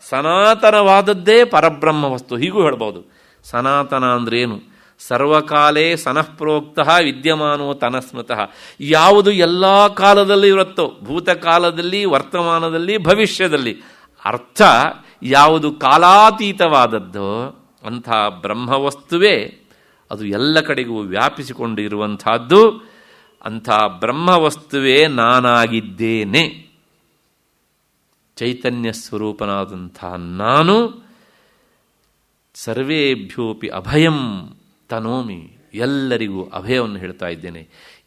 ಸನಾತನವಾದದ್ದೇ ಪರಬ್ರಹ್ಮ ವಸ್ತು. ಹೀಗೂ ಹೇಳ್ಬೋದು. ಸನಾತನ ಅಂದ್ರೇನು? ಸರ್ವಕಾಲೇ ಸನಃಪ್ರೋಕ್ತಃ ವಿದ್ಯಮಾನೋ ತನಸ್ಮೃತಃ. ಯಾವುದು ಎಲ್ಲ ಕಾಲದಲ್ಲಿ ಇರುತ್ತೋ, ಭೂತಕಾಲದಲ್ಲಿ, ವರ್ತಮಾನದಲ್ಲಿ, ಭವಿಷ್ಯದಲ್ಲಿ. ಅರ್ಥ ಯಾವುದು ಕಾಲಾತೀತವಾದದ್ದೋ ಅಂಥ ಬ್ರಹ್ಮವಸ್ತುವೇ ಅದು ಎಲ್ಲ ಕಡೆಗೂ ವ್ಯಾಪಿಸಿಕೊಂಡು ಇರುವಂತಹದ್ದು. ಅಂಥ ಬ್ರಹ್ಮವಸ್ತುವೇ ನಾನಾಗಿದ್ದೇನೆ. ಚೈತನ್ಯ ಸ್ವರೂಪನಾದಂಥ ನಾನು ಸರ್ವೇಭ್ಯೋಪಿ ಅಭಯಂ ತನೋಮಿ. ಎಲ್ಲರಿಗೂ ಅಭಯವನ್ನು ಹೇಳ್ತಾ ಇದ್ದೇನೆ.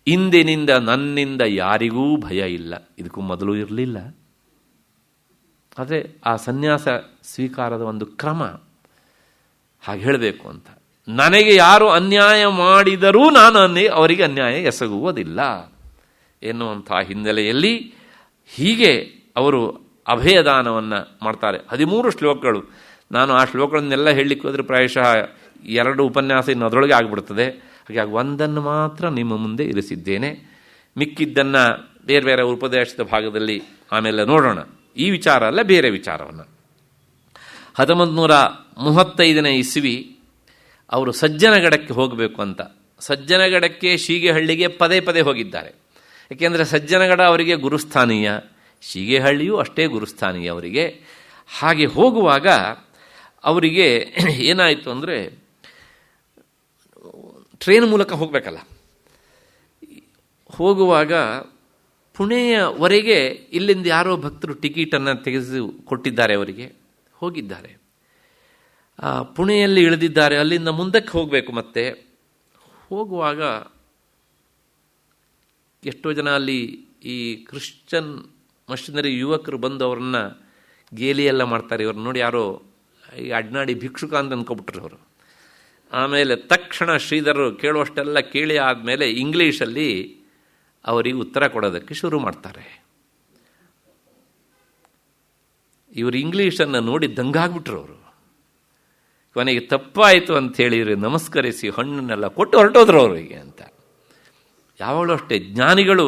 ಇಂದಿನಿಂದ ನನ್ನಿಂದ ಯಾರಿಗೂ ಭಯ ಇಲ್ಲ. ಇದಕ್ಕೂ ಮೊದಲು ಇರಲಿಲ್ಲ. ಆದರೆ ಆ ಸನ್ಯಾಸ ಸ್ವೀಕಾರದ ಒಂದು ಕ್ರಮ ಹಾಗೆ ಹೇಳಬೇಕು ಅಂತ. ನನಗೆ ಯಾರು ಅನ್ಯಾಯ ಮಾಡಿದರೂ ನಾನು ಅವರಿಗೆ ಅನ್ಯಾಯ ಎಸಗುವುದಿಲ್ಲ ಎನ್ನುವಂಥ ಹಿನ್ನೆಲೆಯಲ್ಲಿ ಹೀಗೆ ಅವರು ಅಭಯದಾನವನ್ನು ಮಾಡ್ತಾರೆ. 13 ಶ್ಲೋಕಗಳು. ನಾನು ಆ ಶ್ಲೋಕಗಳನ್ನೆಲ್ಲ ಹೇಳಲಿಕ್ಕೆ ಹೋದರೆ ಪ್ರಾಯಶಃ 2 ಉಪನ್ಯಾಸ ಇನ್ನು ಅದರೊಳಗೆ ಆಗಿಬಿಡ್ತದೆ. ಹಾಗಾಗಿ ಒಂದನ್ನು ಮಾತ್ರ ನಿಮ್ಮ ಮುಂದೆ ಇರಿಸಿದ್ದೇನೆ. ಮಿಕ್ಕಿದ್ದನ್ನು ಬೇರೆ ಬೇರೆ ಉಪದೇಶದ ಭಾಗದಲ್ಲಿ ಆಮೇಲೆ ನೋಡೋಣ. ಈ ವಿಚಾರ ಅಲ್ಲ, ಬೇರೆ ವಿಚಾರವನ್ನು. 1135ನೇ ಇಸ್ವಿ ಅವರು ಸಜ್ಜನಗಡಕ್ಕೆ ಹೋಗಬೇಕು ಅಂತ. ಸಜ್ಜನಗಡಕ್ಕೆ, ಶೀಗೆಹಳ್ಳಿಗೆ ಪದೇ ಪದೇ ಹೋಗಿದ್ದಾರೆ. ಏಕೆಂದರೆ ಸಜ್ಜನಗಡ ಅವರಿಗೆ ಗುರುಸ್ಥಾನೀಯ, ಶೀಗೆಹಳ್ಳಿಯೂ ಅಷ್ಟೇ ಗುರುಸ್ಥಾನೀಯ ಅವರಿಗೆ. ಹಾಗೆ ಹೋಗುವಾಗ ಅವರಿಗೆ ಏನಾಯಿತು ಅಂದರೆ, ಟ್ರೈನ್ ಮೂಲಕ ಹೋಗಬೇಕಲ್ಲ. ಹೋಗುವಾಗ ಪುಣೆಯವರೆಗೆ ಇಲ್ಲಿಂದ ಯಾರೋ ಭಕ್ತರು ಟಿಕೆಟನ್ನು ತೆಗೆದು ಕೊಟ್ಟಿದ್ದಾರೆ, ಅವರಿಗೆ ಹೋಗಿದ್ದಾರೆ. ಪುಣೆಯಲ್ಲಿ ಇಳಿದಿದ್ದಾರೆ. ಅಲ್ಲಿಂದ ಮುಂದಕ್ಕೆ ಹೋಗಬೇಕು. ಮತ್ತೆ ಹೋಗುವಾಗ ಎಷ್ಟೋ ಜನ ಅಲ್ಲಿ ಈ ಕ್ರಿಶ್ಚನ್ ಮಿಷನರಿ ಯುವಕರು ಬಂದು ಅವರನ್ನು ಗೇಲಿ ಎಲ್ಲ ಮಾಡ್ತಾರೆ. ಇವ್ರನ್ನ ನೋಡಿ ಯಾರೋ ಈ ಅಡ್ನಾಡಿ ಭಿಕ್ಷುಕ ಅಂತ ಅಂದ್ಕೊಬಿಟ್ರು ಅವರು. ಆಮೇಲೆ ತಕ್ಷಣ ಶ್ರೀಧರರು ಕೇಳುವಷ್ಟೆಲ್ಲ ಕೇಳಿ ಆದಮೇಲೆ ಇಂಗ್ಲೀಷಲ್ಲಿ ಅವರಿಗೆ ಉತ್ತರ ಕೊಡೋದಕ್ಕೆ ಶುರು ಮಾಡ್ತಾರೆ. ಇವರು ಇಂಗ್ಲೀಷನ್ನು ನೋಡಿ ದಂಗಾಗ್ಬಿಟ್ರು ಅವರು. ಕೊನೆಗೆ ತಪ್ಪಾಯಿತು ಅಂಥೇಳಿ ಇವರು ನಮಸ್ಕರಿಸಿ ಹಣ್ಣನ್ನೆಲ್ಲ ಕೊಟ್ಟು ಹೊರಟೋದ್ರು ಅವರಿಗೆ ಅಂತ. ಯಾವಾಗಲೂ ಅಷ್ಟೇ ಜ್ಞಾನಿಗಳು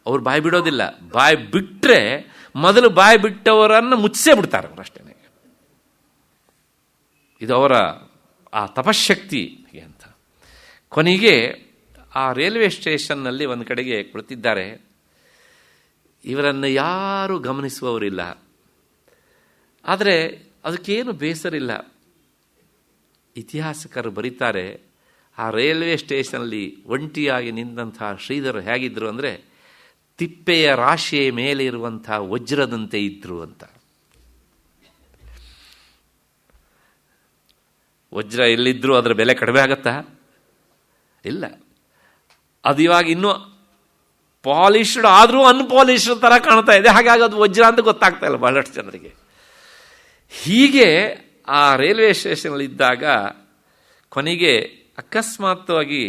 ಅವ್ರು ಬಾಯಿ ಬಿಡೋದಿಲ್ಲ. ಬಾಯಿ ಬಿಟ್ಟರೆ ಮೊದಲು ಬಾಯಿ ಬಿಟ್ಟವರನ್ನು ಮುಚ್ಚೇ ಬಿಡ್ತಾರೆ ಅವರು ಅಷ್ಟೇ. ಇದು ಅವರ ಆ ತಪಶಕ್ತಿ ಅಂತ. ಕೊನೆಗೆ ಆ ರೈಲ್ವೆ ಸ್ಟೇಷನ್ನಲ್ಲಿ ಒಂದು ಕಡೆಗೆ ಕುಳಿತಿದ್ದಾರೆ. ಇವರನ್ನು ಯಾರೂ ಗಮನಿಸುವವರಿಲ್ಲ. ಆದರೆ ಅದಕ್ಕೇನು ಬೇಸರಿಲ್ಲ. ಇತಿಹಾಸಕರು ಬರೀತಾರೆ, ಆ ರೈಲ್ವೆ ಸ್ಟೇಷನಲ್ಲಿ ಒಂಟಿಯಾಗಿ ನಿಂತಹ ಶ್ರೀಧರು ಹೇಗಿದ್ದರು ಅಂದರೆ ತಿಪ್ಪೆಯ ರಾಶಿಯ ಮೇಲೆ ಇರುವಂಥ ವಜ್ರದಂತೆ ಇದ್ದರು ಅಂತ. ವಜ್ರ ಎಲ್ಲಿದ್ದರೂ ಅದರ ಬೆಲೆ ಕಡಿಮೆ ಆಗತ್ತಾ? ಇಲ್ಲ. ಅದು ಇವಾಗ ಇನ್ನೂ ಪಾಲಿಶ್ಡ್ ಆದರೂ ಅನ್ಪಾಲಿಶ್ಡ್ ಥರ ಕಾಣ್ತಾ ಇದೆ. ಹಾಗಾಗಿ ಅದು ವಜ್ರ ಅಂತ ಗೊತ್ತಾಗ್ತಾ ಇಲ್ಲ ಬಹಳಷ್ಟು ಜನರಿಗೆ. ಹೀಗೆ ಆ ರೈಲ್ವೆ ಸ್ಟೇಷನಲ್ಲಿದ್ದಾಗ ಕೊನೆಗೆ ಅಕಸ್ಮಾತ್ವಾಗಿ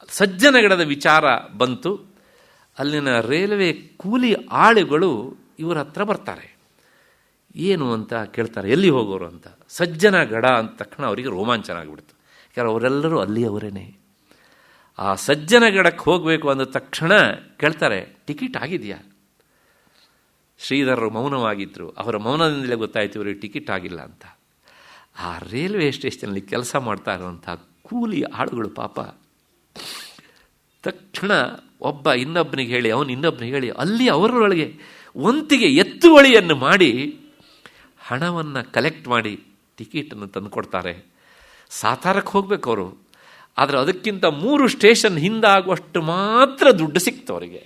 ಸಜ್ಜನಗಡದ ವಿಚಾರ ಬಂತು. ಅಲ್ಲಿನ ರೈಲ್ವೆ ಕೂಲಿ ಆಳುಗಳು ಇವರ ಹತ್ರ ಬರ್ತಾರೆ. ಏನು ಅಂತ ಕೇಳ್ತಾರೆ, ಎಲ್ಲಿ ಹೋಗೋರು ಅಂತ. ಸಜ್ಜನಗಡ ಅಂದ ತಕ್ಷಣ ಅವರಿಗೆ ರೋಮಾಂಚನ ಆಗಿಬಿಡ್ತು. ಯಾಕಂದ್ರೆ ಅವರೆಲ್ಲರೂ ಅಲ್ಲಿಯವರೇನೆ. ಆ ಸಜ್ಜನಗಡಕ್ಕೆ ಹೋಗಬೇಕು ಅಂದ ತಕ್ಷಣ ಕೇಳ್ತಾರೆ, ಟಿಕೆಟ್ ಆಗಿದೆಯಾ? ಶ್ರೀಧರರು ಮೌನವಾಗಿದ್ದರು. ಅವರ ಮೌನದಿಂದಲೇ ಗೊತ್ತಾಯಿತು ಇವರಿಗೆ ಟಿಕೆಟ್ ಆಗಿಲ್ಲ ಅಂತ. ಆ ರೈಲ್ವೆ ಸ್ಟೇಷನಲ್ಲಿ ಕೆಲಸ ಮಾಡ್ತಾ ಇರುವಂಥ ಕೂಲಿ ಆಳುಗಳು ಪಾಪ ತಕ್ಷಣ ಒಬ್ಬ ಇನ್ನೊಬ್ಬನಿಗೆ ಹೇಳಿ, ಅವನು ಇನ್ನೊಬ್ಬನಿಗೆ ಹೇಳಿ, ಅಲ್ಲಿ ಅವರೊಳಗೆ ಒಂತಿಗೆ ಎತ್ತುವಳಿಯನ್ನು ಮಾಡಿ ಹಣವನ್ನು ಕಲೆಕ್ಟ್ ಮಾಡಿ ಟಿಕೆಟನ್ನು ತಂದುಕೊಡ್ತಾರೆ. ಸಾತಾರಕ್ಕೆ ಹೋಗ್ಬೇಕು ಅವರು. ಆದರೆ ಅದಕ್ಕಿಂತ 3 ಸ್ಟೇಷನ್ ಹಿಂದಾಗುವಷ್ಟು ಮಾತ್ರ ದುಡ್ಡು ಸಿಕ್ತು ಅವರಿಗೆ.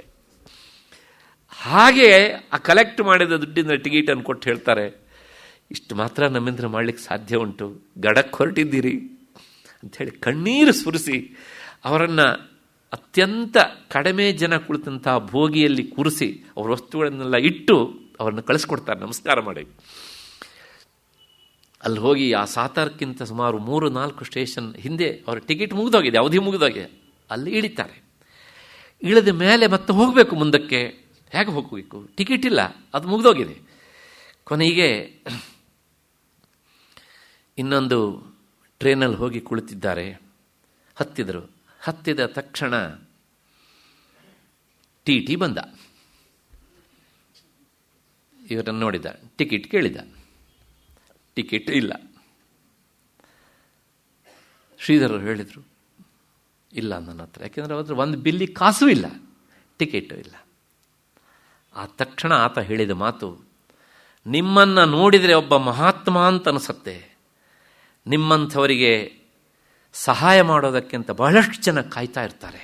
ಹಾಗೆ ಆ ಕಲೆಕ್ಟ್ ಮಾಡಿದ ದುಡ್ಡಿಂದ ಟಿಕೆಟನ್ನು ಕೊಟ್ಟು ಹೇಳ್ತಾರೆ, ಇಷ್ಟು ಮಾತ್ರ ನಮ್ಮಿಂದ ಮಾಡಲಿಕ್ಕೆ ಸಾಧ್ಯ ಉಂಟು, ಗಡಕ್ಕೆ ಹೊರಟಿದ್ದೀರಿ ಅಂಥೇಳಿ ಕಣ್ಣೀರು ಸುರಿಸಿ ಅವರನ್ನು ಅತ್ಯಂತ ಕಡಿಮೆ ಜನ ಕುಳಿತಂಥ ಭೋಗಿಯಲ್ಲಿ ಕೂರಿಸಿ ಅವ್ರ ವಸ್ತುಗಳನ್ನೆಲ್ಲ ಇಟ್ಟು ಅವರನ್ನು ಕಳಿಸ್ಕೊಡ್ತಾರೆ ನಮಸ್ಕಾರ ಮಾಡಿ. ಅಲ್ಲಿ ಹೋಗಿ ಆ ಸಾತಾರ್ಕ್ಕಿಂತ ಸುಮಾರು 3-4 ಸ್ಟೇಷನ್ ಹಿಂದೆ ಅವರ ಟಿಕೆಟ್ ಮುಗಿದೋಗಿದೆ, ಅವಧಿ ಮುಗಿದೋಗಿದೆ. ಅಲ್ಲಿ ಇಳಿತಾರೆ. ಇಳಿದ ಮೇಲೆ ಮತ್ತೆ ಹೋಗಬೇಕು ಮುಂದಕ್ಕೆ. ಹೇಗೆ ಹೋಗಬೇಕು? ಟಿಕೆಟ್ ಇಲ್ಲ, ಅದು ಮುಗಿದೋಗಿದೆ. ಕೊನೆಗೆ ಇನ್ನೊಂದು ಟ್ರೈನಲ್ಲಿ ಹೋಗಿ ಕುಳಿತಿದ್ದಾರೆ. ಹತ್ತಿದರು. ಹತ್ತಿದ ತಕ್ಷಣ ಟಿ ಬಂದ. ಇವರನ್ನು ನೋಡಿದ, ಟಿಕೆಟ್ ಕೇಳಿದ. ಟಿಕೆಟ್ ಇಲ್ಲ. ಶ್ರೀಧರರು ಹೇಳಿದರು, ಇಲ್ಲ ನನ್ನ ಹತ್ರ. ಯಾಕೆಂದರೆ ಅವ್ರ ಒಂದು ಬಿಲ್ಲಿ ಕಾಸು ಇಲ್ಲ, ಟಿಕೆಟು ಇಲ್ಲ. ಆ ತಕ್ಷಣ ಆತ ಹೇಳಿದ ಮಾತು, ನಿಮ್ಮನ್ನು ನೋಡಿದರೆ ಒಬ್ಬ ಮಹಾತ್ಮ ಅಂತ ಅನಿಸುತ್ತೆ. ನಿಮ್ಮಂಥವರಿಗೆ ಸಹಾಯ ಮಾಡೋದಕ್ಕಿಂತ ಬಹಳಷ್ಟು ಜನ ಕಾಯ್ತಾ ಇರ್ತಾರೆ.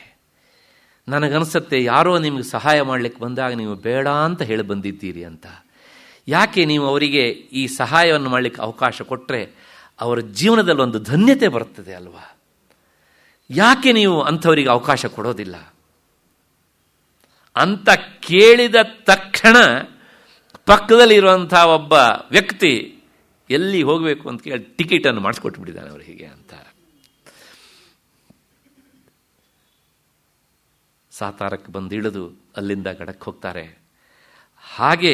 ನನಗನ್ಸುತ್ತೆ ಯಾರೋ ನಿಮಗೆ ಸಹಾಯ ಮಾಡಲಿಕ್ಕೆ ಬಂದಾಗ ನೀವು ಬೇಡ ಅಂತ ಹೇಳಿ ಬಂದಿದ್ದೀರಿ ಅಂತ. ಯಾಕೆ ನೀವು ಅವರಿಗೆ ಈ ಸಹಾಯವನ್ನು ಮಾಡಲಿಕ್ಕೆ ಅವಕಾಶ ಕೊಟ್ಟರೆ ಅವರ ಜೀವನದಲ್ಲಿ ಒಂದು ಧನ್ಯತೆ ಬರ್ತದೆ ಅಲ್ವಾ? ಯಾಕೆ ನೀವು ಅಂಥವರಿಗೆ ಅವಕಾಶ ಕೊಡೋದಿಲ್ಲ ಅಂತ ಕೇಳಿದ ತಕ್ಷಣ ಪಕ್ಕದಲ್ಲಿರುವಂಥ ಒಬ್ಬ ವ್ಯಕ್ತಿ ಎಲ್ಲಿ ಹೋಗಬೇಕು ಅಂತ ಕೇಳಿ ಟಿಕೆಟನ್ನು ಮಾಡಿಸ್ಕೊಟ್ಟು ಬಿಟ್ಟಿದ್ದಾನೆ ಅವರು ಹೀಗೆ ಅಂತ. ಸಾತಾರಕ್ಕೆ ಬಂದು ಇಳಿದು ಅಲ್ಲಿಂದ ಗಡಕ್ಕೆ ಹೋಗ್ತಾರೆ. ಹಾಗೆ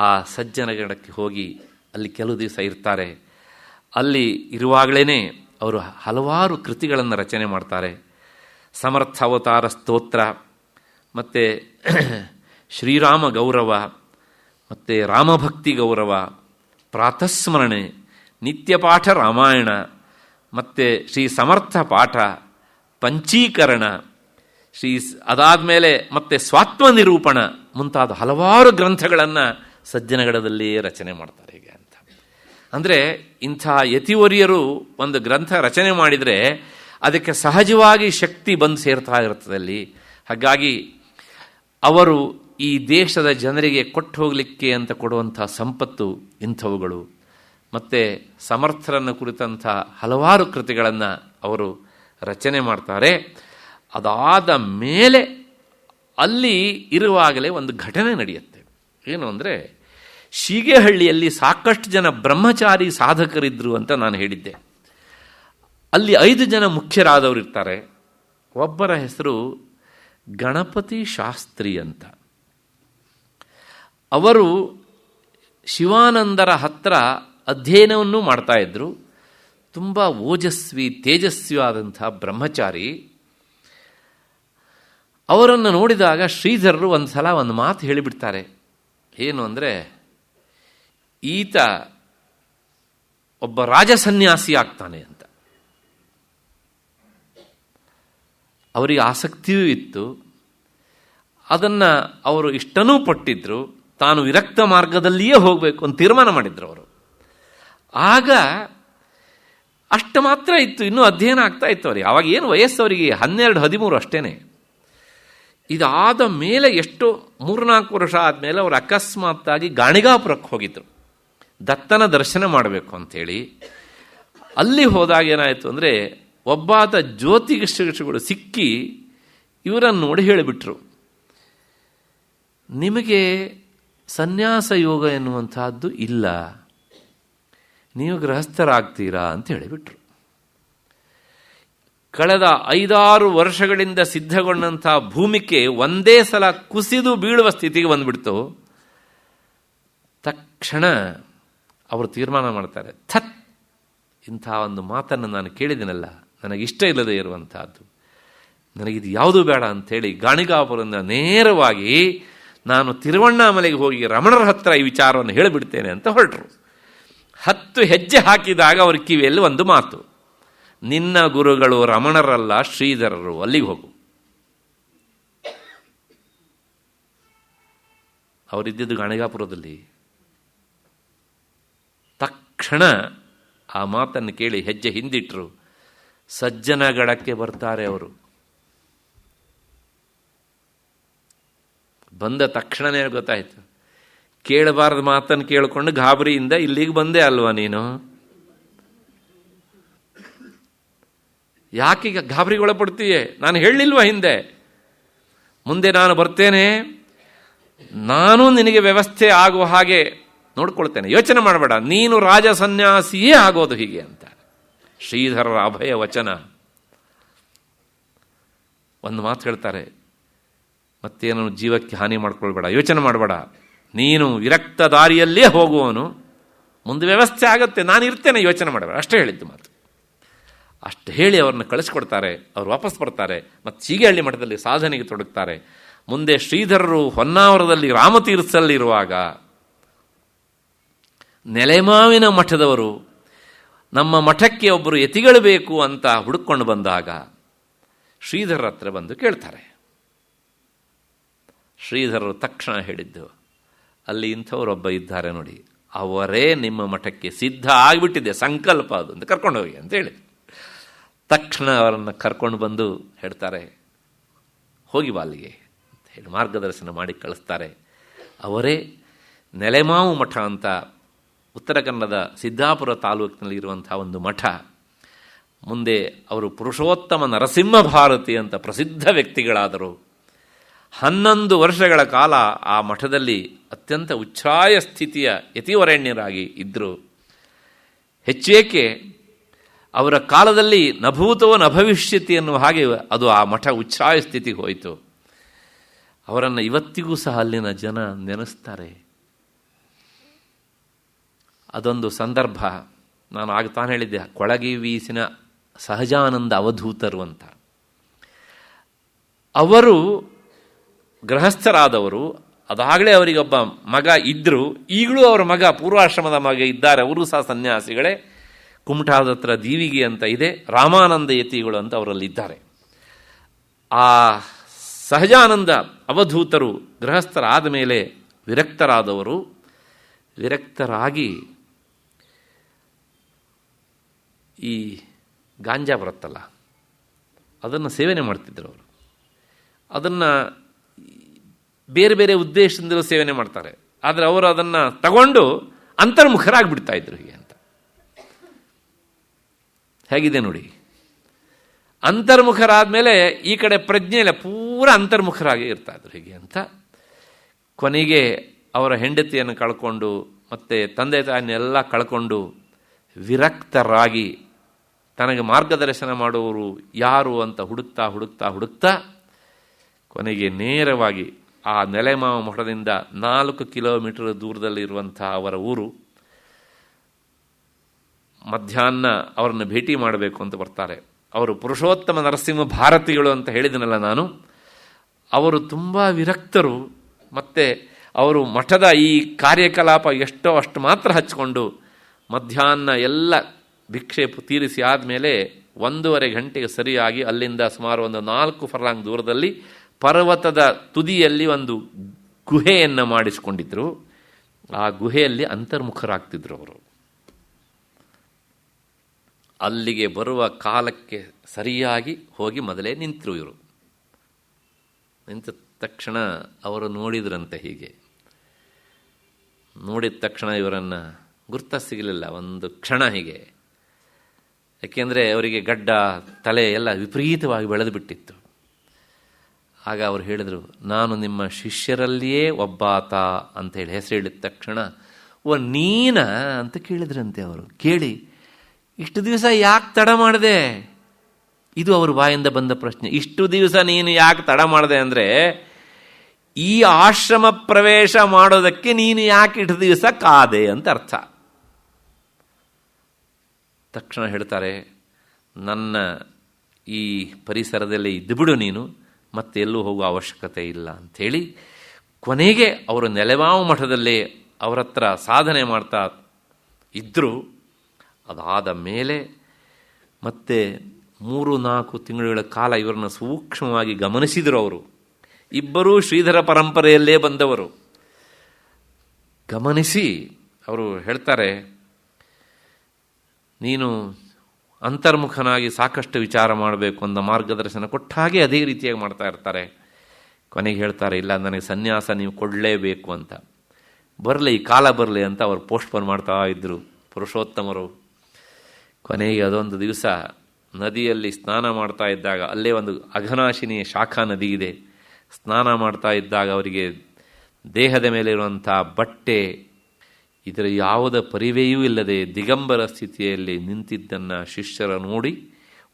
ಆ ಸಜ್ಜನಗಡಕ್ಕೆ ಹೋಗಿ ಅಲ್ಲಿ ಕೆಲವು ದಿವಸ ಇರ್ತಾರೆ. ಅಲ್ಲಿ ಇರುವಾಗಲೇ ಅವರು ಹಲವಾರು ಕೃತಿಗಳನ್ನು ರಚನೆ ಮಾಡ್ತಾರೆ. ಸಮರ್ಥ ಅವತಾರ ಸ್ತೋತ್ರ, ಮತ್ತು ಶ್ರೀರಾಮ ಗೌರವ, ಮತ್ತು ರಾಮಭಕ್ತಿ ಗೌರವ, ಪ್ರಾತಸ್ಮರಣೆ, ನಿತ್ಯಪಾಠ ರಾಮಾಯಣ, ಮತ್ತು ಶ್ರೀ ಸಮರ್ಥ ಪಾಠ, ಪಂಚೀಕರಣ, ಅದಾದಮೇಲೆ ಮತ್ತೆ ಸ್ವಾತ್ಮ ನಿರೂಪಣ ಮುಂತಾದ ಹಲವಾರು ಗ್ರಂಥಗಳನ್ನು ಸಜ್ಜನಗಡದಲ್ಲಿ ರಚನೆ ಮಾಡ್ತಾರೆ ಹೀಗೆ ಅಂತ. ಅಂದರೆ ಇಂಥ ಯತಿವರಿಯರು ಒಂದು ಗ್ರಂಥ ರಚನೆ ಮಾಡಿದರೆ ಅದಕ್ಕೆ ಸಹಜವಾಗಿ ಶಕ್ತಿ ಬಂದು ಸೇರ್ತಾ ಇರ್ತದೆ ಅಲ್ಲಿ. ಹಾಗಾಗಿ ಅವರು ಈ ದೇಶದ ಜನರಿಗೆ ಕೊಟ್ಟು ಹೋಗಲಿಕ್ಕೆ ಅಂತ ಕೊಡುವಂಥ ಸಂಪತ್ತು ಇಂಥವುಗಳು. ಮತ್ತು ಸಮರ್ಥರನ್ನು ಕುರಿತಂಥ ಹಲವಾರು ಕೃತಿಗಳನ್ನು ಅವರು ರಚನೆ ಮಾಡ್ತಾರೆ. ಅದಾದ ಮೇಲೆ ಅಲ್ಲಿ ಇರುವಾಗಲೇ ಒಂದು ಘಟನೆ ನಡೆಯುತ್ತೆ. ಏನು ಅಂದರೆ, ಶೀಗೆಹಳ್ಳಿಯಲ್ಲಿ ಸಾಕಷ್ಟು ಜನ ಬ್ರಹ್ಮಚಾರಿ ಸಾಧಕರಿದ್ದರು ಅಂತ ನಾನು ಹೇಳಿದ್ದೆ. ಅಲ್ಲಿ 5 ಜನ ಮುಖ್ಯರಾದವರು ಇರ್ತಾರೆ. ಒಬ್ಬರ ಹೆಸರು ಗಣಪತಿ ಶಾಸ್ತ್ರಿ ಅಂತ. ಅವರು ಶಿವಾನಂದರ ಹತ್ರ ಅಧ್ಯಯನವನ್ನು ಮಾಡ್ತಾ ಇದ್ದರು. ತುಂಬ ಓಜಸ್ವಿ ತೇಜಸ್ವಿಯಾದಂಥ ಬ್ರಹ್ಮಚಾರಿ. ಅವರನ್ನು ನೋಡಿದಾಗ ಶ್ರೀಧರರು ಒಂದು ಸಲ ಒಂದು ಮಾತು ಹೇಳಿಬಿಡ್ತಾರೆ. ಏನು ಅಂದರೆ, ಈತ ಒಬ್ಬ ರಾಜಸನ್ಯಾಸಿ ಆಗ್ತಾನೆ ಅಂತ. ಅವರಿಗೆ ಆಸಕ್ತಿಯೂ ಇತ್ತು. ಅದನ್ನು ಅವರು ಇಷ್ಟನೂ ಪಟ್ಟಿದ್ರು. ತಾನು ವಿರಕ್ತ ಮಾರ್ಗದಲ್ಲಿಯೇ ಹೋಗಬೇಕು ಅಂತ ತೀರ್ಮಾನ ಮಾಡಿದ್ರು ಅವರು. ಆಗ ಅಷ್ಟು ಮಾತ್ರ ಇತ್ತು, ಇನ್ನೂ ಅಧ್ಯಯನ ಆಗ್ತಾ ಇತ್ತು ಅವರಿಗೆ. ಆವಾಗ ಏನು ವಯಸ್ಸು ಅವರಿಗೆ 12-13 ಅಷ್ಟೇ. ಇದಾದ ಮೇಲೆ ಎಷ್ಟು 3-4 ವರ್ಷ ಆದಮೇಲೆ ಅವರು ಅಕಸ್ಮಾತ್ತಾಗಿ ಗಾಣಿಗಾಪುರಕ್ಕೆ ಹೋಗಿದ್ದರು ದತ್ತನ ದರ್ಶನ ಮಾಡಬೇಕು ಅಂಥೇಳಿ. ಅಲ್ಲಿ ಹೋದಾಗ ಏನಾಯಿತು ಅಂದರೆ ಒಬ್ಬಾತ ಜ್ಯೋತಿಷಿಗಳು ಸಿಕ್ಕಿ ಇವರನ್ನು ನೋಡಿ ಹೇಳಿಬಿಟ್ರು, ನಿಮಗೆ ಸನ್ಯಾಸ ಯೋಗ ಎನ್ನುವಂತಹದ್ದು ಇಲ್ಲ, ನೀವು ಗೃಹಸ್ಥರಾಗ್ತೀರಾ ಅಂತ ಹೇಳಿಬಿಟ್ರು. ಕಳೆದ 5-6 ವರ್ಷಗಳಿಂದ ಸಿದ್ಧಗೊಂಡಂಥ ಭೂಮಿಕೆ ಒಂದೇ ಸಲ ಕುಸಿದು ಬೀಳುವ ಸ್ಥಿತಿಗೆ ಬಂದುಬಿಡ್ತು. ತಕ್ಷಣ ಅವರು ತೀರ್ಮಾನ ಮಾಡ್ತಾರೆ, ಥತ್, ಇಂಥ ಒಂದು ಮಾತನ್ನು ನಾನು ಕೇಳಿದ್ದೀನಲ್ಲ, ನನಗಿಷ್ಟ ಇಲ್ಲದೆ ಇರುವಂತಹದ್ದು, ನನಗಿದು ಯಾವುದೂ ಬೇಡ ಅಂಥೇಳಿ ಗಾಣಿಗಾಪುರದಿಂದ ನೇರವಾಗಿ ನಾನು ತಿರುವಣ್ಣಾಮಲೆಗೆ ಹೋಗಿ ರಮಣರ ಹತ್ರ ಈ ವಿಚಾರವನ್ನು ಹೇಳಿಬಿಡ್ತೇನೆ ಅಂತ ಹೊರಟರು. 10 ಹೆಜ್ಜೆ ಹಾಕಿದಾಗ ಅವ್ರ ಕಿವಿಯಲ್ಲಿ ಒಂದು ಮಾತು, ನಿನ್ನ ಗುರುಗಳು ರಮಣರಲ್ಲ ಶ್ರೀಧರರು, ಅಲ್ಲಿಗೆ ಹೋಗು. ಅವರಿದ್ದಿದ್ದು ಗಾಣಿಗಾಪುರದಲ್ಲಿ. ತಕ್ಷಣ ಆ ಮಾತನ್ನು ಕೇಳಿ ಹೆಜ್ಜೆ ಹಿಂದಿಟ್ಟರು. ಸಜ್ಜನಗಡಕ್ಕೆ ಬರ್ತಾರೆ ಅವರು. ಬಂದ ತಕ್ಷಣನೇ ಗೊತ್ತಾಯ್ತು, ಕೇಳಬಾರ್ದು ಮಾತನ್ನು ಕೇಳಿಕೊಂಡು ಗಾಬರಿಯಿಂದ ಇಲ್ಲಿಗೆ ಬಂದೆ ಅಲ್ವಾ ನೀನು, ಯಾಕೀಗ ಗಾಬರಿಗೊಳಪಡ್ತೀಯೇ, ನಾನು ಹೇಳಲಿಲ್ವ ಹಿಂದೆ, ಮುಂದೆ ನಾನು ಬರ್ತೇನೆ, ನಾನು ನಿನಗೆ ವ್ಯವಸ್ಥೆ ಆಗುವ ಹಾಗೆ ನೋಡ್ಕೊಳ್ತೇನೆ, ಯೋಚನೆ ಮಾಡಬೇಡ, ನೀನು ರಾಜ ಸನ್ಯಾಸಿಯೇ ಆಗೋದು ಹೀಗೆ ಅಂತ ಶ್ರೀಧರರ ಅಭಯ ವಚನ. ಒಂದು ಮಾತು ಹೇಳ್ತಾರೆ, ಮತ್ತೇನು ಜೀವಕ್ಕೆ ಹಾನಿ ಮಾಡ್ಕೊಳ್ಬೇಡ, ಯೋಚನೆ ಮಾಡಬೇಡ, ನೀನು ವಿರಕ್ತ ದಾರಿಯಲ್ಲೇ ಹೋಗುವವನು, ಮುಂದೆ ವ್ಯವಸ್ಥೆ ಆಗುತ್ತೆ, ನಾನು ಇರ್ತೇನೆ, ಯೋಚನೆ ಮಾಡಬೇಡ, ಅಷ್ಟೇ ಹೇಳಿದ್ದು ಮಾತು. ಅಷ್ಟು ಹೇಳಿ ಅವ್ರನ್ನ ಕಳಿಸ್ಕೊಡ್ತಾರೆ. ಅವ್ರು ವಾಪಸ್ ಬರ್ತಾರೆ ಮತ್ತು ಚೀಗೇಹಳ್ಳಿ ಮಠದಲ್ಲಿ ಸಾಧನೆಗೆ ತೊಡಗ್ತಾರೆ. ಮುಂದೆ ಶ್ರೀಧರರು ಹೊನ್ನಾವರದಲ್ಲಿ ರಾಮತೀರ್ಥದಲ್ಲಿರುವಾಗ ನೆಲೆಮಾವಿನ ಮಠದವರು ನಮ್ಮ ಮಠಕ್ಕೆ ಒಬ್ಬರು ಯತಿಗಳು ಬೇಕು ಅಂತ ಹುಡುಕೊಂಡು ಬಂದಾಗ ಶ್ರೀಧರರ ಹತ್ರ ಬಂದು ಕೇಳ್ತಾರೆ. ಶ್ರೀಧರರು ತಕ್ಷಣ ಹೇಳಿದ್ದು, ಅಲ್ಲಿ ಇಂಥವರೊಬ್ಬ ಇದ್ದಾರೆ ನೋಡಿ, ಅವರೇ ನಿಮ್ಮ ಮಠಕ್ಕೆ ಸಿದ್ಧ ಆಗಿಬಿಟ್ಟಿದೆ, ಸಂಕಲ್ಪ ಅದು ಅಂತ ಕರ್ಕೊಂಡು ಹೋಗಿ ಅಂತ ಹೇಳಿದ್ರು. ತಕ್ಷಣ ಅವರನ್ನು ಕರ್ಕೊಂಡು ಬಂದು ಹೇಳ್ತಾರೆ, ಹೋಗಿ ಬಾ ಅಲ್ಲಿಗೆ ಅಂತ ಹೇಳಿ ಮಾರ್ಗದರ್ಶನ ಮಾಡಿ ಕಳಿಸ್ತಾರೆ. ಅವರೇ ನೆಲೆಮಾವು ಮಠ ಅಂತ ಉತ್ತರ ಕನ್ನಡದ ಸಿದ್ದಾಪುರ ತಾಲೂಕಿನಲ್ಲಿ ಇರುವಂಥ ಒಂದು ಮಠ. ಮುಂದೆ ಅವರು ಪುರುಷೋತ್ತಮ ನರಸಿಂಹ ಭಾರತಿ ಅಂತ ಪ್ರಸಿದ್ಧ ವ್ಯಕ್ತಿಗಳಾದರು. 11 ವರ್ಷಗಳ ಕಾಲ ಆ ಮಠದಲ್ಲಿ ಅತ್ಯಂತ ಉಚ್ಛ್ರಾಯ ಸ್ಥಿತಿಯ ಯತಿವರೆಣ್ಯರಾಗಿ ಇದ್ದರು. ಹೆಚ್ಚೇಕೆ ಅವರ ಕಾಲದಲ್ಲಿ ನಭೂತೋ ನಭವಿಷ್ಯತಿ ಎನ್ನುವ ಹಾಗೆ ಅದು ಆ ಮಠ ಉಚ್ಛ್ರಾಯ ಸ್ಥಿತಿಗೆ ಹೋಯಿತು. ಅವರನ್ನು ಇವತ್ತಿಗೂ ಸಹ ಅಲ್ಲಿನ ಜನ ನೆನೆಸ್ತಾರೆ. ಅದೊಂದು ಸಂದರ್ಭ, ನಾನು ಆಗ ತಾನು ಹೇಳಿದ್ದೆ, ಕೊಳಗಿ ವೀಸಿನ ಸಹಜಾನಂದ ಅವಧೂತರು ಅಂತ. ಅವರು ಗೃಹಸ್ಥರಾದವರು, ಅದಾಗಲೇ ಅವರಿಗೊಬ್ಬ ಮಗ ಇದ್ದರು, ಈಗಲೂ ಅವರ ಮಗ ಪೂರ್ವಾಶ್ರಮದ ಮಗ ಇದ್ದಾರೆ, ಅವರು ಸಹ ಸನ್ಯಾಸಿಗಳೇ. ಕುಮಟಾದ ಹತ್ರ ದೀವಿಗೆ ಅಂತ ಇದೆ, ರಾಮಾನಂದ ಯತಿಗಳು ಅಂತ ಅವರಲ್ಲಿದ್ದಾರೆ. ಆ ಸಹಜಾನಂದ ಅವಧೂತರು ಗೃಹಸ್ಥರಾದ ಮೇಲೆ ವಿರಕ್ತರಾದವರು. ವಿರಕ್ತರಾಗಿ ಈ ಗಾಂಜಾ ಬರುತ್ತಲ್ಲ, ಅದನ್ನು ಸೇವನೆ ಮಾಡ್ತಿದ್ದರು ಅವರು. ಅದನ್ನು ಬೇರೆ ಬೇರೆ ಉದ್ದೇಶದಿಂದಲೂ ಸೇವನೆ ಮಾಡ್ತಾರೆ, ಆದರೆ ಅವರು ಅದನ್ನು ತಗೊಂಡು ಅಂತರ್ಮುಖರಾಗಿಬಿಡ್ತಾ ಇದ್ರು ಹೀಗೆ ಅಂತ. ಹೇಗಿದೆ ನೋಡಿ, ಅಂತರ್ಮುಖರಾದ ಮೇಲೆ ಈ ಕಡೆ ಪ್ರಜ್ಞೆ ಇಲ್ಲ, ಪೂರ ಅಂತರ್ಮುಖರಾಗಿ ಇರ್ತಾ ಇದ್ರು ಹೀಗೆ ಅಂತ. ಕೊನೆಗೆ ಅವರ ಹೆಂಡತಿಯನ್ನು ಕಳ್ಕೊಂಡು ಮತ್ತು ತಂದೆ ತಾಯಿನೆಲ್ಲ ಕಳ್ಕೊಂಡು ವಿರಕ್ತರಾಗಿ ತನಗೆ ಮಾರ್ಗದರ್ಶನ ಮಾಡುವವರು ಯಾರು ಅಂತ ಹುಡುಕ್ತಾ ಹುಡುಕ್ತಾ ಹುಡುಕ್ತಾ ಕೊನೆಗೆ ನೇರವಾಗಿ ಆ ನೆಲೆಮಾವ ಮಠದಿಂದ 4 ಕಿಲೋಮೀಟರ್ ದೂರದಲ್ಲಿರುವಂಥ ಅವರ ಊರು. ಮಧ್ಯಾಹ್ನ ಅವರನ್ನು ಭೇಟಿ ಮಾಡಬೇಕು ಅಂತ ಬರ್ತಾರೆ. ಅವರು ಪುರುಷೋತ್ತಮ ನರಸಿಂಹ ಭಾರತಿಗಳು ಅಂತ ಹೇಳಿದನಲ್ಲ ನಾನು. ಅವರು ತುಂಬ ವಿರಕ್ತರು, ಮತ್ತು ಅವರು ಮಠದ ಈ ಕಾರ್ಯಕಲಾಪ ಎಷ್ಟೋ ಅಷ್ಟು ಮಾತ್ರ ಹಚ್ಚಿಕೊಂಡು ಮಧ್ಯಾಹ್ನ ಎಲ್ಲ ಭಿಕ್ಷೆ ತೀರಿಸಿ ಆದಮೇಲೆ 1.5 ಗಂಟೆಗೆ ಸರಿಯಾಗಿ ಅಲ್ಲಿಂದ ಸುಮಾರು ಒಂದು 4 ಫರ್ಲಾಂಗ್ ದೂರದಲ್ಲಿ ಪರ್ವತದ ತುದಿಯಲ್ಲಿ ಒಂದು ಗುಹೆಯನ್ನು ಮಾಡಿಸಿಕೊಂಡಿದ್ರು. ಆ ಗುಹೆಯಲ್ಲಿ ಅಂತರ್ಮುಖರಾಗ್ತಿದ್ರು ಅವರು. ಅಲ್ಲಿಗೆ ಬರುವ ಕಾಲಕ್ಕೆ ಸರಿಯಾಗಿ ಹೋಗಿ ಮೊದಲೇ ನಿಂತರು ಇವರು. ನಿಂತ ತಕ್ಷಣ ಅವರು ನೋಡಿದ್ರಂತೆ. ಹೀಗೆ ನೋಡಿದ ತಕ್ಷಣ ಇವರನ್ನು ಗುರ್ತ ಸಿಗಲಿಲ್ಲ. ಒಂದು ಕ್ಷಣ ಹೀಗೆ ಯಾಕೆಂದರೆ ಅವರಿಗೆ ಗಡ್ಡ ತಲೆ ಎಲ್ಲ ವಿಪರೀತವಾಗಿ ಬೆಳೆದು ಬಿಟ್ಟಿತ್ತು. ಆಗ ಅವರು ಹೇಳಿದರು, ನಾನು ನಿಮ್ಮ ಶಿಷ್ಯರಲ್ಲಿಯೇ ಒಬ್ಬಾತ ಅಂತೇಳಿ ಹೆಸರು ಹೇಳಿದ ತಕ್ಷಣ, ಓ ನೀನ ಅಂತ ಕೇಳಿದ್ರಂತೆ ಅವರು. ಕೇಳಿ, ಇಷ್ಟು ದಿವಸ ಯಾಕೆ ತಡ ಮಾಡಿದೆ? ಇದು ಅವ್ರ ಬಾಯಿಂದ ಬಂದ ಪ್ರಶ್ನೆ. ಇಷ್ಟು ದಿವಸ ನೀನು ಯಾಕೆ ತಡ ಮಾಡಿದೆ ಅಂದರೆ, ಈ ಆಶ್ರಮ ಪ್ರವೇಶ ಮಾಡೋದಕ್ಕೆ ನೀನು ಯಾಕೆ ಇಷ್ಟು ದಿವಸ ಕಾದೆ ಅಂತ ಅರ್ಥ. ತಕ್ಷಣ ಹೇಳ್ತಾರೆ, ನನ್ನ ಈ ಪರಿಸರದಲ್ಲೇ ಇದ್ದುಬಿಡು ನೀನು, ಮತ್ತೆ ಎಲ್ಲೂ ಹೋಗುವ ಅವಶ್ಯಕತೆ ಇಲ್ಲ ಅಂಥೇಳಿ ಕೊನೆಗೆ ಅವರು ನೆಲೆಮಾವು ಮಠದಲ್ಲೇ ಅವರ ಹತ್ರ ಸಾಧನೆ ಮಾಡ್ತಾ ಇದ್ದರು. ಅದಾದ ಮೇಲೆ ಮತ್ತೆ 3-4 ತಿಂಗಳುಗಳ ಕಾಲ ಇವರನ್ನು ಸೂಕ್ಷ್ಮವಾಗಿ ಗಮನಿಸಿದರು ಅವರು. ಇಬ್ಬರೂ ಶ್ರೀಧರ ಪರಂಪರೆಯಲ್ಲೇ ಬಂದವರು. ಗಮನಿಸಿ ಅವರು ಹೇಳ್ತಾರೆ, ನೀನು ಅಂತರ್ಮುಖನಾಗಿ ಸಾಕಷ್ಟು ವಿಚಾರ ಮಾಡಬೇಕು ಅಂತ ಮಾರ್ಗದರ್ಶನ ಕೊಟ್ಟ ಹಾಗೆ ಅದೇ ರೀತಿಯಾಗಿ ಮಾಡ್ತಾ ಇರ್ತಾರೆ. ಕೊನೆಗೆ ಹೇಳ್ತಾರೆ, ಇಲ್ಲ ನನಗೆ ಸನ್ಯಾಸ ನೀವು ಕೊಡಲೇಬೇಕು ಅಂತ. ಬರಲಿ, ಈ ಕಾಲ ಬರಲಿ ಅಂತ ಅವರು ಪೋಸ್ಟ್ಪೋನ್ ಮಾಡ್ತಾ ಇದ್ದರು ಪುರುಷೋತ್ತಮರು. ಕೊನೆಗೆ ಅದೊಂದು ದಿವಸ ನದಿಯಲ್ಲಿ ಸ್ನಾನ ಮಾಡ್ತಾ ಇದ್ದಾಗ, ಅಲ್ಲೇ ಒಂದು ಅಘನಾಶಿನಿ ಶಾಖಾ ನದಿ ಇದೆ, ಸ್ನಾನ ಮಾಡ್ತಾ ಇದ್ದಾಗ ಅವರಿಗೆ ದೇಹದ ಮೇಲೆ ಇರುವಂಥ ಬಟ್ಟೆ ಇದರ ಯಾವುದ ಪರಿವೆಯೂ ಇಲ್ಲದೆ ದಿಗಂಬರ ಸ್ಥಿತಿಯಲ್ಲಿ ನಿಂತಿದ್ದನ್ನು ಶಿಷ್ಯರ ನೋಡಿ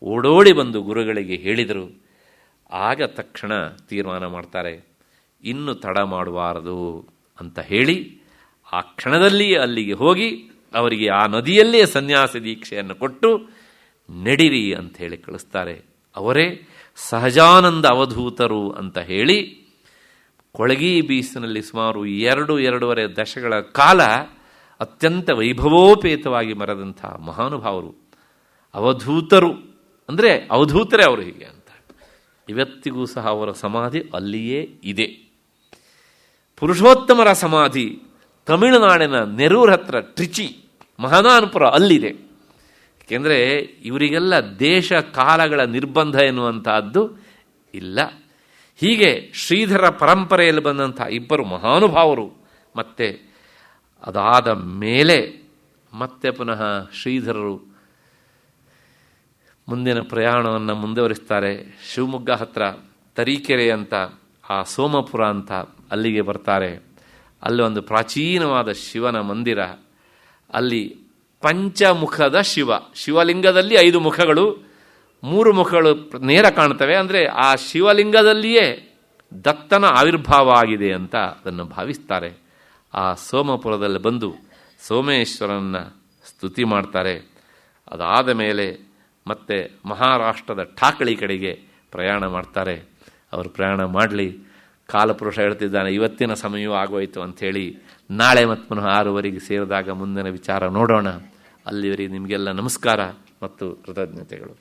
ಓಡೋಡಿ ಬಂದು ಗುರುಗಳಿಗೆ ಹೇಳಿದರು. ಆಗ ತಕ್ಷಣ ತೀರ್ಮಾನ ಮಾಡ್ತಾರೆ, ಇನ್ನು ತಡ ಮಾಡಬಾರದು ಅಂತ ಹೇಳಿ ಆ ಕ್ಷಣದಲ್ಲಿ ಅಲ್ಲಿಗೆ ಹೋಗಿ ಅವರಿಗೆ ಆ ನದಿಯಲ್ಲೇ ಸನ್ಯಾಸ ದೀಕ್ಷೆಯನ್ನು ಕೊಟ್ಟು ನಡಿರಿ ಅಂತ ಹೇಳಿ ಕಳಿಸ್ತಾರೆ. ಅವರೇ ಸಹಜಾನಂದ ಅವಧೂತರು ಅಂತ ಹೇಳಿ ಕೊಳಗಿ ಬೀಸಿನಲ್ಲಿ ಸುಮಾರು 2-2.5 ದಶಕಗಳ ಕಾಲ ಅತ್ಯಂತ ವೈಭವೋಪೇತವಾಗಿ ಮೆರೆದಂಥ ಮಹಾನುಭಾವರು. ಅವಧೂತರು ಅಂದರೆ ಅವಧೂತರೇ ಅವರು ಹೀಗೆ ಅಂತ. ಇವತ್ತಿಗೂ ಸಹ ಅವರ ಸಮಾಧಿ ಅಲ್ಲಿಯೇ ಇದೆ. ಪುರುಷೋತ್ತಮರ ಸಮಾಧಿ ತಮಿಳುನಾಡಿನ ನೆರೂರ್ ಹತ್ರ ಟ್ರಿಚಿ ಮಹದಾನಪುರ ಅಲ್ಲಿದೆ. ಏಕೆಂದರೆ ಇವರಿಗೆಲ್ಲ ದೇಶ ಕಾಲಗಳ ನಿರ್ಬಂಧ ಎನ್ನುವಂತಹದ್ದು ಇಲ್ಲ. ಹೀಗೆ ಶ್ರೀಧರ ಪರಂಪರೆಯಲ್ಲಿ ಬಂದಂಥ ಇಬ್ಬರು ಮಹಾನುಭಾವರು. ಮತ್ತೆ ಅದಾದ ಮೇಲೆ ಮತ್ತೆ ಪುನಃ ಶ್ರೀಧರರು ಮುಂದಿನ ಪ್ರಯಾಣವನ್ನು ಮುಂದುವರಿಸ್ತಾರೆ. ಶಿವಮೊಗ್ಗ ಹತ್ರ ತರೀಕೆರೆ ಅಂತ, ಆ ಸೋಮಪುರ ಅಂತ ಅಲ್ಲಿಗೆ ಬರ್ತಾರೆ. ಅಲ್ಲಿ ಒಂದು ಪ್ರಾಚೀನವಾದ ಶಿವನ ಮಂದಿರ. ಅಲ್ಲಿ ಪಂಚಮುಖದ ಶಿವಲಿಂಗದಲ್ಲಿ 5 ಮುಖಗಳು, 3 ಮುಖಗಳು ನೇರ ಕಾಣ್ತವೆ. ಅಂದರೆ ಆ ಶಿವಲಿಂಗದಲ್ಲಿಯೇ ದತ್ತನ ಆವಿರ್ಭಾವ ಆಗಿದೆ ಅಂತ ಅದನ್ನು ಭಾವಿಸ್ತಾರೆ. ಆ ಸೋಮಪುರದಲ್ಲಿ ಬಂದು ಸೋಮೇಶ್ವರನ ಸ್ತುತಿ ಮಾಡ್ತಾರೆ. ಅದಾದ ಮೇಲೆ ಮತ್ತೆ ಮಹಾರಾಷ್ಟ್ರದ ಠಾಕಳಿ ಕಡೆಗೆ ಪ್ರಯಾಣ ಮಾಡ್ತಾರೆ. ಅವರು ಪ್ರಯಾಣ ಮಾಡಲಿ, ಕಾಲಪುರುಷ ಹೇಳ್ತಿದ್ದಾನೆ ಇವತ್ತಿನ ಸಮಯವೂ ಆಗೋಯ್ತು ಅಂಥೇಳಿ ನಾಳೆ ಮತ್ತು ಪುನಃ 6:15 ಸೇರಿದಾಗ ಮುಂದಿನ ವಿಚಾರ ನೋಡೋಣ. ಅಲ್ಲಿವರೆಗೆ ನಿಮಗೆಲ್ಲ ನಮಸ್ಕಾರ ಮತ್ತು ಕೃತಜ್ಞತೆಗಳು.